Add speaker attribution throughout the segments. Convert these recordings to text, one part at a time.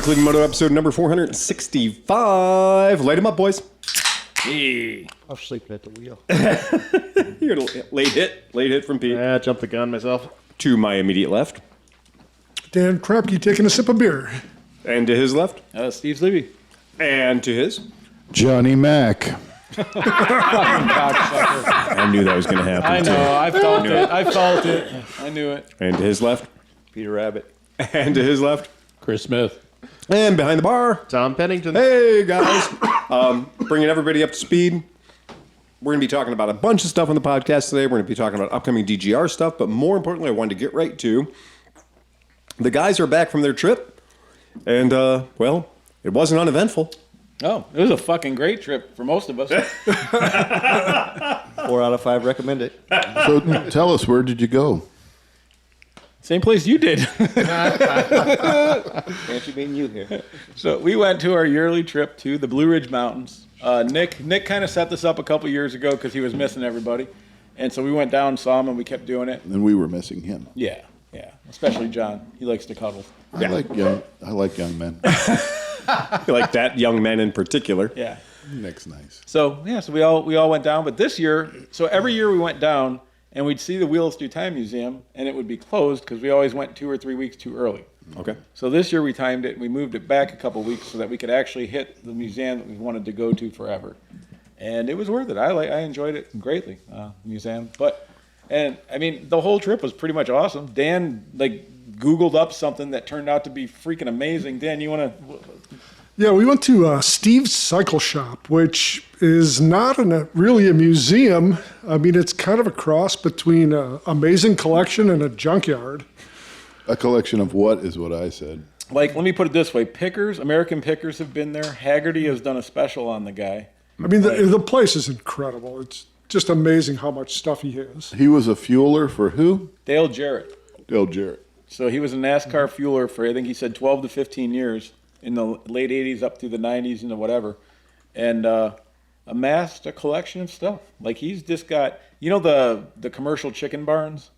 Speaker 1: ClevelandMoto episode number 465. Light them up, boys.
Speaker 2: Hey.
Speaker 3: I was sleeping at the wheel.
Speaker 1: You're a late hit from Pete.
Speaker 2: Yeah, jumped the gun myself.
Speaker 1: To my immediate left.
Speaker 4: Dan Krapke taking a sip of beer.
Speaker 1: And to his left.
Speaker 2: Steve Levy.
Speaker 1: And to his.
Speaker 5: Johnny Mac.
Speaker 1: I knew that was going to happen.
Speaker 2: I know. I felt it. I felt it. I knew it.
Speaker 1: And to his left.
Speaker 3: Peter Rabbit.
Speaker 1: And to his left.
Speaker 6: Chris Smith.
Speaker 1: And behind the bar.
Speaker 2: Tom Pennington.
Speaker 1: Hey, guys. Bringing everybody up to speed. We're going to be talking about a bunch of stuff on the podcast today. We're going to be talking about upcoming DGR stuff. But more importantly, I wanted to get right to the guys are back from their trip. And, well, it wasn't uneventful.
Speaker 2: Oh, it was a fucking great trip for most of us.
Speaker 3: 4 out of 5 recommend it.
Speaker 5: So tell us, where did you go?
Speaker 2: Same place you did.
Speaker 3: Fancy being you here.
Speaker 2: So we went to our yearly trip to the Blue Ridge Mountains. Nick kind of set this up a couple years ago because he was missing everybody. And so we went down, saw him, and we kept doing it.
Speaker 5: And we were missing him.
Speaker 2: Yeah. Especially John. He likes to cuddle.
Speaker 5: I like young men.
Speaker 1: You like that young man in particular.
Speaker 2: Yeah.
Speaker 5: Nick's nice.
Speaker 2: So we all went down. But this year, so every year we went down and we'd see the Wheels Through Time Museum and it would be closed because we always went 2 or 3 weeks too early.
Speaker 1: Okay.
Speaker 2: So this year we timed it and we moved it back a couple weeks so that we could actually hit the museum that we wanted to go to forever. And it was worth it. I enjoyed it greatly, museum. And I mean, the whole trip was pretty much awesome. Dan Googled up something that turned out to be freaking amazing. Dan, you want to?
Speaker 4: Yeah, we went to Steve's Cycle Shop, which is not really a museum. I mean, it's kind of a cross between an amazing collection and a junkyard.
Speaker 5: A collection of what is what I said.
Speaker 2: Let me put it this way. American Pickers have been there. Haggerty has done a special on the guy.
Speaker 4: I mean, the place is incredible. It's just amazing how much stuff he has.
Speaker 5: He was a fueler for who?
Speaker 2: Dale Jarrett.
Speaker 5: Dale Jarrett.
Speaker 2: So he was a NASCAR fueler for, I think he said 12 to 15 years in the late 80s up through the 90s and whatever. And amassed a collection of stuff. He's just got, the commercial chicken barns?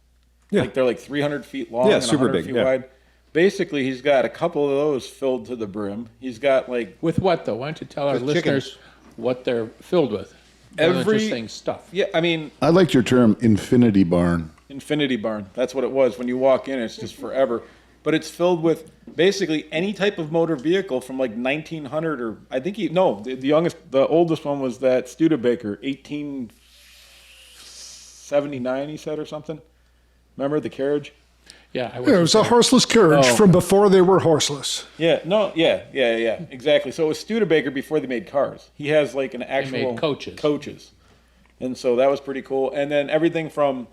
Speaker 1: Yeah.
Speaker 2: They're 300 feet long and
Speaker 1: super
Speaker 2: 100
Speaker 1: big,
Speaker 2: feet
Speaker 1: yeah.
Speaker 2: wide. Basically, he's got a couple of those filled to the brim. He's got
Speaker 6: With what, though? Why don't you tell our
Speaker 3: With
Speaker 6: listeners what they're filled with? Interesting stuff.
Speaker 2: Yeah, I mean,
Speaker 5: I liked your term, infinity barn.
Speaker 2: Infinity Barn. That's what it was. When you walk in, it's just forever. But it's filled with basically any type of motor vehicle from 1900 or I think the oldest one was that Studebaker, 1879, he said, or something. Remember the carriage?
Speaker 6: Yeah,
Speaker 4: Yeah, it was a horseless carriage from before they were horseless.
Speaker 2: Yeah, exactly. So it was Studebaker before they made cars. He has an actual
Speaker 6: made coaches.
Speaker 2: Coaches. And so that was pretty cool. And then everything from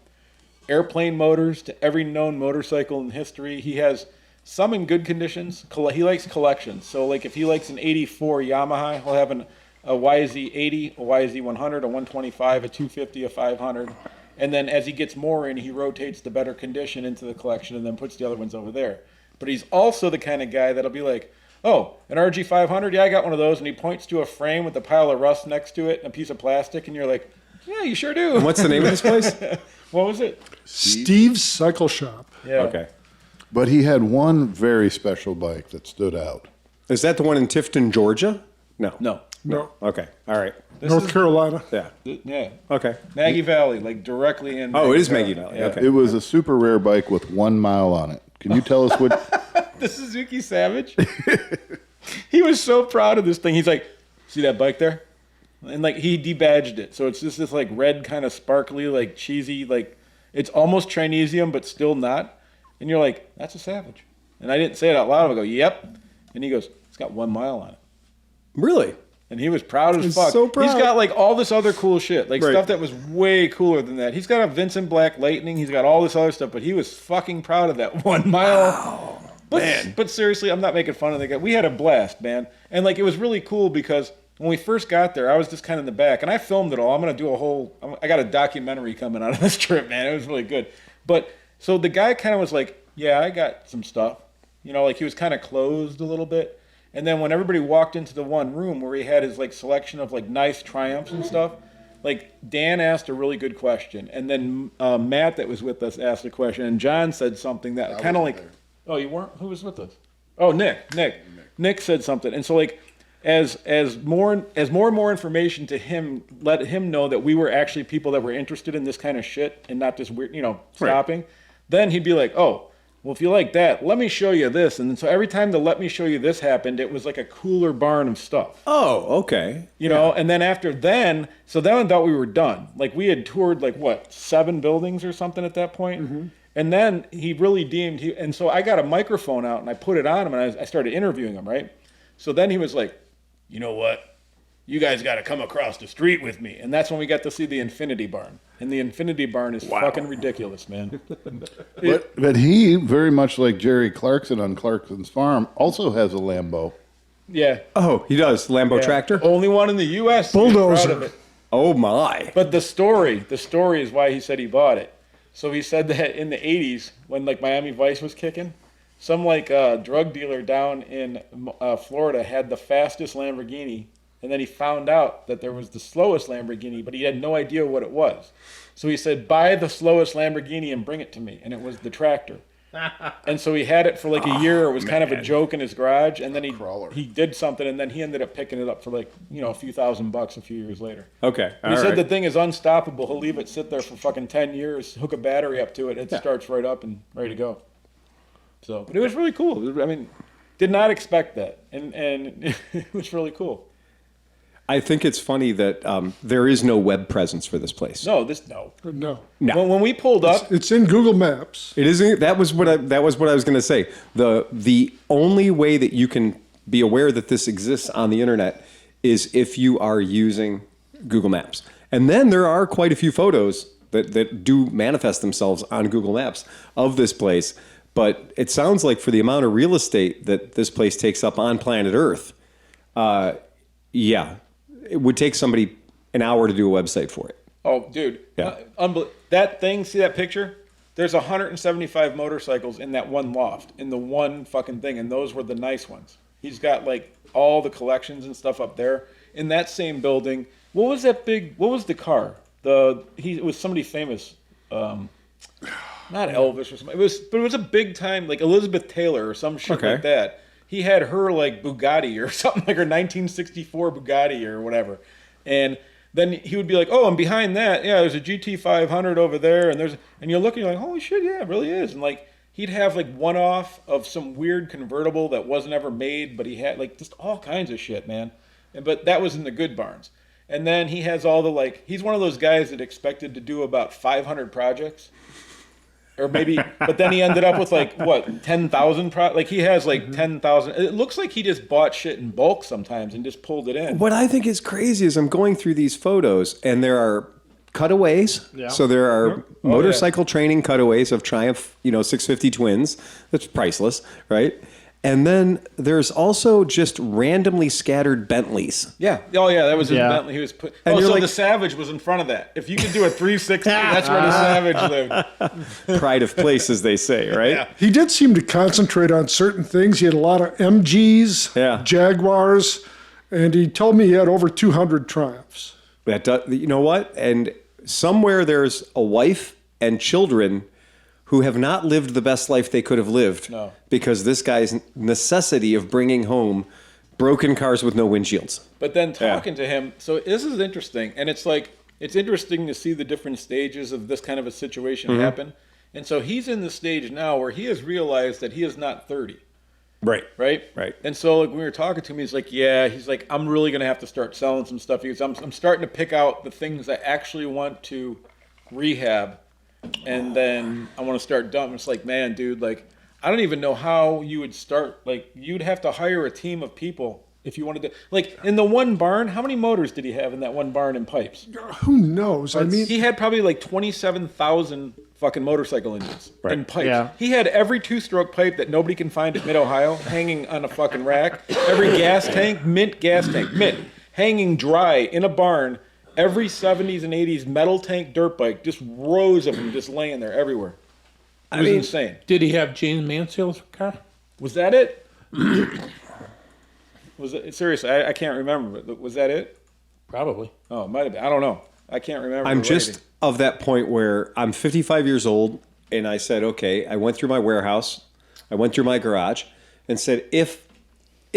Speaker 2: airplane motors to every known motorcycle in history. He has some in good conditions. He likes collections. So if he likes an 84 Yamaha, he'll have a YZ80, a YZ100, a 125, a 250, a 500. And then as he gets more in, he rotates the better condition into the collection and then puts the other ones over there. But he's also the kind of guy that'll be like, oh, an RG500? Yeah, I got one of those. And he points to a frame with a pile of rust next to it and a piece of plastic. And you're like, yeah, you sure do.
Speaker 1: And what's the name of this place?
Speaker 2: What was it?
Speaker 4: Steve's Cycle Shop.
Speaker 2: Yeah.
Speaker 1: Okay.
Speaker 5: But he had one very special bike that stood out.
Speaker 1: Is that the one in Tifton, Georgia? No.
Speaker 2: No.
Speaker 4: No,
Speaker 1: Okay. All right.
Speaker 4: North Carolina.
Speaker 1: Yeah.
Speaker 2: Yeah.
Speaker 1: Okay.
Speaker 2: Maggie Valley, directly in.
Speaker 1: Oh, it is Maggie Valley.
Speaker 2: Yeah.
Speaker 1: Okay.
Speaker 5: It was a super rare bike with 1 mile on it. Can you tell us what?
Speaker 2: The Suzuki Savage. He was so proud of this thing. He's like, see that bike there? And he debadged it. So it's just this red kind of sparkly, cheesy, it's almost Chinesium, but still not. And you're like, that's a Savage. And I didn't say it out loud. I go, yep. And he goes, it's got 1 mile on it.
Speaker 1: Really?
Speaker 2: And he was proud as
Speaker 4: He's
Speaker 2: fuck.
Speaker 4: so proud.
Speaker 2: He's got all this other cool shit,
Speaker 1: Right.
Speaker 2: stuff that was way cooler than that. He's got a Vincent Black Lightning. He's got all this other stuff, but he was fucking proud of that 1 mile.
Speaker 1: Wow.
Speaker 2: But seriously, I'm not making fun of the guy. We had a blast, man. And it was really cool because when we first got there, I was just kind of in the back, and I filmed it all. I'm going to do I got a documentary coming out of this trip, man. It was really good. But so the guy kind of was like, yeah, I got some stuff. He was kind of closed a little bit. And then when everybody walked into the one room where he had his selection of nice Triumphs and stuff, Dan asked a really good question, and then Matt that was with us asked a question, and John said something that kind of oh, you weren't? Who was with us? Oh, Nick. Nick said something, and so like as more and more information to him let him know that we were actually people that were interested in this kind of shit and not just weird, stopping. Then he'd be like, oh, well, if you like that, let me show you this. And then, so every time the let me show you this happened, it was like a cooler barn of stuff.
Speaker 1: Oh, okay.
Speaker 2: You know, and then after then, so then I thought we were done. Like we had toured 7 buildings or something at that point. Mm-hmm. And then he really deemed, and so I got a microphone out and I put it on him and I started interviewing him, right? So then he was like, you know what? You guys got to come across the street with me. And that's when we got to see the Infinity Barn. And the Infinity Barn is fucking ridiculous, man.
Speaker 5: But he, very much like Jerry Clarkson on Clarkson's Farm, also has a Lambo.
Speaker 2: Yeah.
Speaker 1: Oh, he does. Lambo tractor?
Speaker 2: Only one in the U.S.
Speaker 4: Bulldozer.
Speaker 2: Proud of it.
Speaker 1: Oh, my.
Speaker 2: But the story is why he said he bought it. So he said that in the 80s, when Miami Vice was kicking, some drug dealer down in Florida had the fastest Lamborghini. And then he found out that there was the slowest Lamborghini, but he had no idea what it was. So he said, buy the slowest Lamborghini and bring it to me. And it was the tractor. And so he had it for a year. It was kind of a joke in his garage. And then he did something, and then he ended up picking it up for a few $1,000 a few years later.
Speaker 1: Okay.
Speaker 2: And he said the thing is unstoppable. He'll leave it sit there for fucking 10 years, hook a battery up to it. It starts right up and ready to go. So, but it was really cool. I mean, did not expect that. And it was really cool.
Speaker 1: I think it's funny that there is no web presence for this place.
Speaker 2: No.
Speaker 4: No.
Speaker 2: When we pulled up,
Speaker 4: It's in Google Maps.
Speaker 1: It isn't. That was what I was going to say. The only way that you can be aware that this exists on the internet is if you are using Google Maps. And then there are quite a few photos that do manifest themselves on Google Maps of this place. But it sounds like for the amount of real estate that this place takes up on planet Earth, it would take somebody an hour to do a website for it.
Speaker 2: oh, dude,
Speaker 1: Yeah.
Speaker 2: that thing, see that picture? There's 175 motorcycles in that one loft, in the one fucking thing, and those were the nice ones. He's got all the collections and stuff up there. In that same building, what was the car? It was somebody famous. Not Elvis or something. But it was a big time, Elizabeth Taylor or some shit like that. He had her Bugatti or something, her 1964 Bugatti or whatever. And then he would be like, oh, and behind that, yeah, there's a GT500 over there. And you're looking, you're like, holy shit, yeah, it really is. And he'd have one-off of some weird convertible that wasn't ever made, but he had just all kinds of shit, man. But that was in the good barns. And then he has all the he's one of those guys that expected to do about 500 projects. Or maybe, but then he ended up with 10,000 he has 10,000. It looks like he just bought shit in bulk sometimes and just pulled it in.
Speaker 1: What I think is crazy is I'm going through these photos and there are cutaways. Yeah. So there are motorcycle training cutaways of Triumph, 650 twins. That's priceless, right? And then there's also just randomly scattered Bentleys.
Speaker 2: Yeah. Oh, yeah. That was his Bentley. He was put. And so the Savage was in front of that. If you could do a 360, that's where the Savage lived.
Speaker 1: Pride of place, as they say, right?
Speaker 2: Yeah.
Speaker 4: He did seem to concentrate on certain things. He had a lot of MGs, Jaguars, and he told me he had over 200 Triumphs.
Speaker 1: You know what? And somewhere there's a wife and children who have not lived the best life they could have lived because this guy's necessity of bringing home broken cars with no windshields.
Speaker 2: But then talking to him, so this is interesting, and it's interesting to see the different stages of this kind of a situation happen. And so he's in the stage now where he has realized that he is not 30.
Speaker 1: Right.
Speaker 2: And so when we were talking to him, he's like, I'm really going to have to start selling some stuff. He goes, I'm starting to pick out the things I actually want to rehab. And then I want to start dumping. It's like, man, dude, I don't even know how you would start. You'd have to hire a team of people if you wanted to. In the one barn, how many motors did he have in that one barn in pipes?
Speaker 4: Who knows?
Speaker 2: He had probably 27,000 fucking motorcycle engines in pipes.
Speaker 3: Yeah.
Speaker 2: He had every two-stroke pipe that nobody can find at Mid-Ohio hanging on a fucking rack. Every gas tank, mint, hanging dry in a barn. Every 70s and 80s metal tank dirt bike, just rows of them just laying there everywhere. It was insane.
Speaker 6: Did he have James Mansfield's car?
Speaker 2: Was that it? Was it seriously? I can't remember. But was that it?
Speaker 6: Probably.
Speaker 2: Oh, it might have been. I don't know. I can't remember.
Speaker 1: I'm just of that point where I'm 55 years old, and I said, okay, I went through my warehouse, I went through my garage, and said, if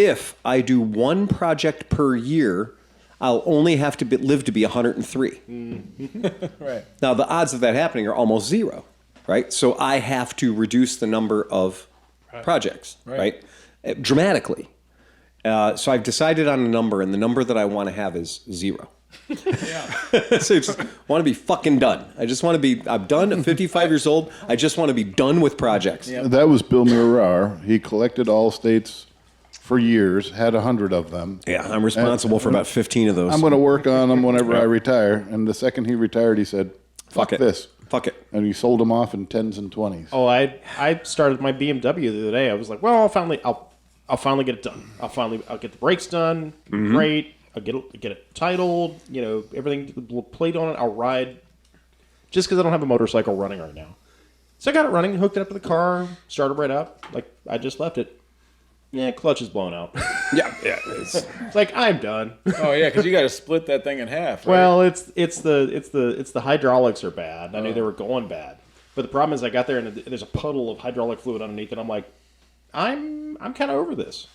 Speaker 1: if I do one project per year, I'll only have to live to be 103.
Speaker 2: Right.
Speaker 1: Now, the odds of that happening are almost zero, right? So I have to reduce the number of projects, right? Dramatically. So I've decided on a number, and the number that I want to have is 0. So I just want to be fucking done. I'm done at 55 years old. I just want to be done with projects.
Speaker 5: That was Bill Murar. He collected Allstates for years, had 100 of them.
Speaker 1: Yeah, I'm responsible for about 15 of those.
Speaker 5: I'm going to work on them whenever I retire. And the second he retired, he said, fuck
Speaker 1: it.
Speaker 5: this.
Speaker 1: Fuck it.
Speaker 5: And he sold them off in 10s and 20s.
Speaker 7: Oh, I started my BMW the other day. I was like, well, I'll finally get it done. I'll get the brakes done. Great. I'll get it titled. You know, everything plate on it. I'll ride. Just because I don't have a motorcycle running right now. So I got it running, hooked it up to the car, started right up. Like I just left it. Yeah, clutch is blown out.
Speaker 1: Yeah.
Speaker 7: It's like I'm done.
Speaker 2: Oh yeah, because you got to split that thing in half. Right?
Speaker 7: Well, it's the hydraulics are bad. I knew they were going bad, but the problem is I got there and there's a puddle of hydraulic fluid underneath, and I'm like, I'm kind of over this.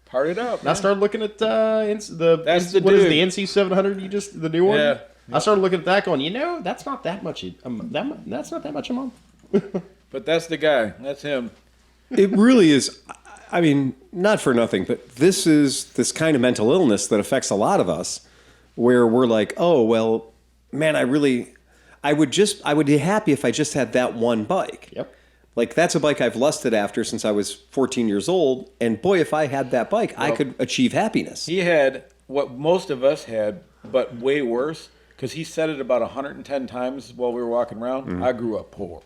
Speaker 2: Part it up.
Speaker 7: And I started looking at
Speaker 2: That's
Speaker 7: the
Speaker 2: dude.
Speaker 7: is the NC 700? The new one.
Speaker 2: Yeah.
Speaker 7: I started looking at that, going, that's not that much. That's not that much a month.
Speaker 2: But that's the guy. That's him.
Speaker 1: It really is. I mean, not for nothing, but this is this kind of mental illness that affects a lot of us where we're like, oh, well, man, I would be happy if I just had that one bike.
Speaker 7: Yep.
Speaker 1: Like, that's a bike I've lusted after since I was 14 years old. And boy, if I had that bike, I could achieve happiness.
Speaker 2: He had what most of us had, but way worse, because he said it about 110 times while we were walking around. I grew up poor.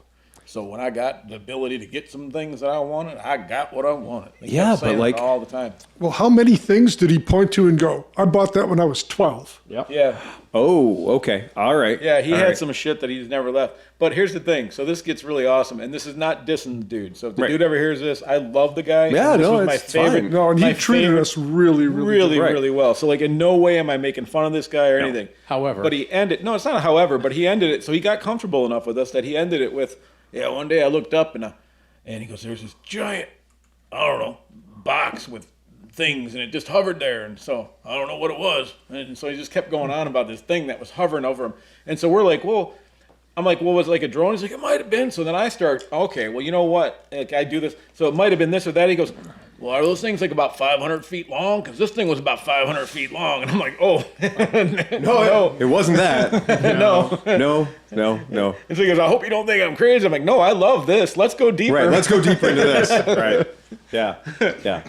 Speaker 2: So when I got the ability to get some things that I wanted, I got what I wanted. He
Speaker 1: Yeah,
Speaker 2: kept saying
Speaker 1: but like
Speaker 2: it all the time.
Speaker 4: Well, how many things did he point to and go, I bought that when I was 12?
Speaker 7: Yep.
Speaker 2: Yeah,
Speaker 1: Oh, okay. All right.
Speaker 2: yeah, he
Speaker 1: All
Speaker 2: had
Speaker 1: right.
Speaker 2: some shit that he's never left. But here's the thing. So this gets really awesome, and this is not dissing the dude. So if the
Speaker 1: Right.
Speaker 2: dude ever hears this, I love the guy.
Speaker 1: Yeah,
Speaker 2: and this
Speaker 1: no,
Speaker 2: was my
Speaker 1: it's
Speaker 2: favorite.
Speaker 1: fine.
Speaker 4: No, and
Speaker 2: my
Speaker 4: he treated
Speaker 2: favorite-
Speaker 4: us really, really good.
Speaker 1: Right.
Speaker 2: really well. So like in no way am I making fun of this guy or anything.
Speaker 6: However.
Speaker 2: But he ended. No, it's not a however. But he ended it. So he got comfortable enough with us that he ended it with, yeah. One day I looked up and he goes, there's this giant, I don't know, box with things, and it just hovered there. And so I don't know what it was. And so he just kept going on about this thing that was hovering over him. And so we're like, well. I'm like, well, was it like a drone? He's like, it might have been. So then I start, okay, well, you know what? Like, I do this. So it might have been this or that. He goes, well, are those things like about 500 feet long? Because this thing was about 500 feet long. And I'm like, oh, no.
Speaker 1: It wasn't that.
Speaker 2: No.
Speaker 1: No.
Speaker 2: And so he goes, I hope you don't think I'm crazy. I'm like, no, I love this. Let's go deeper.
Speaker 1: Right. Let's go deeper into this. Right. Yeah.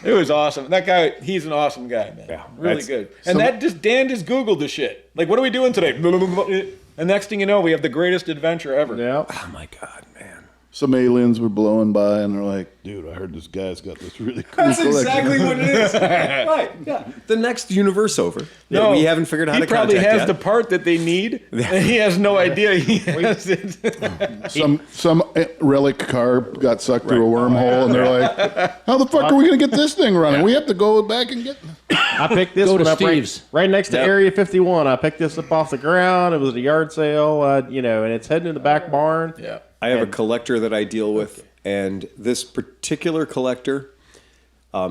Speaker 2: It was awesome. That guy, he's an awesome guy, man.
Speaker 1: Yeah,
Speaker 2: Really
Speaker 1: that's-
Speaker 2: good. And Dan just Googled the shit. Like, what are we doing today? And next thing you know, we have the greatest adventure ever.
Speaker 7: Yeah.
Speaker 1: Oh my God, man.
Speaker 5: Some aliens were blowing by, and they're like, dude, I heard this guy's got this really cool
Speaker 1: That's
Speaker 5: collection.
Speaker 1: exactly what it is. Right. Yeah. The next universe over.
Speaker 2: No,
Speaker 1: we haven't figured out how to
Speaker 2: He probably
Speaker 1: contact
Speaker 2: has
Speaker 1: yet.
Speaker 2: the part that they need, and he has no idea he has it.
Speaker 5: Some relic car got sucked through a wormhole, and they're like, how the fuck are we going to get this thing running? We have to go back and get...
Speaker 7: I picked this
Speaker 6: Go to
Speaker 7: one up
Speaker 6: Steve's.
Speaker 7: right next to
Speaker 1: Yep.
Speaker 7: Area 51. I picked this up off the ground. It was at a yard sale, and it's heading in the back barn.
Speaker 2: Yeah.
Speaker 1: I have a collector that I deal with, and this particular collector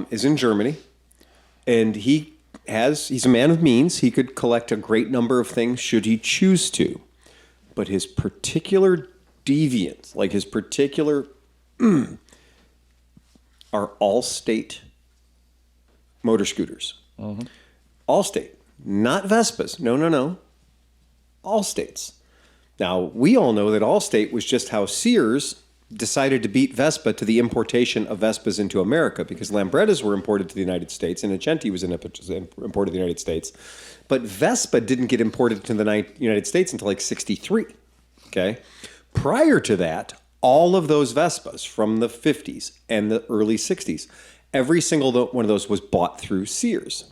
Speaker 1: is in Germany, and he's a man of means. He could collect a great number of things should he choose to, but his particular deviant, like his particular, are all-state motor scooters. All-state, not Vespas. No. All-states. Now, we all know that Allstate was just how Sears decided to beat Vespa to the importation of Vespas into America, because Lambrettas were imported to the United States and Incenti was imported to the United States. But Vespa didn't get imported to the United States until like 63. Okay? Prior to that, all of those Vespas from the 50s and the early 60s, every single one of those was bought through Sears.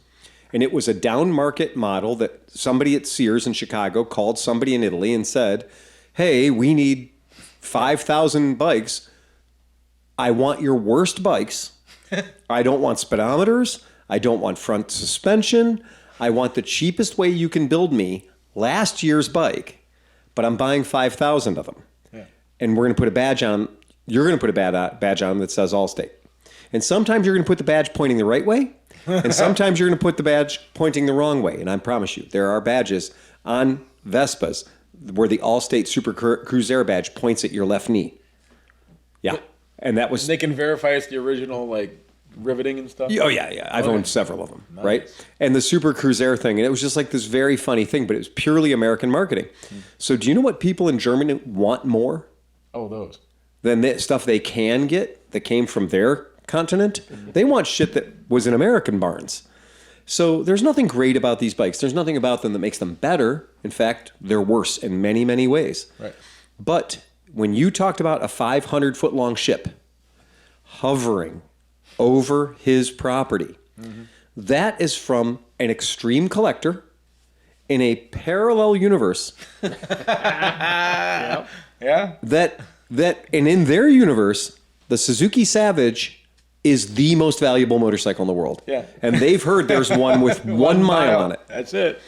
Speaker 1: And it was a down market model that somebody at Sears in Chicago called somebody in Italy and said, hey, we need 5,000 bikes. I want your worst bikes. I don't want speedometers. I don't want front suspension. I want the cheapest way you can build me last year's bike, but I'm buying 5,000 of them. Yeah. And we're going to put a badge on. You're going to put a badge on that says Allstate. And sometimes you're going to put the badge pointing the right way. And sometimes you're going to put the badge pointing the wrong way. And I promise you, there are badges on Vespas where the Allstate Super Cruiser badge points at your left knee. Yeah. And that was...
Speaker 2: They can verify it's the original, like, riveting and stuff?
Speaker 1: Oh, yeah. I've owned several of them, right? And the Super Cruiser thing, and it was just like this very funny thing, but it was purely American marketing. So do you know what people in Germany want more
Speaker 2: Oh, those.
Speaker 1: than the stuff they can get that came from their continent? They want shit that was in American barns. So there's nothing great about these bikes. There's nothing about them that makes them better. In fact, they're worse in many, many ways.
Speaker 2: Right.
Speaker 1: But when you talked about a 500-foot-long ship hovering over his property, that is from an extreme collector in a parallel universe.
Speaker 2: Yeah.
Speaker 1: That and in their universe, the Suzuki Savage is the most valuable motorcycle in the world.
Speaker 2: Yeah.
Speaker 1: And they've heard there's one with 1 mile on it.
Speaker 2: That's it.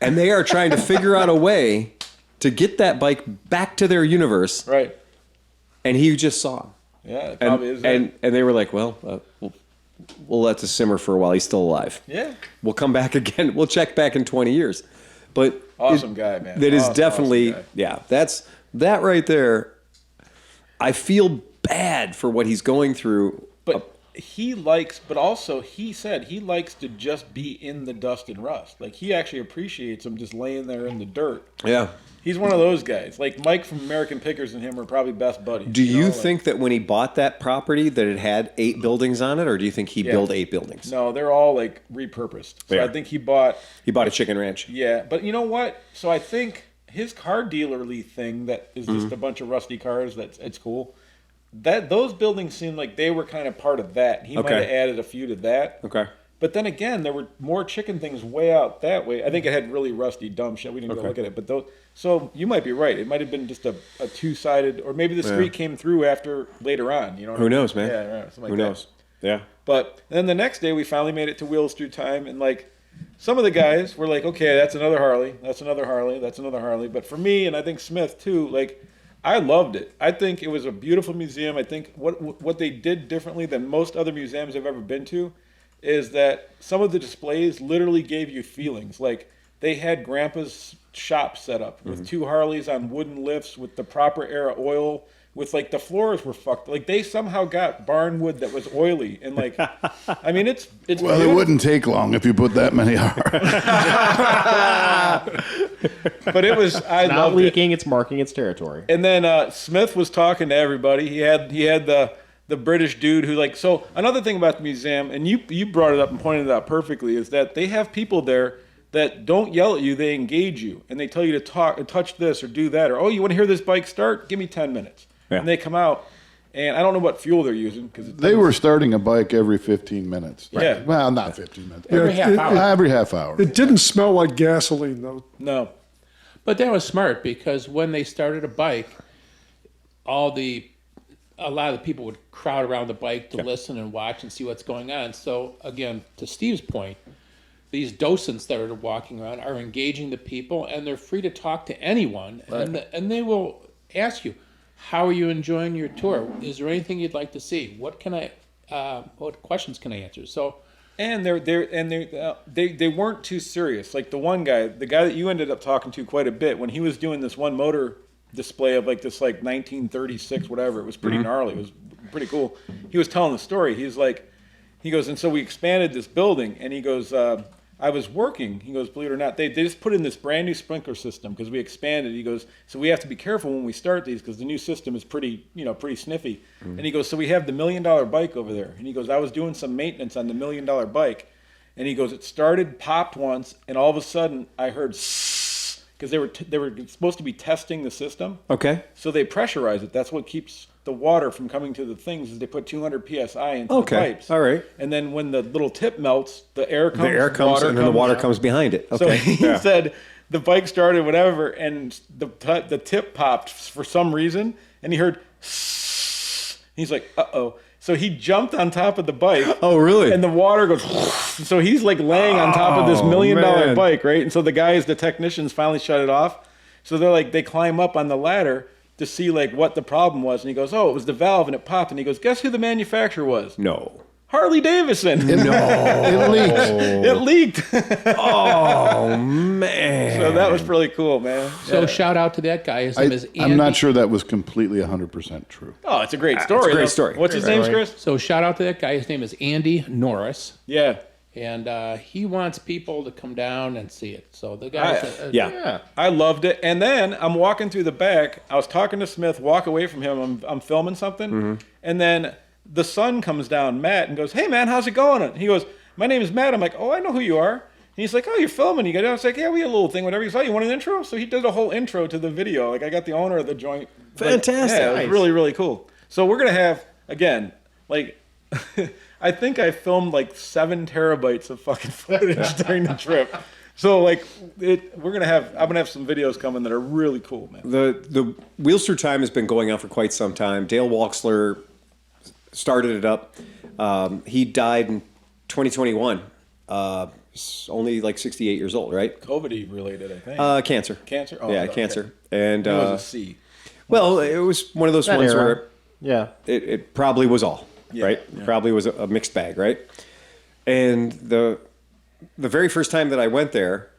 Speaker 1: And they are trying to figure out a way to get that bike back to their universe.
Speaker 2: Right.
Speaker 1: And he just saw him.
Speaker 2: Yeah, it
Speaker 1: And,
Speaker 2: probably is.
Speaker 1: and they were like, well, we'll let this simmer for a while. He's still alive.
Speaker 2: Yeah.
Speaker 1: We'll come back again. We'll check back in 20 years. But
Speaker 2: Awesome guy, man.
Speaker 1: That is
Speaker 2: Awesome
Speaker 1: definitely,
Speaker 2: guy.
Speaker 1: yeah, that right there. I feel bad for what he's going through.
Speaker 2: But he likes, but also he said he likes to just be in the dust and rust. Like he actually appreciates him just laying there in the dirt.
Speaker 1: Yeah.
Speaker 2: He's one of those guys. Like Mike from American Pickers and him are probably best buddies.
Speaker 1: Do you
Speaker 2: know?
Speaker 1: think that when he bought that property that it had 8 buildings on it, or do you think he built 8 buildings?
Speaker 2: No, they're all like repurposed. So
Speaker 1: Yeah.
Speaker 2: I think he bought.
Speaker 1: He bought a chicken ranch.
Speaker 2: Yeah, but you know what? So I think his car dealerly thing that is just a bunch of rusty cars. It's cool. That those buildings seemed like they were kind of part of that. He might have added a few to that.
Speaker 1: Okay.
Speaker 2: But then again, there were more chicken things way out that way. I think it had really rusty, dumb shit. We didn't go look at it. But those, so you might be right. It might have been just a two-sided, or maybe the street came through after later on. You know?
Speaker 1: Who knows, man?
Speaker 2: Yeah, right, something like
Speaker 1: Who
Speaker 2: that.
Speaker 1: knows? Yeah.
Speaker 2: But then the next day, we finally made it to Wheels Through Time, and like some of the guys were like, "Okay, that's another Harley. That's another Harley. That's another Harley." But for me, and I think Smith too, like I loved it. I think it was a beautiful museum. I think what they did differently than most other museums I've ever been to is that some of the displays literally gave you feelings. Like they had Grandpa's shop set up with 2 Harleys on wooden lifts with the proper era oil. With like the floors were fucked. Like they somehow got barn wood that was oily and like, I mean it's.
Speaker 5: Well,
Speaker 2: beautiful.
Speaker 5: it wouldn't take long if you put that many on.
Speaker 2: But it was. I
Speaker 7: Not
Speaker 2: loved
Speaker 7: leaking, it's marking its territory.
Speaker 2: it. And then Smith was talking to everybody. He had the British dude who like. So another thing about the museum, and you brought it up and pointed it out perfectly, is that they have people there that don't yell at you. They engage you and they tell you to talk, touch this or do that, or oh, you want to hear this bike start? Give me 10 minutes.
Speaker 1: Yeah.
Speaker 2: And they come out, and I don't know what fuel they're using because
Speaker 5: They were starting a bike every 15 minutes.
Speaker 2: Yeah.
Speaker 5: Well, not 15 minutes.
Speaker 4: Yeah,
Speaker 6: Every half hour.
Speaker 5: Every half hour.
Speaker 4: It didn't smell like gasoline, though.
Speaker 2: no.
Speaker 6: But that was smart because when they started a bike, a lot of the people would crowd around the bike to listen and watch and see what's going on. So again, to Steve's point, these docents that are walking around are engaging the people, and they're free to talk to anyone, and they will ask you, "How are you enjoying your tour? Is there anything you'd like to see? What questions can I answer?" So.
Speaker 2: And they weren't too serious. Like the one guy, the guy that you ended up talking to quite a bit, when he was doing this one motor display of like this like 1936 whatever, it was pretty gnarly. It was pretty cool. He was telling the story. He goes, and so we expanded this building, and he goes, I was working. He goes, believe it or not, they just put in this brand new sprinkler system because we expanded. He goes, so we have to be careful when we start these because the new system is pretty sniffy. And he goes, so we have the $1 million bike over there. And he goes, I was doing some maintenance on the $1 million bike. And he goes, it started, popped once, and all of a sudden I heard because they were supposed to be testing the system.
Speaker 1: Okay.
Speaker 2: So they pressurize it. That's what keeps the water from coming to the things. Is they put 200 psi into the pipes.
Speaker 1: All right.
Speaker 2: And then when the little tip melts, the air comes.
Speaker 1: The air comes and then the water comes behind it.
Speaker 2: So
Speaker 1: Okay.
Speaker 2: he said the bike started whatever, and the tip popped for some reason, and he heard. He's like, uh-oh. So he jumped on top of the bike.
Speaker 1: Oh, really?
Speaker 2: And the water goes. So he's like laying on top of this $1 million
Speaker 1: man.
Speaker 2: bike, right? And so the technicians finally shut it off. So they're like, they climb up on the ladder to see like what the problem was. And he goes, oh, it was the valve and it popped. And he goes, guess who the manufacturer was?
Speaker 1: No.
Speaker 2: Harley Davidson.
Speaker 5: It leaked.
Speaker 2: It leaked.
Speaker 1: Oh man!
Speaker 2: So that was really cool, man.
Speaker 6: So shout out to that guy. His name is Andy.
Speaker 5: I'm not sure that was completely 100% true.
Speaker 2: Oh, it's a great story.
Speaker 1: It's a great
Speaker 2: though.
Speaker 1: story.
Speaker 2: What's his name, Chris?
Speaker 6: So shout out to that guy. His name is Andy Norris.
Speaker 2: Yeah.
Speaker 6: And he wants people to come down and see it. So the guy,
Speaker 1: Yeah.
Speaker 2: I loved it. And then I'm walking through the back. I was talking to Smith, walk away from him. I'm filming something. And then the son comes down, Matt, and goes, "Hey, man, how's it going?" And he goes, "My name is Matt." I'm like, "Oh, I know who you are." And he's like, "Oh, you're filming." You get out. I was like, "Yeah, we had a little thing, whatever." He's like, "You want an intro?" So he did a whole intro to the video. Like, I got the owner of the joint.
Speaker 1: Fantastic.
Speaker 2: Yeah, it was really, really cool. So we're going to have, again, like... I think I filmed like 7 terabytes of fucking footage during the trip. So like I'm gonna have some videos coming that are really cool, man.
Speaker 1: The Wheels Through Time has been going on for quite some time. Dale Walksler started it up. He died in 2021. Only like 68 years old, right?
Speaker 2: COVID related, I think.
Speaker 1: Cancer.
Speaker 2: Cancer? Oh,
Speaker 1: yeah,
Speaker 2: okay.
Speaker 1: cancer. And
Speaker 2: It was a C.
Speaker 1: well, it was one of those ones
Speaker 7: era.
Speaker 1: where
Speaker 7: Yeah.
Speaker 1: it probably was all.
Speaker 2: Yeah,
Speaker 1: Right?
Speaker 2: yeah.
Speaker 1: Probably was a mixed bag, right? And the very first time that I went there,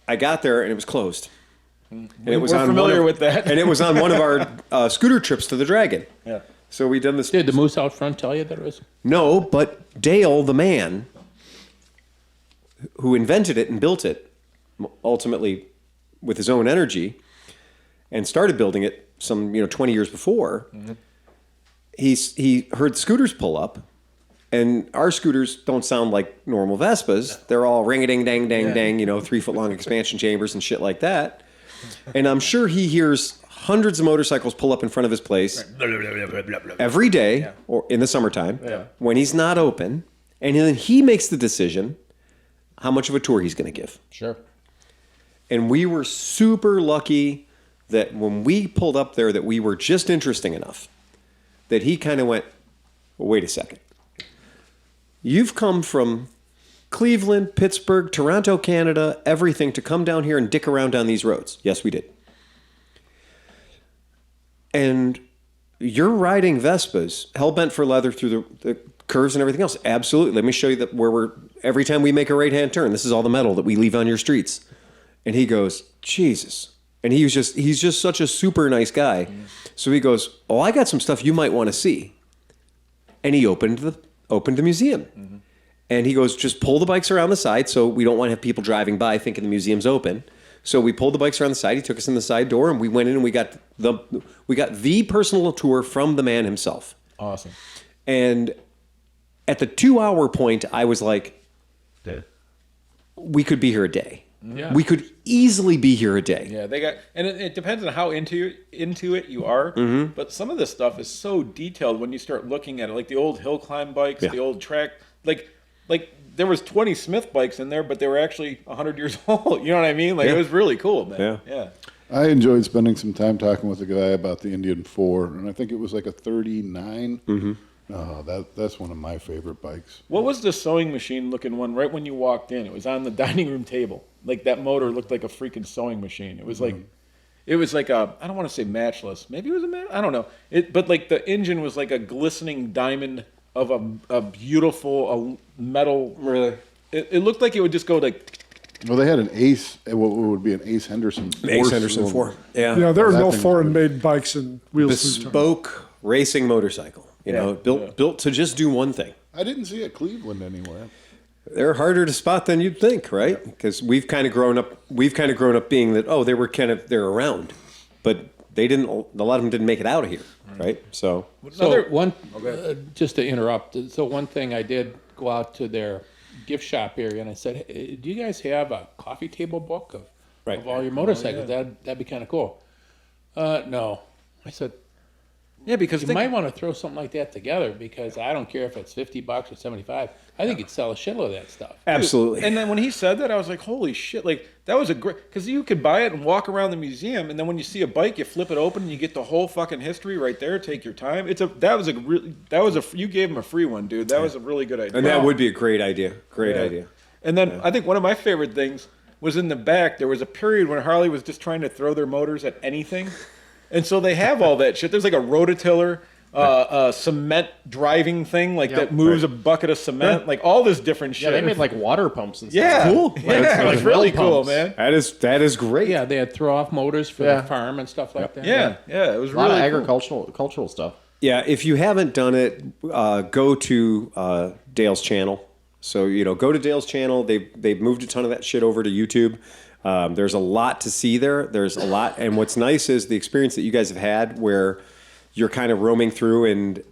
Speaker 1: I got there and it was closed. And it was
Speaker 2: We're
Speaker 1: on
Speaker 2: familiar
Speaker 1: one of,
Speaker 2: with that.
Speaker 1: And it was on one of our scooter trips to the Dragon.
Speaker 2: Yeah.
Speaker 1: So we done this.
Speaker 6: did the moose out front tell you that it was?
Speaker 1: No, but Dale, the man who invented it and built it, ultimately with his own energy, and started building it some 20 years before. He heard scooters pull up, and our scooters don't sound like normal Vespas. They're all ring-a-ding-dang-dang-dang, 3-foot long expansion chambers and shit like that. And I'm sure he hears hundreds of motorcycles pull up in front of his place every day, or in the summertime, when he's not open. And then he makes the decision how much of a tour he's going to give.
Speaker 6: Sure.
Speaker 1: And we were super lucky that when we pulled up there that we were just interesting enough that he kind of went, well, wait a second. You've come from Cleveland, Pittsburgh, Toronto, Canada, everything to come down here and dick around down these roads. Yes, we did. And you're riding Vespas, hell-bent for leather through the curves and everything else. Absolutely. Let me show you where every time we make a right-hand turn, this is all the metal that we leave on your streets. And he goes, Jesus. And he's just such a super nice guy. So he goes, oh, I got some stuff you might want to see. And he opened the museum. And he goes, just pull the bikes around the side so we don't want to have people driving by thinking the museum's open. So we pulled the bikes around the side. He took us in the side door, and we went in and we got the personal tour from the man himself.
Speaker 2: Awesome.
Speaker 1: And at the 2-hour point, I was like, we could be here a day.
Speaker 6: Yeah.
Speaker 1: We could easily be here a day.
Speaker 2: Yeah, they got, and it depends on how into it you are. But some of this stuff is so detailed when you start looking at it, like the old hill climb bikes,
Speaker 1: Yeah.
Speaker 2: the old track, like there was 20 Smith bikes in there, but they were actually 100 years old. You know what I mean? Like
Speaker 1: Yeah.
Speaker 2: it was really cool, man.
Speaker 1: Yeah.
Speaker 5: I enjoyed spending some time talking with a guy about the Indian 4, and I think it was like a 39. Oh, that's one of my favorite bikes.
Speaker 2: What was the sewing machine looking one right when you walked in? It was on the dining room table. Like that motor looked like a freaking sewing machine. It was like, I don't want to say matchless. Maybe it was I don't know. But like the engine was like a glistening diamond of a beautiful metal.
Speaker 1: Really?
Speaker 2: It looked like it would just go like.
Speaker 5: Well, they had an Ace, what would be an Ace Henderson 4.
Speaker 1: Ace Henderson 4. Yeah.
Speaker 4: Yeah, there are
Speaker 5: that
Speaker 4: no
Speaker 5: thing-
Speaker 4: foreign-made bikes in Wheels Through Time.
Speaker 1: Bespoke racing motorcycle. Built to just do one thing.
Speaker 5: I didn't see it Cleveland anywhere.
Speaker 1: They're harder to spot than you'd think, right? Because we've kind of grown up being that, oh, they're around, but they didn't. A lot of them didn't make it out of here, right? So
Speaker 6: Just to interrupt. So one thing I did go out to their gift shop area and I said, hey, do you guys have a coffee table book of all your motorcycles? That'd be kind of cool. No. I said,
Speaker 2: Yeah, because
Speaker 6: you might want to throw something like that together because I don't care if it's $50 or $75. I think you'd sell a shitload of that stuff.
Speaker 1: absolutely.
Speaker 2: And then when he said that, I was like, holy shit. Like, that was a great... Because you could buy it and walk around the museum, and then when you see a bike, you flip it open, and you get the whole fucking history right there. Take your time. You gave him a free one, dude. That was a really good idea.
Speaker 1: And that would be a great idea. Great idea.
Speaker 2: And then I think one of my favorite things was in the back, there was a period when Harley was just trying to throw their motors at anything. And so they have all that shit. There's like a rototiller, cement driving thing, like
Speaker 7: Yep.
Speaker 2: that moves a bucket of cement, like all this different shit.
Speaker 7: Yeah, they made like water pumps and stuff.
Speaker 2: yeah,
Speaker 1: Cool.
Speaker 2: Yeah, it was really
Speaker 7: well
Speaker 2: cool,
Speaker 7: pumps.
Speaker 2: man.
Speaker 1: That is great.
Speaker 6: Yeah, they had throw-off motors for
Speaker 7: Yeah.
Speaker 6: the farm and stuff like that.
Speaker 2: Yeah, it was
Speaker 7: A lot
Speaker 2: really
Speaker 7: of
Speaker 2: cool.
Speaker 7: cultural stuff.
Speaker 1: Yeah, if you haven't done it, go to Dale's channel. So, go to Dale's channel. They've moved a ton of that shit over to YouTube. There's a lot to see there. There's a lot. And what's nice is the experience that you guys have had where you're kind of roaming through and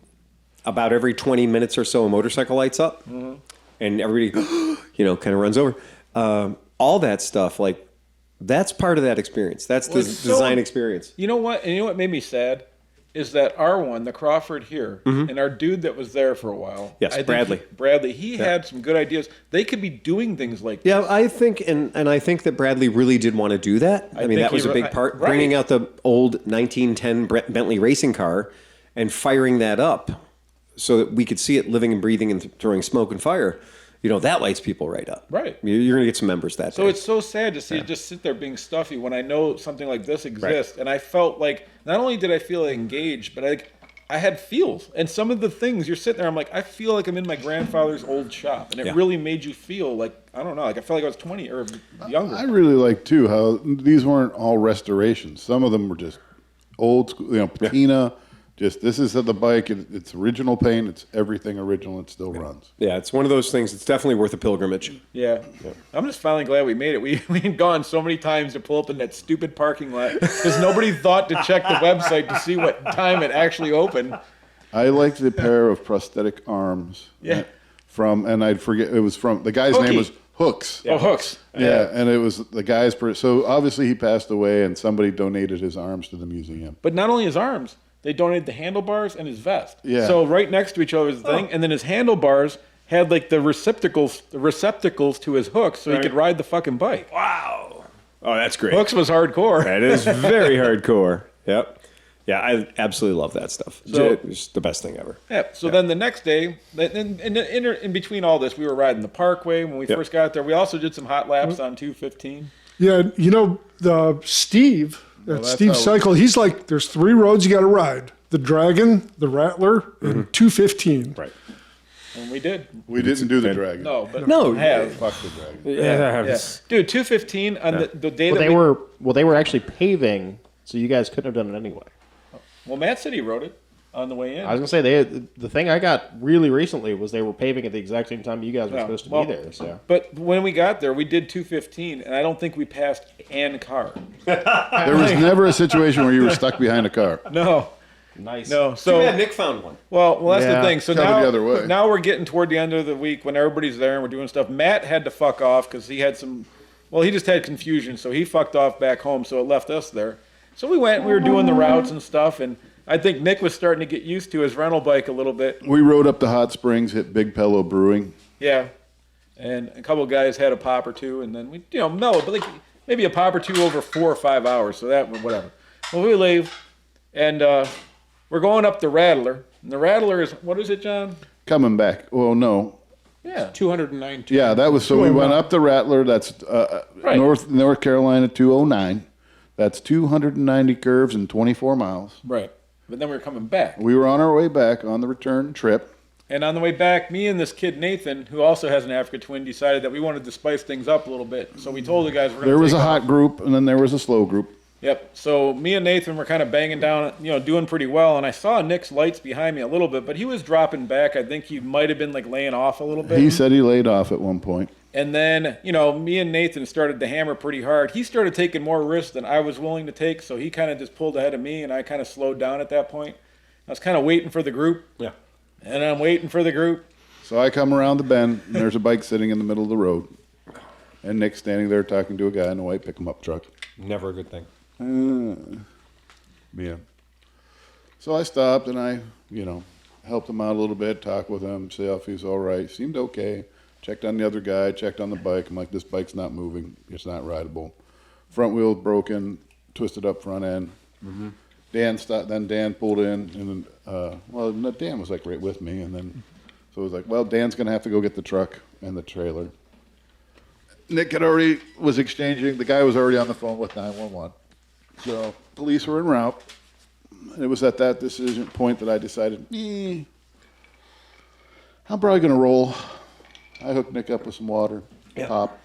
Speaker 1: about every 20 minutes or so a motorcycle lights up and everybody, kind of runs over. All that stuff, like, that's part of that experience. That's the
Speaker 2: it's so-
Speaker 1: design experience.
Speaker 2: You know what? And you know what made me sad is that our one, the Crawford here, and our dude that was there for a while.
Speaker 1: Yes,
Speaker 2: I think
Speaker 1: Bradley.
Speaker 2: Bradley, he had some good ideas. They could be doing things like
Speaker 1: Yeah, I think, and I think that Bradley really did want to do that. I mean,
Speaker 2: think
Speaker 1: that was
Speaker 2: he
Speaker 1: a
Speaker 2: re-
Speaker 1: big part.
Speaker 2: right.
Speaker 1: Bringing out the old 1910 Bentley racing car and firing that up so that we could see it living and breathing and throwing smoke and fire. That lights people right up.
Speaker 2: Right.
Speaker 1: You're going to get some members that
Speaker 2: So
Speaker 1: day.
Speaker 2: it's so sad to see it just sit there being stuffy when I know something like this exists. And I felt like, not only did I feel engaged, but I had feels. And some of the things, you're sitting there, I'm like, I feel like I'm in my grandfather's old shop. And it
Speaker 1: Yeah.
Speaker 2: really made you feel like, I don't know, like I felt like I was 20 or younger.
Speaker 5: I really like too how these weren't all restorations. Some of them were just old school, patina. Just this is the bike. It's original paint. It's everything original. It still runs.
Speaker 1: Yeah, it's one of those things. It's definitely worth a pilgrimage.
Speaker 2: Yeah. I'm just finally glad we made it. We had gone so many times to pull up in that stupid parking lot because nobody thought to check the website to see what time it actually opened.
Speaker 5: I liked the pair of prosthetic arms.
Speaker 2: Yeah.
Speaker 5: And I'd forget it was from the guy's
Speaker 2: Hooky.
Speaker 5: name was Hooks.
Speaker 2: Oh, hooks.
Speaker 5: Yeah, and it was the guy's. So obviously he passed away, and somebody donated his arms to the museum.
Speaker 2: But not only his arms, they donated the handlebars and his vest.
Speaker 5: Yeah.
Speaker 2: So right next to each other was the thing, and then his handlebars had like the receptacles to his hooks, so he could ride the fucking bike.
Speaker 1: Wow. Oh, that's great.
Speaker 2: Hooks was hardcore.
Speaker 1: That is very hardcore. Yep. Yeah, I absolutely love that stuff.
Speaker 2: So-
Speaker 1: It's the best thing ever.
Speaker 2: Yeah. So then the next day, in between all this, we were riding the Parkway when we
Speaker 1: Yep.
Speaker 2: first got there. We also did some hot laps on 215.
Speaker 4: Yeah, the Steve at
Speaker 5: that's
Speaker 4: Steve
Speaker 5: how-
Speaker 4: Cycle, he's like, there's 3 roads you got to ride: the Dragon, the Rattler, and 215.
Speaker 1: Right.
Speaker 2: And we did.
Speaker 5: We didn't do the dragon.
Speaker 2: No, but
Speaker 1: No.
Speaker 2: have.
Speaker 5: Fuck the dragon.
Speaker 2: Yeah. Dude, 215 on the day
Speaker 7: Well,
Speaker 2: that
Speaker 7: they were actually paving, so you guys couldn't have done it anyway.
Speaker 2: Well, Matt said he rode it on the way in.
Speaker 7: I was gonna say the thing I got really recently was they were paving at the exact same time you guys were
Speaker 2: Yeah,
Speaker 7: supposed to
Speaker 2: well,
Speaker 7: be there. So
Speaker 2: But when we got there, we did 215, and I don't think we passed an car.
Speaker 5: There was never a situation where you were stuck behind a car.
Speaker 2: No,
Speaker 7: nice.
Speaker 2: no. So
Speaker 1: Nick found one.
Speaker 2: well, that's
Speaker 7: Yeah,
Speaker 2: the thing. So
Speaker 5: coming
Speaker 2: now,
Speaker 5: the other way.
Speaker 2: now we're getting toward the end of the week when everybody's there and we're doing stuff. Matt had to fuck off because he had some. Well, he just had confusion, so he fucked off back home. So it left us there. So we went. We were doing the routes and stuff, and I think Nick was starting to get used to his rental bike a little bit.
Speaker 5: We rode up to Hot Springs, hit Big Pillow Brewing.
Speaker 2: Yeah, and a couple of guys had a pop or two, and then we, mellowed, but like maybe a pop or two over 4 or 5 hours. So that whatever. Well, we leave, and we're going up the Rattler. And the Rattler is what is it, John?
Speaker 5: Coming back. Well, no.
Speaker 2: Yeah,
Speaker 6: 219.
Speaker 5: Yeah, that was so we went up the Rattler. That's
Speaker 2: Right.
Speaker 5: North Carolina 209. That's 290 curves and 24 miles.
Speaker 2: right. But then we were coming back,
Speaker 5: We were on our way back on the return trip.
Speaker 2: and on the way back, me and this kid Nathan, who also has an Africa twin, decided that we wanted to spice things up a little bit. So we told the guys we're going to
Speaker 5: There was a hot group, and then there was a slow group.
Speaker 2: Yep. So me and Nathan were kind of banging down, doing pretty well. And I saw Nick's lights behind me a little bit, but he was dropping back. I think he might have been like laying off a little bit.
Speaker 5: He said he laid off at one point.
Speaker 2: And then, me and Nathan started to hammer pretty hard. He started taking more risks than I was willing to take. So he kind of just pulled ahead of me, and I kind of slowed down at that point. I was kind of waiting for the group.
Speaker 1: Yeah.
Speaker 2: And I'm waiting for the group.
Speaker 5: So I come around the bend, and there's a bike sitting in the middle of the road. And Nick's standing there talking to a guy in a white pick-em-up truck.
Speaker 1: Never a good thing.
Speaker 5: Yeah. So I stopped and I, helped him out a little bit, talked with him, see if he's all right. Seemed okay. Checked on the other guy, checked on the bike. I'm like, this bike's not moving. It's not rideable. Front wheel broken, twisted up front end.
Speaker 1: Mm-hmm.
Speaker 5: Dan stopped. Then Dan pulled in, and then, Dan was like right with me, and then so it was like, well, Dan's gonna have to go get the truck and the trailer. Nick was exchanging. The guy was already on the phone with 911. So police were en route. it was at that decision point that I decided, I'm probably going to roll. I hooked Nick up with some water, pop,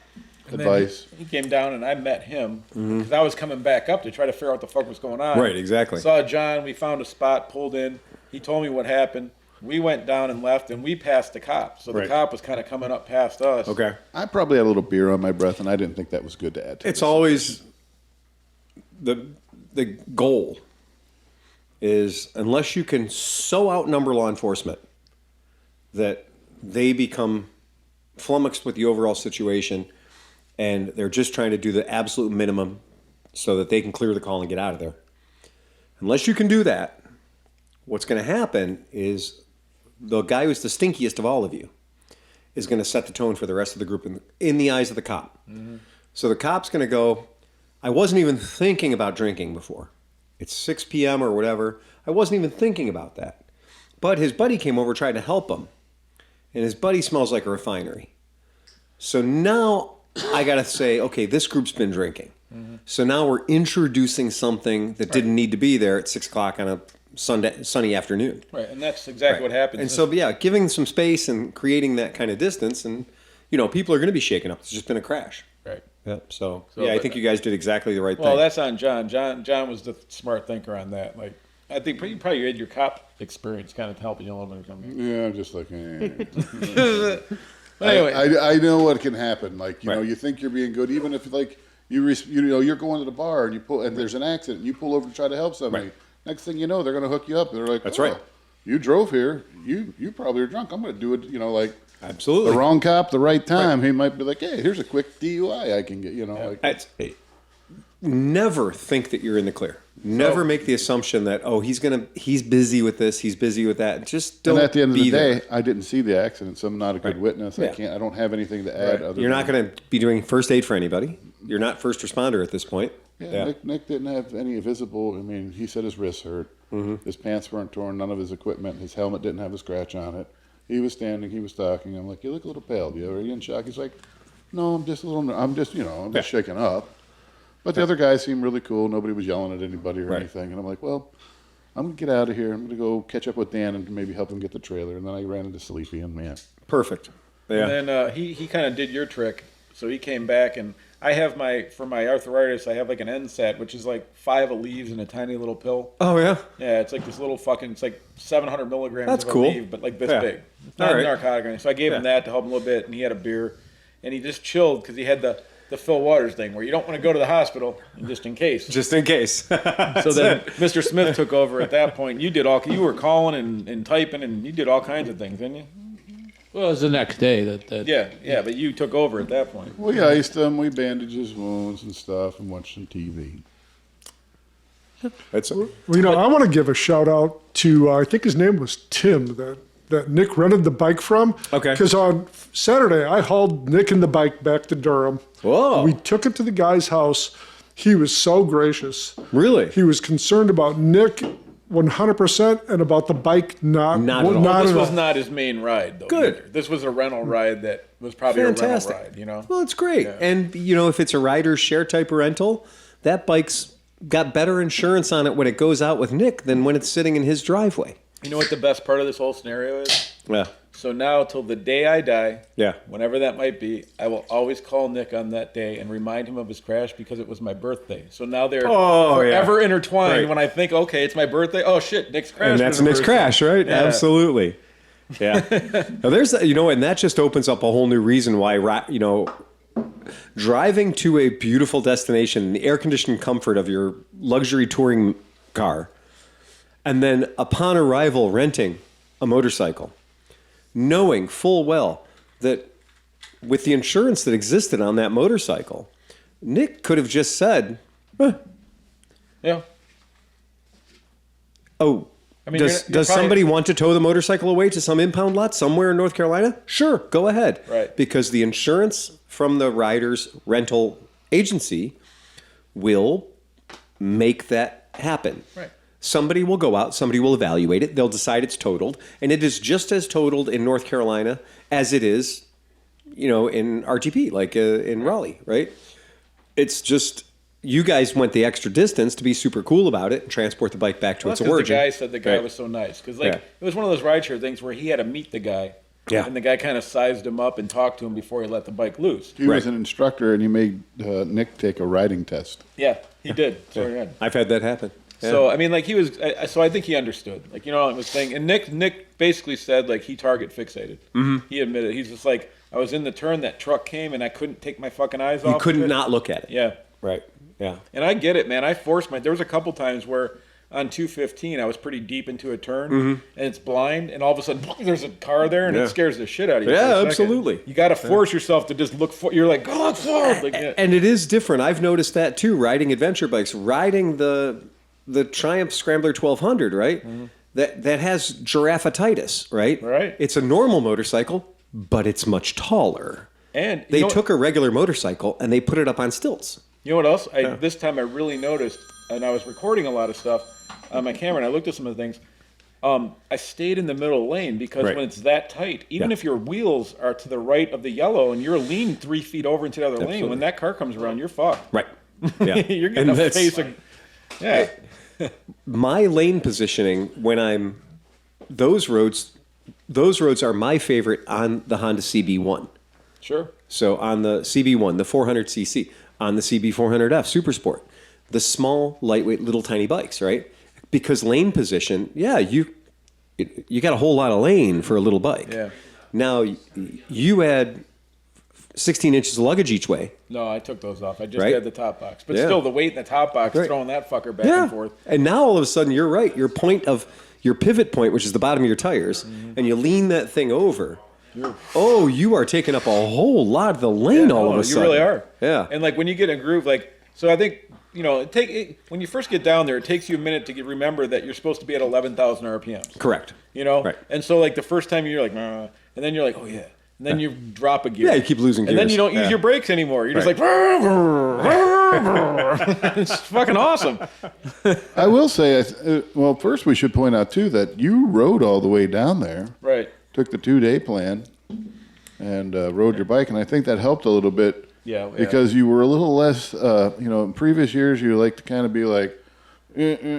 Speaker 2: And then
Speaker 5: advice.
Speaker 2: He came down and I met him because I was coming back up to try to figure out what the fuck was going on.
Speaker 1: Right, exactly.
Speaker 2: Saw John. We found a spot, pulled in. He told me what happened. We went down and left, and we passed the cop. So the
Speaker 1: Right.
Speaker 2: cop was kind of coming up past us.
Speaker 1: Okay.
Speaker 5: I probably had a little beer on my breath, and I didn't think that was good to add to
Speaker 1: It's
Speaker 5: this.
Speaker 1: always the goal is, unless you can so outnumber law enforcement that they become flummoxed with the overall situation and they're just trying to do the absolute minimum so that they can clear the call and get out of there. Unless you can do that, what's going to happen is the guy who's the stinkiest of all of you is going to set the tone for the rest of the group in the eyes of the cop. So the cop's going to go, I wasn't even thinking about drinking before. It's 6 p.m. or whatever. I wasn't even thinking about that. But his buddy came over trying to help him. And his buddy smells like a refinery. So now I got to say, okay, this group's been drinking. So now we're introducing something that didn't need to be there at 6 o'clock on a sunny afternoon.
Speaker 2: Right, and that's exactly what happened.
Speaker 1: And so, yeah, giving some space and creating that kind of distance, and, people are going to be shaken up. It's just been a crash.
Speaker 2: Right.
Speaker 1: Yep. So
Speaker 2: So,
Speaker 1: yeah, I
Speaker 2: but-
Speaker 1: think you guys did exactly the right
Speaker 2: Well,
Speaker 1: thing.
Speaker 2: that's on John. John was the smart thinker on that. Like, I think you probably had your cop experience kind of helping you a little bit or something.
Speaker 5: Yeah, I'm just like, eh.
Speaker 2: But anyway,
Speaker 5: I know what can happen. Like, you know,
Speaker 1: Right.
Speaker 5: you think you're being good, even if like you're going to the bar and and there's an accident, and you pull over to try to help somebody.
Speaker 1: Right.
Speaker 5: Next thing you know, they're going to hook you up. They're like,
Speaker 1: That's
Speaker 5: "Oh,
Speaker 1: right.
Speaker 5: You drove here. You probably are drunk. I'm going to do it." Like
Speaker 1: Absolutely.
Speaker 5: the wrong cop, the right time. He might be like, "Hey, here's a quick DUI I can get." Like
Speaker 1: Never think that you're in the clear. Never make the assumption that he's busy with this, he's busy with that. Just don't.
Speaker 5: And at the end of
Speaker 1: be
Speaker 5: the day,
Speaker 1: there.
Speaker 5: I didn't see the accident, so I'm not a good
Speaker 1: Right.
Speaker 5: witness.
Speaker 1: Yeah.
Speaker 5: I don't have anything to add. Other
Speaker 1: You're not
Speaker 5: than,
Speaker 1: going to be doing first aid for anybody. You're not first responder at this point.
Speaker 5: Yeah, Nick didn't have any visible. I mean, he said his wrists hurt. His pants weren't torn. None of his equipment. His helmet didn't have a scratch on it. He was standing. He was talking. I'm like, "You look a little pale. Are you in shock?" He's like, "No, I'm just a little. I'm just shaking up." But the other guys seemed really cool. Nobody was yelling at anybody or
Speaker 1: Right.
Speaker 5: anything. And I'm like, "Well, I'm gonna get out of here. I'm gonna go catch up with Dan and maybe help him get the trailer." And then I ran into Sleepy and man.
Speaker 1: Perfect. Yeah.
Speaker 2: and then he kind of did your trick. So he came back, and I have for my arthritis, I have like an NSAID, which is like 5 leaves in a tiny little pill.
Speaker 1: Oh yeah.
Speaker 2: Yeah, it's like this little it's like 700 milligrams
Speaker 1: That's
Speaker 2: of
Speaker 1: cool.
Speaker 2: Aleve, but like this
Speaker 1: Yeah.
Speaker 2: big. It's not
Speaker 1: All right.
Speaker 2: narcotic or anything. So I gave him
Speaker 1: Yeah.
Speaker 2: that to help him a little bit, and he had a beer, and he just chilled because he had the Phil Waters thing where you don't want to go to the hospital just in case.
Speaker 1: Just in case.
Speaker 2: So then Mr. Smith took over at that point. You were calling and typing, and you did all kinds of things, didn't you?
Speaker 6: Well, it was the next day that
Speaker 2: Yeah, but you took over at that point.
Speaker 5: We iced him. We bandaged his wounds and stuff, and watched some TV.
Speaker 1: That's
Speaker 4: Well, I want to give a shout out to, I think his name was Tim, that Nick rented the bike from.
Speaker 1: Okay.
Speaker 4: Because on Saturday, I hauled Nick and the bike back to Durham.
Speaker 1: Whoa.
Speaker 4: We took it to the guy's house. He was so gracious.
Speaker 1: Really?
Speaker 4: He was concerned about Nick 100% and about the bike not
Speaker 1: Not at all.
Speaker 2: Well, this
Speaker 4: at
Speaker 2: was
Speaker 4: all.
Speaker 2: not his main ride, though.
Speaker 1: Good.
Speaker 2: either. This was a rental ride that was probably
Speaker 1: Fantastic.
Speaker 2: a rental ride,
Speaker 1: Well, it's great.
Speaker 2: Yeah.
Speaker 1: And, if it's a rider share type of rental, that bike's got better insurance on it when it goes out with Nick than when it's sitting in his driveway.
Speaker 2: You know what the best part of this whole scenario is?
Speaker 1: Yeah.
Speaker 2: So now, till the day I die,
Speaker 1: Yeah.
Speaker 2: whenever that might be, I will always call Nick on that day and remind him of his crash because it was my birthday. So now they're forever intertwined.
Speaker 1: Right.
Speaker 2: When I think, okay, it's my birthday. Oh shit, Nick's crash.
Speaker 1: And that's
Speaker 2: was a
Speaker 1: Nick's
Speaker 2: birthday.
Speaker 1: crash, right?
Speaker 2: Yeah.
Speaker 1: Absolutely. Yeah. Now there's, and that just opens up a whole new reason why, driving to a beautiful destination in the air-conditioned comfort of your luxury touring car, and then upon arrival renting a motorcycle, knowing full well that with the insurance that existed on that motorcycle, Nick could have just said,
Speaker 2: Yeah.
Speaker 1: oh,
Speaker 2: I mean,
Speaker 1: does
Speaker 2: you're probably-
Speaker 1: somebody want to tow the motorcycle away to some impound lot somewhere in North Carolina? Sure, go ahead.
Speaker 2: Right.
Speaker 1: Because the insurance from the rider's rental agency will make that happen.
Speaker 2: Right.
Speaker 1: Somebody will go out, somebody will evaluate it, they'll decide it's totaled, and it is just as totaled in North Carolina as it is, in RTP, like in Raleigh, right? It's just, you guys went the extra distance to be super cool about it and transport the bike back to its
Speaker 2: That's 'cause
Speaker 1: origin.
Speaker 2: the guy said the guy
Speaker 1: Right.
Speaker 2: was so nice. Because, like,
Speaker 1: Yeah.
Speaker 2: it was one of those rideshare things where he had to meet the guy.
Speaker 1: Yeah.
Speaker 2: And the guy kind of sized him up and talked to him before he let the bike loose.
Speaker 5: He was an instructor, and he made Nick take a riding test.
Speaker 2: Yeah, he did. So, yeah.
Speaker 1: I've had that happen. Yeah.
Speaker 2: So I mean, like he was. So I think he understood. Like I was saying, and Nick basically said like he target fixated. Mm-hmm. He admitted he's just like I was in the turn, that truck came, and I couldn't take my fucking eyes off.
Speaker 1: You couldn't
Speaker 2: of it.
Speaker 1: not look at it.
Speaker 2: Yeah,
Speaker 1: Right. Yeah.
Speaker 2: and I get it, man. I forced my. There was a couple times where on 215 I was pretty deep into a turn, and it's blind, and all of a sudden there's a car there, and
Speaker 1: Yeah.
Speaker 2: it scares the shit out of you.
Speaker 1: Yeah,
Speaker 2: for a second.
Speaker 1: absolutely.
Speaker 2: You got to force yourself to just look for. You're like, go look forward. Like, yeah.
Speaker 1: And it is different. I've noticed that too. Riding adventure bikes, riding the Triumph Scrambler 1200, right? That has giraffatitis, right?
Speaker 2: Right.
Speaker 1: It's a normal motorcycle, but it's much taller.
Speaker 2: And
Speaker 1: They
Speaker 2: you know,
Speaker 1: took a regular motorcycle and they put it up on stilts.
Speaker 2: You know what else? This time I really noticed, and I was recording a lot of stuff on my camera, and I looked at some of the things. I stayed in the middle lane because
Speaker 1: Right.
Speaker 2: when it's that tight, even
Speaker 1: Yeah.
Speaker 2: if your wheels are to the right of the yellow and you're leaned 3 feet over into the other lane, when that car comes around, you're fucked.
Speaker 1: Right. Yeah.
Speaker 2: You're getting
Speaker 1: And
Speaker 2: a
Speaker 1: that's-
Speaker 2: face of... Yeah.
Speaker 1: My lane positioning when I'm those roads are my favorite on the Honda CB1.
Speaker 2: Sure.
Speaker 1: So on the CB1, the 400cc, on the CB400F Super Sport, the small, lightweight, little tiny bikes, right? Because lane position, yeah, you got a whole lot of lane for a little bike.
Speaker 2: Yeah.
Speaker 1: Now you add 16 inches of luggage each way.
Speaker 2: No, I took those off. I just
Speaker 1: Right?
Speaker 2: had the top box. But
Speaker 1: Yeah.
Speaker 2: still, the weight in the top box,
Speaker 1: Right.
Speaker 2: throwing that fucker back and forth.
Speaker 1: And now all of a sudden you're right. Your pivot point, which is the bottom of your tires, and you lean that thing over. You are taking up a whole lot of the lane all of a
Speaker 2: You
Speaker 1: sudden.
Speaker 2: really are.
Speaker 1: Yeah.
Speaker 2: And like when you get in a groove, like so, I think when you first get down there, it takes you a minute to remember that you're supposed to be at 11,000 RPMs.
Speaker 1: Correct.
Speaker 2: You know,
Speaker 1: Right.
Speaker 2: And so like the first time you're like, nah, and then you're like, oh yeah, and then you drop a gear.
Speaker 1: Yeah, you keep losing
Speaker 2: and then
Speaker 1: gears.
Speaker 2: you don't use
Speaker 1: Yeah.
Speaker 2: your brakes anymore. You're just like, it's fucking awesome.
Speaker 5: I will say, well, first we should point out too that you rode all the way down there.
Speaker 2: Right.
Speaker 5: Took the 2-day plan and rode your bike, and I think that helped a little bit.
Speaker 2: Yeah.
Speaker 5: Because you were a little less, in previous years you like to kind of be like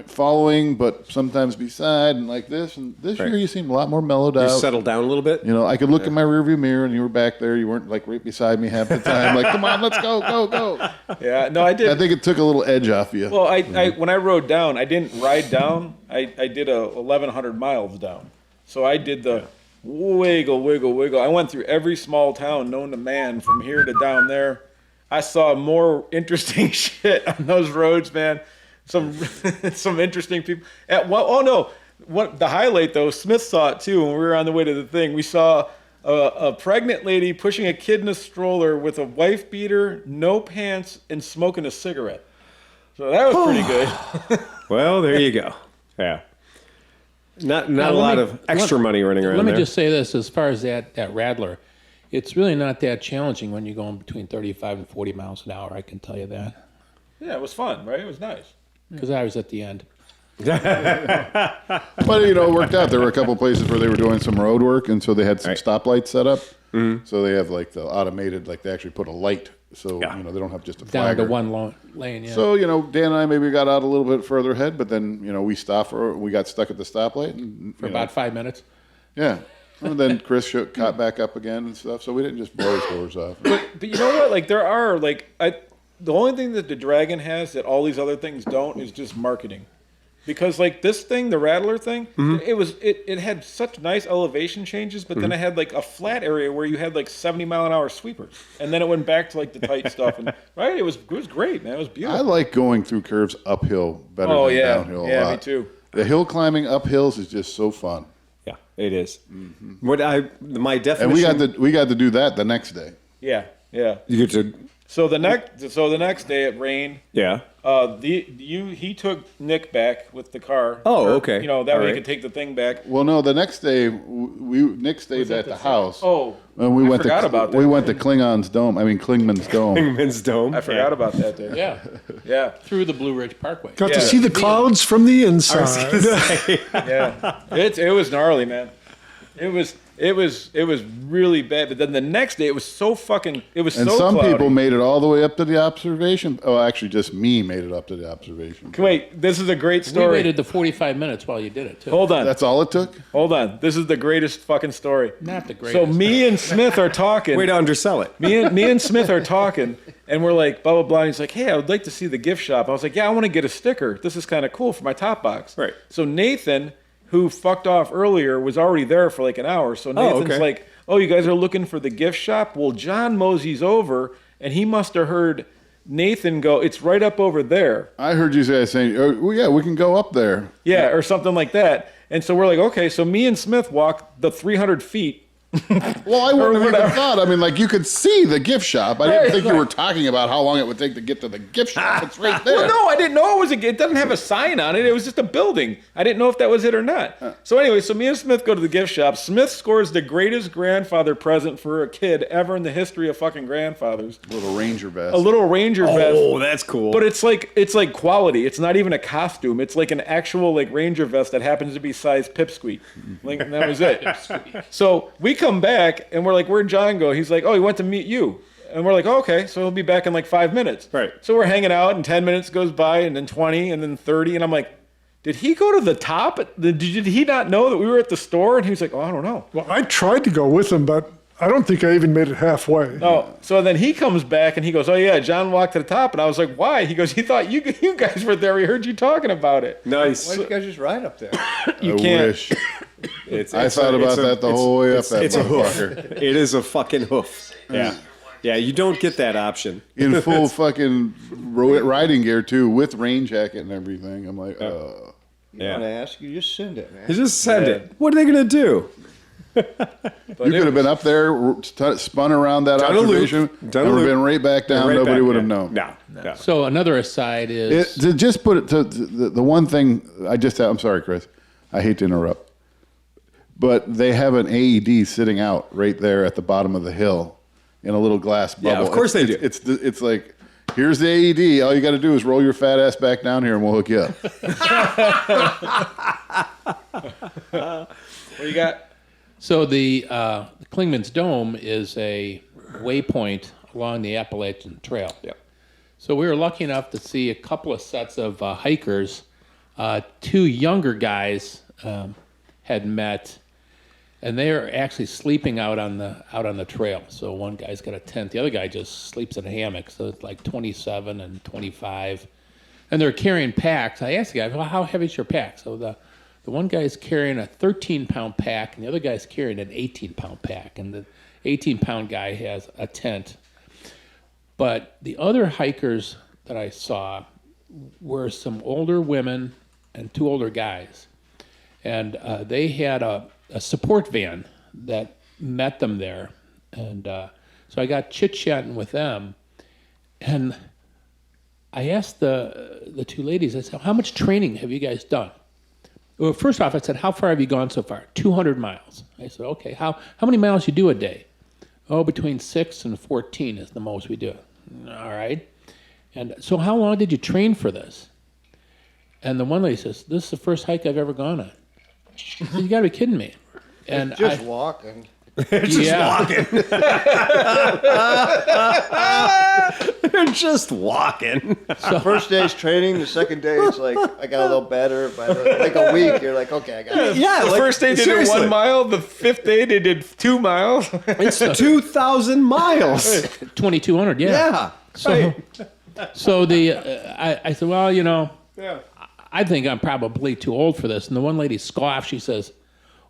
Speaker 5: following, but sometimes beside and like this. And this
Speaker 1: Right.
Speaker 5: year you seemed a lot more mellowed
Speaker 1: You
Speaker 5: out.
Speaker 1: settled down a little bit.
Speaker 5: I could look in my rearview mirror and you were back there. You weren't like right beside me half the time. Like, come on, let's go, go, go.
Speaker 2: Yeah. No, I did.
Speaker 5: I think it took a little edge off you.
Speaker 2: Well, I when I rode down, I didn't ride down. I did 1,100 miles down. So I did the wiggle, wiggle, wiggle. I went through every small town known to man from here to down there. I saw more interesting shit on those roads, man. Some interesting people. The highlight though, Smith saw it too when we were on the way to the thing. We saw a pregnant lady pushing a kid in a stroller with a wife beater, no pants, and smoking a cigarette. So that was pretty good.
Speaker 1: Well, there you go. Yeah. Not
Speaker 6: Now,
Speaker 1: a
Speaker 6: let
Speaker 1: lot
Speaker 6: me-
Speaker 1: of extra money running around
Speaker 6: Let me
Speaker 1: there.
Speaker 6: just say this: as far as that Rattler, it's really not that challenging when you're going between 35 and 40 miles an hour. I can tell you that
Speaker 2: Yeah, it was fun, right? It was nice.
Speaker 6: because I was at the end.
Speaker 5: But it worked out. There were a couple places where they were doing some road work, and so they had some stoplights set up. Mm-hmm. So they have like the automated, like they actually put a light, so
Speaker 1: Yeah.
Speaker 5: they don't have just a
Speaker 6: Down
Speaker 5: flagger.
Speaker 6: to one lane. Yeah.
Speaker 5: So Dan and I maybe got out a little bit further ahead, but then we stopped we got stuck at the stoplight and,
Speaker 6: for about 5 minutes.
Speaker 5: yeah. And then Chris caught back up again and stuff, so we didn't just blow his doors off.
Speaker 2: But you know what? Like there are the only thing that the Dragon has that all these other things don't is just marketing. Because like this thing, the Rattler thing, it had such nice elevation changes, but then it had like a flat area where you had like 70-mile-an-hour sweepers, and then it went back to like the tight stuff. And right, it was great, man. It was
Speaker 5: I
Speaker 2: beautiful.
Speaker 5: like going through curves uphill better than downhill a lot.
Speaker 2: Me too.
Speaker 5: The hill climbing up hills is just so fun.
Speaker 1: Yeah, it is. What my definition.
Speaker 5: And we got to do that the next day.
Speaker 2: Yeah.
Speaker 1: You get to.
Speaker 2: So the next day it rained.
Speaker 1: Yeah.
Speaker 2: He took Nick back with the car.
Speaker 1: Oh, okay.
Speaker 2: That
Speaker 1: All
Speaker 2: way he
Speaker 1: right.
Speaker 2: could take the thing back.
Speaker 5: Well, no, the next day Nick stayed at the house.
Speaker 2: Oh,
Speaker 5: and we went
Speaker 2: forgot about that.
Speaker 5: We went to Klingman's Dome.
Speaker 1: Kingman's Dome.
Speaker 2: I forgot about that day.
Speaker 6: Yeah,
Speaker 2: Yeah.
Speaker 6: through the Blue Ridge Parkway.
Speaker 4: Got
Speaker 2: Yeah.
Speaker 4: to see the clouds from the inside.
Speaker 2: Yeah. It was gnarly, man. It was It was really bad. But then the next day, it was so fucking. It was
Speaker 5: And
Speaker 2: so
Speaker 5: some
Speaker 2: cloudy.
Speaker 5: people made it all the way up to the observation. Oh, actually, just me made it up to the observation.
Speaker 2: Wait, this is a great
Speaker 6: We
Speaker 2: story.
Speaker 6: waited the 45 minutes while you did it, too.
Speaker 2: Hold on.
Speaker 5: That's all it took?
Speaker 2: Hold on. This is the greatest fucking story.
Speaker 6: Not the greatest.
Speaker 2: So me and Smith are talking.
Speaker 1: Way to undersell it.
Speaker 2: Me and Smith are talking, and we're like, blah, blah, blah. And he's like, hey, I would like to see the gift shop. I was like, yeah, I want to get a sticker. This is kind of cool for my top box.
Speaker 1: Right.
Speaker 2: So Nathan, who fucked off earlier, was already there for like an hour. So Nathan's
Speaker 1: okay.
Speaker 2: like, oh, you guys are looking for the gift shop? Well, John moseys over, and he must have heard Nathan go, it's right up over there.
Speaker 5: I heard you guys saying, oh, well, yeah, we can go up there.
Speaker 2: Yeah, or something like that. And so we're like, okay, so me and Smith walked the 300 feet.
Speaker 5: Well, I wouldn't have even
Speaker 2: whatever.
Speaker 5: thought. I mean, like, you could see the gift shop. I
Speaker 2: Right,
Speaker 5: didn't think you
Speaker 2: right.
Speaker 5: were talking about how long it would take to get to the gift shop. It's right there.
Speaker 2: Well, no, I didn't know it was it doesn't have a sign on it. It was just a building. I didn't know if that was it or not. So anyway, so me and Smith go to the gift shop. Smith scores the greatest grandfather present for a kid ever in the history of fucking grandfathers.
Speaker 5: Little Ranger vest.
Speaker 2: A little Ranger vest.
Speaker 1: Oh, that's cool.
Speaker 2: But it's like quality. It's not even a costume. It's like an actual like Ranger vest that happens to be size pipsqueak. Like, and that was it. So we come back and we're like, where'd John go? He's like, oh, he went to meet you. And we're like, oh, okay, so he'll be back in like 5 minutes.
Speaker 1: Right.
Speaker 2: So we're hanging out, and 10 minutes goes by, and then 20, and then 30, and I'm like, did he go to the top? Did he not know that we were at the store? And he was like, oh, I don't know.
Speaker 4: Well, I tried to go with him, but I don't think I even made it halfway.
Speaker 2: Oh, so then he comes back and he goes, oh yeah, John walked to the top, and I was like, why? He goes, he thought you guys were there. We heard you talking about it.
Speaker 1: Nice.
Speaker 3: Why don't you guys just ride up there?
Speaker 2: You
Speaker 5: I
Speaker 2: can't.
Speaker 5: wish.
Speaker 1: It's
Speaker 5: I thought about that the whole way up that
Speaker 1: it's a hoof.
Speaker 5: motherfucker.
Speaker 1: It is a fucking hoof. Yeah. Yeah, you don't get that option.
Speaker 5: In full fucking riding gear, too, with rain jacket and everything. I'm like,
Speaker 3: You want to
Speaker 1: Yeah.
Speaker 3: ask? You just send it, man.
Speaker 1: You just send
Speaker 2: Yeah.
Speaker 1: it. What are they going to do?
Speaker 5: you could have been up there, spun around that
Speaker 1: Done a loop.
Speaker 5: observation,
Speaker 1: Done a
Speaker 5: and
Speaker 1: loop.
Speaker 5: been right back down.
Speaker 1: Right
Speaker 5: Nobody
Speaker 1: back
Speaker 5: would have
Speaker 1: then.
Speaker 5: known.
Speaker 1: No.
Speaker 6: So another aside is
Speaker 5: To just put it to the one thing I'm sorry, Chris. I hate to interrupt. But they have an AED sitting out right there at the bottom of the hill in a little glass bubble.
Speaker 1: Yeah, of course they do.
Speaker 5: It's like, here's the AED. All you got to do is roll your fat ass back down here and we'll hook you up.
Speaker 2: What you got?
Speaker 6: so the Klingman's Dome is a waypoint along the Appalachian Trail.
Speaker 1: Yeah.
Speaker 6: So we were lucky enough to see a couple of sets of hikers. Two younger guys had met, and they are actually sleeping out on the trail. So one guy's got a tent, the other guy just sleeps in a hammock. So it's like 27 and 25, and they're carrying packs. I asked the guy, well, how heavy is your pack? So the one guy's carrying a 13-pound pack, and the other guy's carrying an 18-pound pack, and the 18-pound guy has a tent. But the other hikers that I saw were some older women and two older guys. And they had a support van that met them there. And so I got chit-chatting with them. And I asked the two ladies, I said, how much training have you guys done? Well, first off, I said, how far have you gone so far? 200 miles. I said, okay, how many miles you do a day? Oh, between 6 and 14 is the most we do. All right. And so how long did you train for this? And the one lady says, this is the first hike I've ever gone on. I said, you got to be kidding me. And
Speaker 3: Just walking.
Speaker 6: yeah.
Speaker 1: They're just walking.
Speaker 3: First day's training. The second day, it's like I got a little better. By like a week, you're like, okay, I got it.
Speaker 1: Yeah,
Speaker 2: The first day they did
Speaker 1: seriously.
Speaker 2: 1 mile. The fifth day they did 2 miles.
Speaker 1: It's 2,000 miles.
Speaker 6: 2,200, yeah.
Speaker 1: Yeah.
Speaker 6: So I said, well, I think I'm probably too old for this. And the one lady scoffed. She says,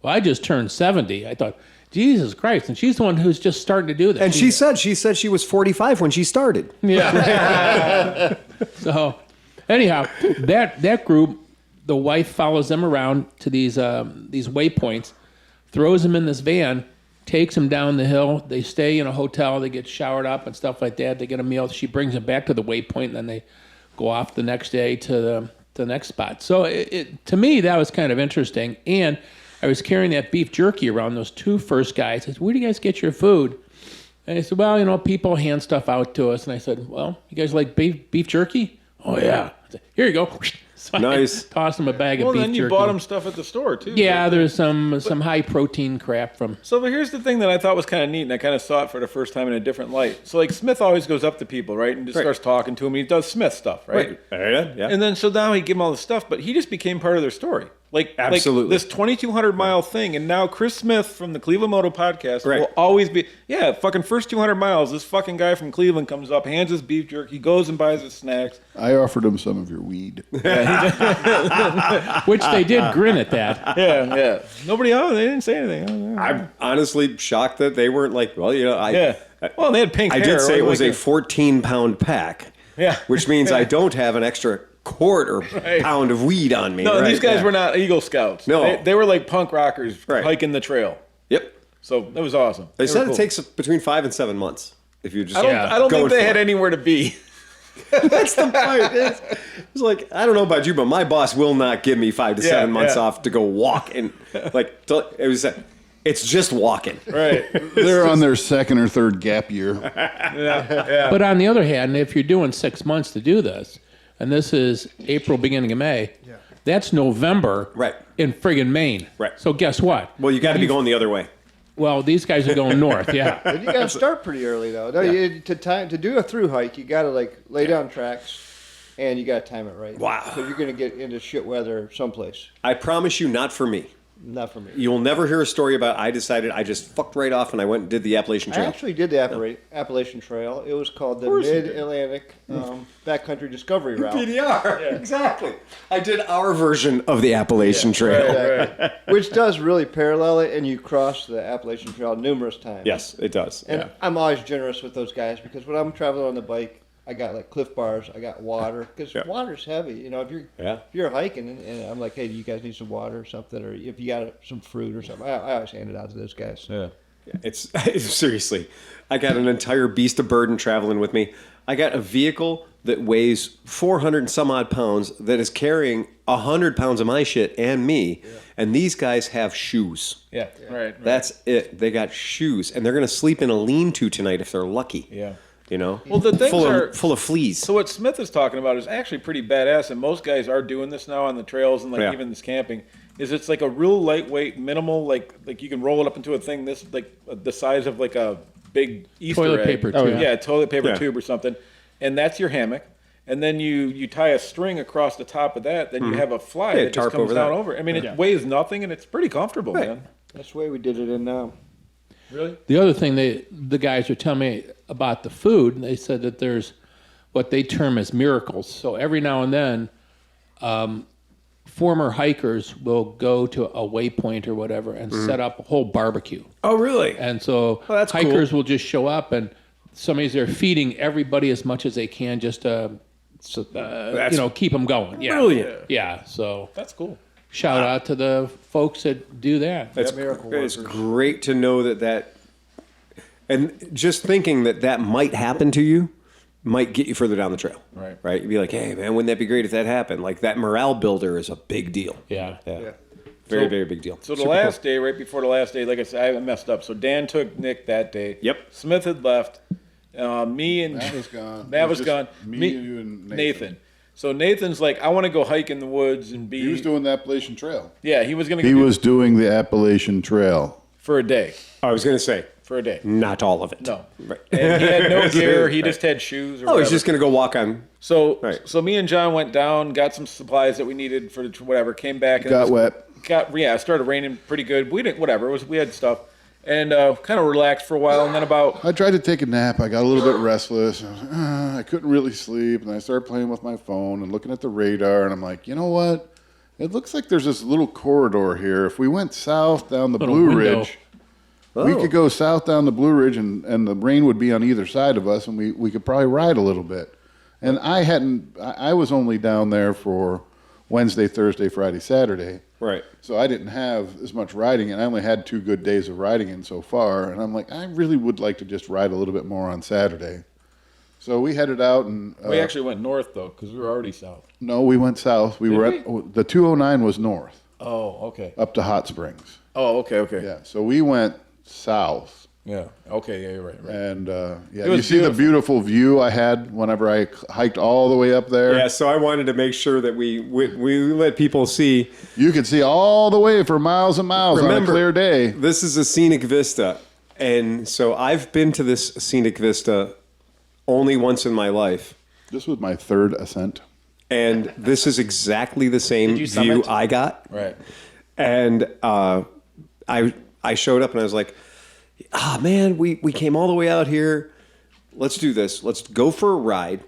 Speaker 6: well, I just turned 70. I thought, Jesus Christ. And she's the one who's just starting to do this.
Speaker 1: And she said she was 45 when she started.
Speaker 6: Yeah. So anyhow, that group, the wife follows them around to these waypoints, throws them in this van, takes them down the hill. They stay in a hotel. They get showered up and stuff like that. They get a meal. She brings them back to the waypoint, and then they go off the next day to the next spot. So to me, that was kind of interesting. And I was carrying that beef jerky around. Those two first guys. I said, where do you guys get your food? And I said, well, people hand stuff out to us. And I said, well, you guys like beef jerky? Oh, yeah. I said, here you go. So I
Speaker 1: Nice.
Speaker 6: tossed him a bag
Speaker 2: Well,
Speaker 6: of beef
Speaker 2: then you
Speaker 6: jerky.
Speaker 2: bought him stuff at the store too.
Speaker 6: Yeah,
Speaker 2: right?
Speaker 6: there's some high protein crap from.
Speaker 2: So, but here's the thing that I thought was kind of neat, and I kind of saw it for the first time in a different light. So, like Smith always goes up to people, right, and just starts talking to them. He does Smith stuff, right?
Speaker 1: Yeah.
Speaker 2: And then so now he give them all the stuff, but he just became part of their story. Like
Speaker 1: Absolutely.
Speaker 2: this 2,200 mile thing, and now Chris Smith from the Cleveland Moto podcast
Speaker 1: Right.
Speaker 2: will always be fucking first 200 miles. This fucking guy from Cleveland comes up, hands his beef jerky, he goes and buys his snacks.
Speaker 5: I offered him some of your weed.
Speaker 6: Which they did grin at that.
Speaker 2: Yeah. Nobody else. They didn't say anything.
Speaker 1: I'm honestly shocked that they weren't like, well,
Speaker 2: Well, they had pink
Speaker 1: I
Speaker 2: hair.
Speaker 1: did say it was a
Speaker 2: like
Speaker 1: 14-pound pack.
Speaker 2: Yeah.
Speaker 1: Which means I don't have an extra quart or pound of weed on me.
Speaker 2: No,
Speaker 1: right?
Speaker 2: these guys
Speaker 1: Yeah.
Speaker 2: were not Eagle Scouts.
Speaker 1: No.
Speaker 2: They were like punk rockers
Speaker 1: Right.
Speaker 2: hiking the trail.
Speaker 1: Yep.
Speaker 2: So that was awesome.
Speaker 1: They said
Speaker 2: were
Speaker 1: it takes between 5 and 7 months if you just
Speaker 2: I don't
Speaker 1: go
Speaker 2: think they
Speaker 1: for
Speaker 2: had
Speaker 1: it.
Speaker 2: anywhere to be.
Speaker 1: That's the part. It's like, I don't know about you, but my boss will not give me 5 to 7 months off to go walk. And it's just walking.
Speaker 2: Right.
Speaker 5: They're on their second or third gap year.
Speaker 6: But on the other hand, if you're doing 6 months to do this, and this is April, beginning of May, that's November
Speaker 1: Right.
Speaker 6: in friggin' Maine.
Speaker 1: Right.
Speaker 6: So guess what?
Speaker 1: Well, you got to be going the other way.
Speaker 6: Well, these guys are going north, yeah.
Speaker 3: But you got to start pretty early though. No, to do a through hike, you got to like lay down tracks, and you got to time it right.
Speaker 1: Wow.
Speaker 3: Because you're gonna get into shit weather someplace.
Speaker 1: I promise you, not for me.
Speaker 3: Not for me.
Speaker 1: You'll never hear a story about I decided I just fucked right off and I went and did the Appalachian
Speaker 3: I
Speaker 1: Trail.
Speaker 3: actually did the Appalachian Trail. It was called the Mid-Atlantic Backcountry Discovery Route.
Speaker 1: PDR, exactly. I did our version of the Appalachian Trail.
Speaker 3: Exactly. Which does really parallel it, and you cross the Appalachian Trail numerous times.
Speaker 1: Yes, it does.
Speaker 3: And I'm always generous with those guys because when I'm traveling on the bike, I got like Cliff Bars, I got water because water's heavy. You know, if you're hiking and I'm like, hey, do you guys need some water or something, or if you got some fruit or something, I always hand it out to those guys.
Speaker 2: Yeah.
Speaker 1: It's seriously, I got an entire beast of burden traveling with me. I got a vehicle that weighs 400 and some odd pounds that is carrying 100 pounds of my shit and me. Yeah. And these guys have shoes.
Speaker 2: Yeah. Right.
Speaker 1: That's it. They got shoes, and they're going to sleep in a lean-to tonight if they're lucky.
Speaker 2: Yeah.
Speaker 1: You know,
Speaker 2: Well, the things
Speaker 1: full of fleas.
Speaker 2: So what Smith is talking about is actually pretty badass, and most guys are doing this now on the trails and like even this camping. Is it's like a real lightweight, minimal, like you can roll it up into a thing this like the size of like a big Easter
Speaker 6: Toilet
Speaker 2: egg.
Speaker 6: paper tube.
Speaker 2: Yeah, toilet paper
Speaker 1: Yeah.
Speaker 2: tube or something, and that's your hammock. And then you tie a string across the top of that. Then you have a fly that just
Speaker 1: tarp
Speaker 2: comes
Speaker 1: over
Speaker 2: down
Speaker 1: that.
Speaker 2: over. I mean, it weighs nothing, and it's pretty comfortable, man.
Speaker 3: That's the way we did it in now.
Speaker 2: Really?
Speaker 6: The other thing the guys are telling me about the food, they said that there's what they term as miracles. So every now and then, former hikers will go to a waypoint or whatever and set up a whole barbecue.
Speaker 1: Oh, really?
Speaker 6: And so
Speaker 1: that's cool.
Speaker 6: hikers will just show up and somebody's there feeding everybody as much as they can just to keep them going. Yeah.
Speaker 1: Brilliant.
Speaker 6: Yeah, so
Speaker 2: That's cool.
Speaker 6: shout out to the folks that do that.
Speaker 1: It's great to know that, and just thinking that might happen to you might get you further down the trail.
Speaker 2: Right.
Speaker 1: Right. You'd be like, hey, man, wouldn't that be great if that happened? Like that morale builder is a big deal.
Speaker 6: Yeah.
Speaker 1: Very, very big deal.
Speaker 2: So the last day, right before the last day, like I said, I messed up. So Dan took Nick that day.
Speaker 1: Yep.
Speaker 2: Smith had left. Me and
Speaker 5: Matt was gone.
Speaker 2: Matt
Speaker 5: It was
Speaker 2: was
Speaker 5: just
Speaker 2: gone.
Speaker 5: me, you, and Nathan.
Speaker 2: So Nathan's like, I want to go hike in the woods and be.
Speaker 5: He was doing the Appalachian Trail.
Speaker 2: Yeah, he was gonna.
Speaker 5: He
Speaker 2: do
Speaker 5: was doing the Appalachian Trail.
Speaker 2: for a day.
Speaker 1: I was going to say,
Speaker 2: For a day.
Speaker 1: not all of it.
Speaker 2: No.
Speaker 1: Right.
Speaker 2: And he had no gear. He just had shoes. Or
Speaker 1: Oh, he's
Speaker 2: whatever.
Speaker 1: just going to go walk on.
Speaker 2: So
Speaker 1: Right.
Speaker 2: so me and John went down, got some supplies that we needed for whatever. Came back and
Speaker 5: Got wet.
Speaker 2: It started raining pretty good. We didn't whatever. We had stuff and kind of relaxed for a while, and then about.
Speaker 5: I tried to take a nap. I got a little bit restless. I couldn't really sleep, and I started playing with my phone and looking at the radar, and I'm like, you know what? It looks like there's this little corridor here. If we went south down the
Speaker 6: Little
Speaker 5: Blue
Speaker 6: window.
Speaker 5: Ridge, we could go south down the Blue Ridge, and the rain would be on either side of us, and we could probably ride a little bit. And I was only down there for Wednesday, Thursday, Friday, Saturday.
Speaker 1: Right.
Speaker 5: So I didn't have as much riding, and I only had 2 good days of riding in so far. And I'm like, I really would like to just ride a little bit more on Saturday. So we headed out, and
Speaker 2: We actually went north though, because we were already south.
Speaker 5: no, we went south. We were at the 209 was north
Speaker 2: Oh, okay.
Speaker 5: up to Hot Springs.
Speaker 2: Oh, okay.
Speaker 5: Yeah, so we went south
Speaker 2: Yeah. Okay. Yeah, you're right.
Speaker 5: And yeah,
Speaker 2: It was
Speaker 5: you see the beautiful view I had whenever I hiked all the way up there.
Speaker 1: Yeah, so I wanted to make sure that we let people see.
Speaker 5: You could see all the way for miles and miles on a
Speaker 1: Remember,
Speaker 5: clear day.
Speaker 1: This is a scenic vista. And so I've been to this scenic vista only once in my life.
Speaker 5: This was my third ascent.
Speaker 1: And this is exactly the same
Speaker 7: you
Speaker 1: view
Speaker 7: summit?
Speaker 1: I got.
Speaker 2: Right.
Speaker 1: And I showed up and I was like, man, we came all the way out here. Let's do this. Let's go for a ride.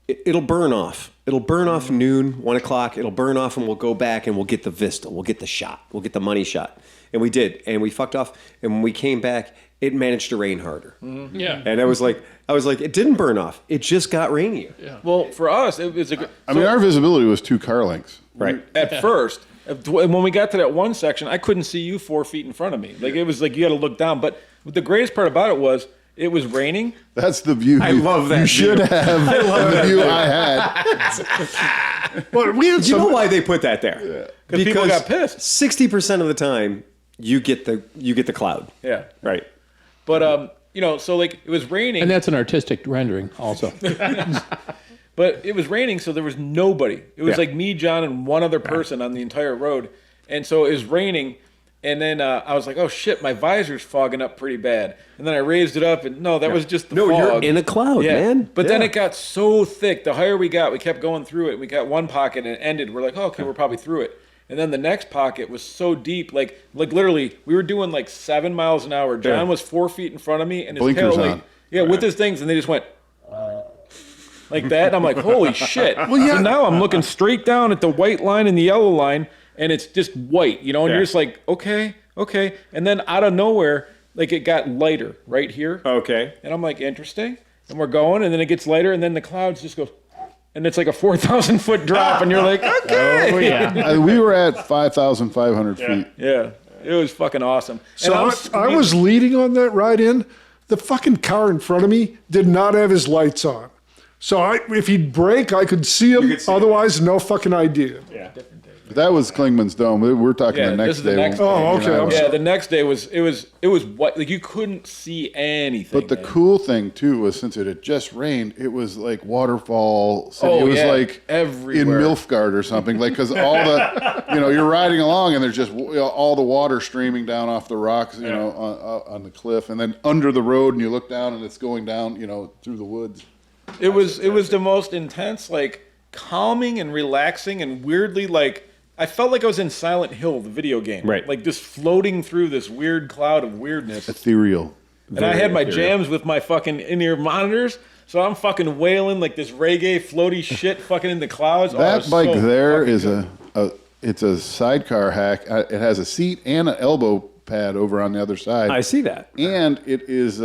Speaker 1: It'll burn off. It'll burn off noon, 1 o'clock. It'll burn off and we'll go back and we'll get the vista. We'll get the shot. We'll get the money shot. And we did. And we fucked off. And when we came back, it managed to rain harder.
Speaker 6: Yeah.
Speaker 1: And I was like, it didn't burn off. It just got rainier.
Speaker 6: Yeah.
Speaker 2: Well, for us, it was a.
Speaker 5: I mean, our visibility was 2 car lengths.
Speaker 1: Right.
Speaker 2: At first, when we got to that one section, I couldn't see you 4 feet in front of me. Like it was like you had to look down. But the greatest part about it was raining.
Speaker 5: That's the view.
Speaker 1: I love that
Speaker 5: You
Speaker 1: view.
Speaker 5: should have the view I had.
Speaker 4: Well, we had
Speaker 1: You know
Speaker 4: some,
Speaker 1: why they put that there?
Speaker 2: Because people got pissed.
Speaker 1: 60% of the time, you get the cloud.
Speaker 2: Yeah.
Speaker 1: Right.
Speaker 2: But so like it was raining.
Speaker 6: And that's an artistic rendering also.
Speaker 2: But it was raining, so there was nobody. It was
Speaker 1: Yeah.
Speaker 2: like me, John, and one other person on the entire road. And so it was raining, and then I was like, "Oh shit, my visor's fogging up pretty bad." And then I raised it up, and no, that was just the
Speaker 1: No,
Speaker 2: fog.
Speaker 1: you're in a cloud,
Speaker 2: Yeah.
Speaker 1: man.
Speaker 2: But then
Speaker 1: Yeah.
Speaker 2: it got so thick. The higher we got, we kept going through it. We got one pocket, and it ended. We're like, "Oh, okay, we're probably through it." And then the next pocket was so deep, like literally, we were doing like 7 miles an hour. John
Speaker 1: Yeah.
Speaker 2: was 4 feet in front of me, and his
Speaker 5: Blinkers
Speaker 2: tail, like,
Speaker 5: on.
Speaker 2: with his things, and they just went like that. And I'm like, holy shit. So now I'm looking straight down at the white line and the yellow line, and it's just white, and
Speaker 1: Yeah.
Speaker 2: you're just like, okay. And then out of nowhere, like it got lighter right here.
Speaker 1: Okay.
Speaker 2: And I'm like, interesting. And we're going, and then it gets lighter, and then the clouds just go, and it's like a 4,000 foot drop, and you're like, okay.
Speaker 7: Oh yeah.
Speaker 5: We were at 5,500 feet.
Speaker 2: Yeah. It was fucking awesome.
Speaker 4: so
Speaker 2: and
Speaker 4: I was leading on that ride in. The fucking car in front of me did not have his lights on. So if he'd brake, I could see him.
Speaker 1: could see
Speaker 4: Otherwise, no fucking idea.
Speaker 1: Yeah.
Speaker 5: But that was Klingman's Dome. We're talking
Speaker 2: Yeah,
Speaker 5: the
Speaker 2: this
Speaker 5: next
Speaker 2: is the
Speaker 5: day.
Speaker 2: next
Speaker 5: when-
Speaker 2: day.
Speaker 4: Oh, okay, I'm
Speaker 5: Yeah.
Speaker 2: Yeah, the next day was white. Like you couldn't see anything.
Speaker 5: But the
Speaker 2: man.
Speaker 5: cool thing too was since it had just rained, it was like waterfall city.
Speaker 2: Oh,
Speaker 5: it was
Speaker 2: yeah,
Speaker 5: like
Speaker 2: everywhere.
Speaker 5: in Milfgard or something. Like because all the, you're riding along and there's just all the water streaming down off the rocks, on the cliff, and then under the road, and you look down and it's going down, through the woods.
Speaker 2: It was the most intense, like calming and relaxing, and weirdly like I felt like I was in Silent Hill, the video game.
Speaker 1: Right.
Speaker 2: Like just floating through this weird cloud of weirdness.
Speaker 5: Ethereal.
Speaker 2: And I had my jams with my fucking in-ear monitors, so I'm fucking wailing like this reggae floaty shit fucking in the clouds.
Speaker 5: That
Speaker 2: it's
Speaker 5: bike
Speaker 2: so
Speaker 5: there
Speaker 2: fucking
Speaker 5: is
Speaker 2: good.
Speaker 5: it's a sidecar hack. It has a seat and an elbow pad over on the other side.
Speaker 1: I see that.
Speaker 5: And it is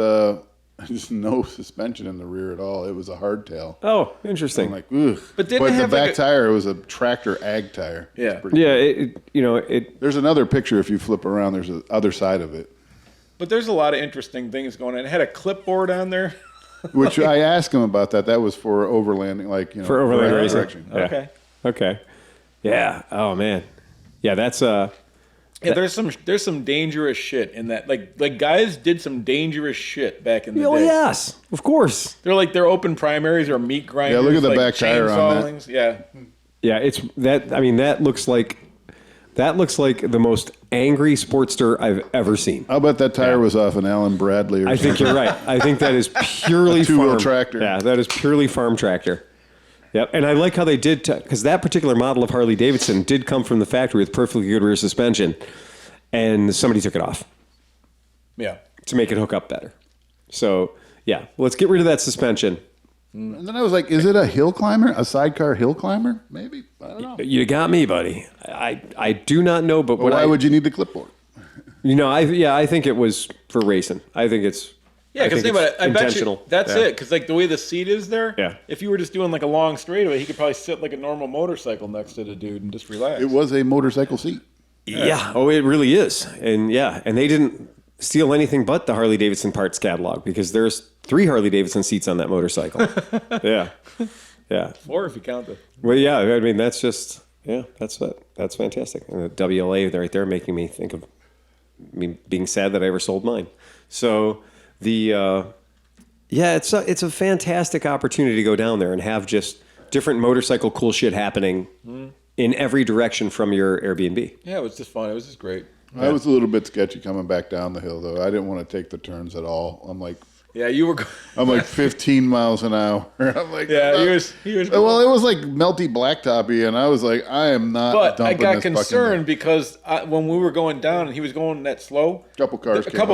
Speaker 5: just no suspension in the rear at all. It was a hardtail.
Speaker 1: Oh, interesting.
Speaker 5: I'm like, ugh.
Speaker 2: But didn't it
Speaker 5: the
Speaker 2: have
Speaker 5: back
Speaker 2: like a-
Speaker 5: tire was a tractor ag tire.
Speaker 2: Yeah.
Speaker 5: It's pretty
Speaker 1: yeah,
Speaker 5: cool. There's another picture if you flip around. There's the other side of it,
Speaker 2: But there's a lot of interesting things going on. It had a clipboard on there.
Speaker 5: which I asked him about that. That was for overlanding,
Speaker 1: for overland
Speaker 5: right
Speaker 1: racing.
Speaker 5: direction.
Speaker 1: Yeah.
Speaker 2: Okay.
Speaker 1: Okay. Yeah. Oh man. Yeah, that's
Speaker 2: Yeah, there's some dangerous shit in that. Like guys did some dangerous shit back in the
Speaker 1: Oh
Speaker 2: day.
Speaker 1: yes, of course.
Speaker 2: They're like their open primaries or meat grinders.
Speaker 5: look at the
Speaker 2: like
Speaker 5: back tire on that.
Speaker 2: chainsawings. Yeah.
Speaker 1: Yeah, it's that. I mean, that looks like the most angry Sportster I've ever seen.
Speaker 5: I'll bet that tire was off an Alan Bradley or
Speaker 1: I think
Speaker 5: something.
Speaker 1: you're right. I think that is purely
Speaker 5: Two-wheel
Speaker 1: farm
Speaker 5: tractor.
Speaker 1: Yeah, that is purely farm tractor. Yep, and I like how they did because that particular model of Harley Davidson did come from the factory with perfectly good rear suspension, and somebody took it off
Speaker 2: Yeah.
Speaker 1: to make it hook up better. So yeah, let's get rid of that suspension.
Speaker 5: And then I was like, is it a hill climber? A sidecar hill climber? Maybe. I don't know.
Speaker 1: You got me, buddy. I do not know, but
Speaker 5: Well, why would you need the clipboard?
Speaker 1: I think it was for racing. I think it's
Speaker 2: Yeah, because think about it. I bet you
Speaker 1: intentional.
Speaker 2: that's
Speaker 1: Yeah.
Speaker 2: it. Because like the way the seat is there.
Speaker 1: Yeah.
Speaker 2: If you were just doing like a long straightaway, he could probably sit like a normal motorcycle next to the dude and just relax.
Speaker 5: It was a motorcycle seat.
Speaker 1: Yeah. Oh, it really is. And they didn't steal anything but the Harley Davidson parts catalog because there's 3 Harley Davidson seats on that motorcycle. Yeah. Yeah.
Speaker 2: Or if you count the.
Speaker 1: Well, yeah. I mean, that's just, that's fantastic. And the WLA right there making me think of me being sad that I ever sold mine. So it's a fantastic opportunity to go down there and have just different motorcycle cool shit happening in every direction from your Airbnb.
Speaker 2: Yeah, it was just fun. It was just great.
Speaker 5: I was a little bit sketchy coming back down the hill, though. I didn't want to take the turns at all. I'm like
Speaker 2: Yeah, you were.
Speaker 5: I'm like 15 miles an hour. I'm like,
Speaker 2: Yeah, he was.
Speaker 5: Well, it was like melty blacktoppy, and I was like, I am not.
Speaker 2: But I
Speaker 5: dumping
Speaker 2: got
Speaker 5: this fucking
Speaker 2: concerned
Speaker 5: thing.
Speaker 2: because when we were going down and he was going that slow,
Speaker 5: A couple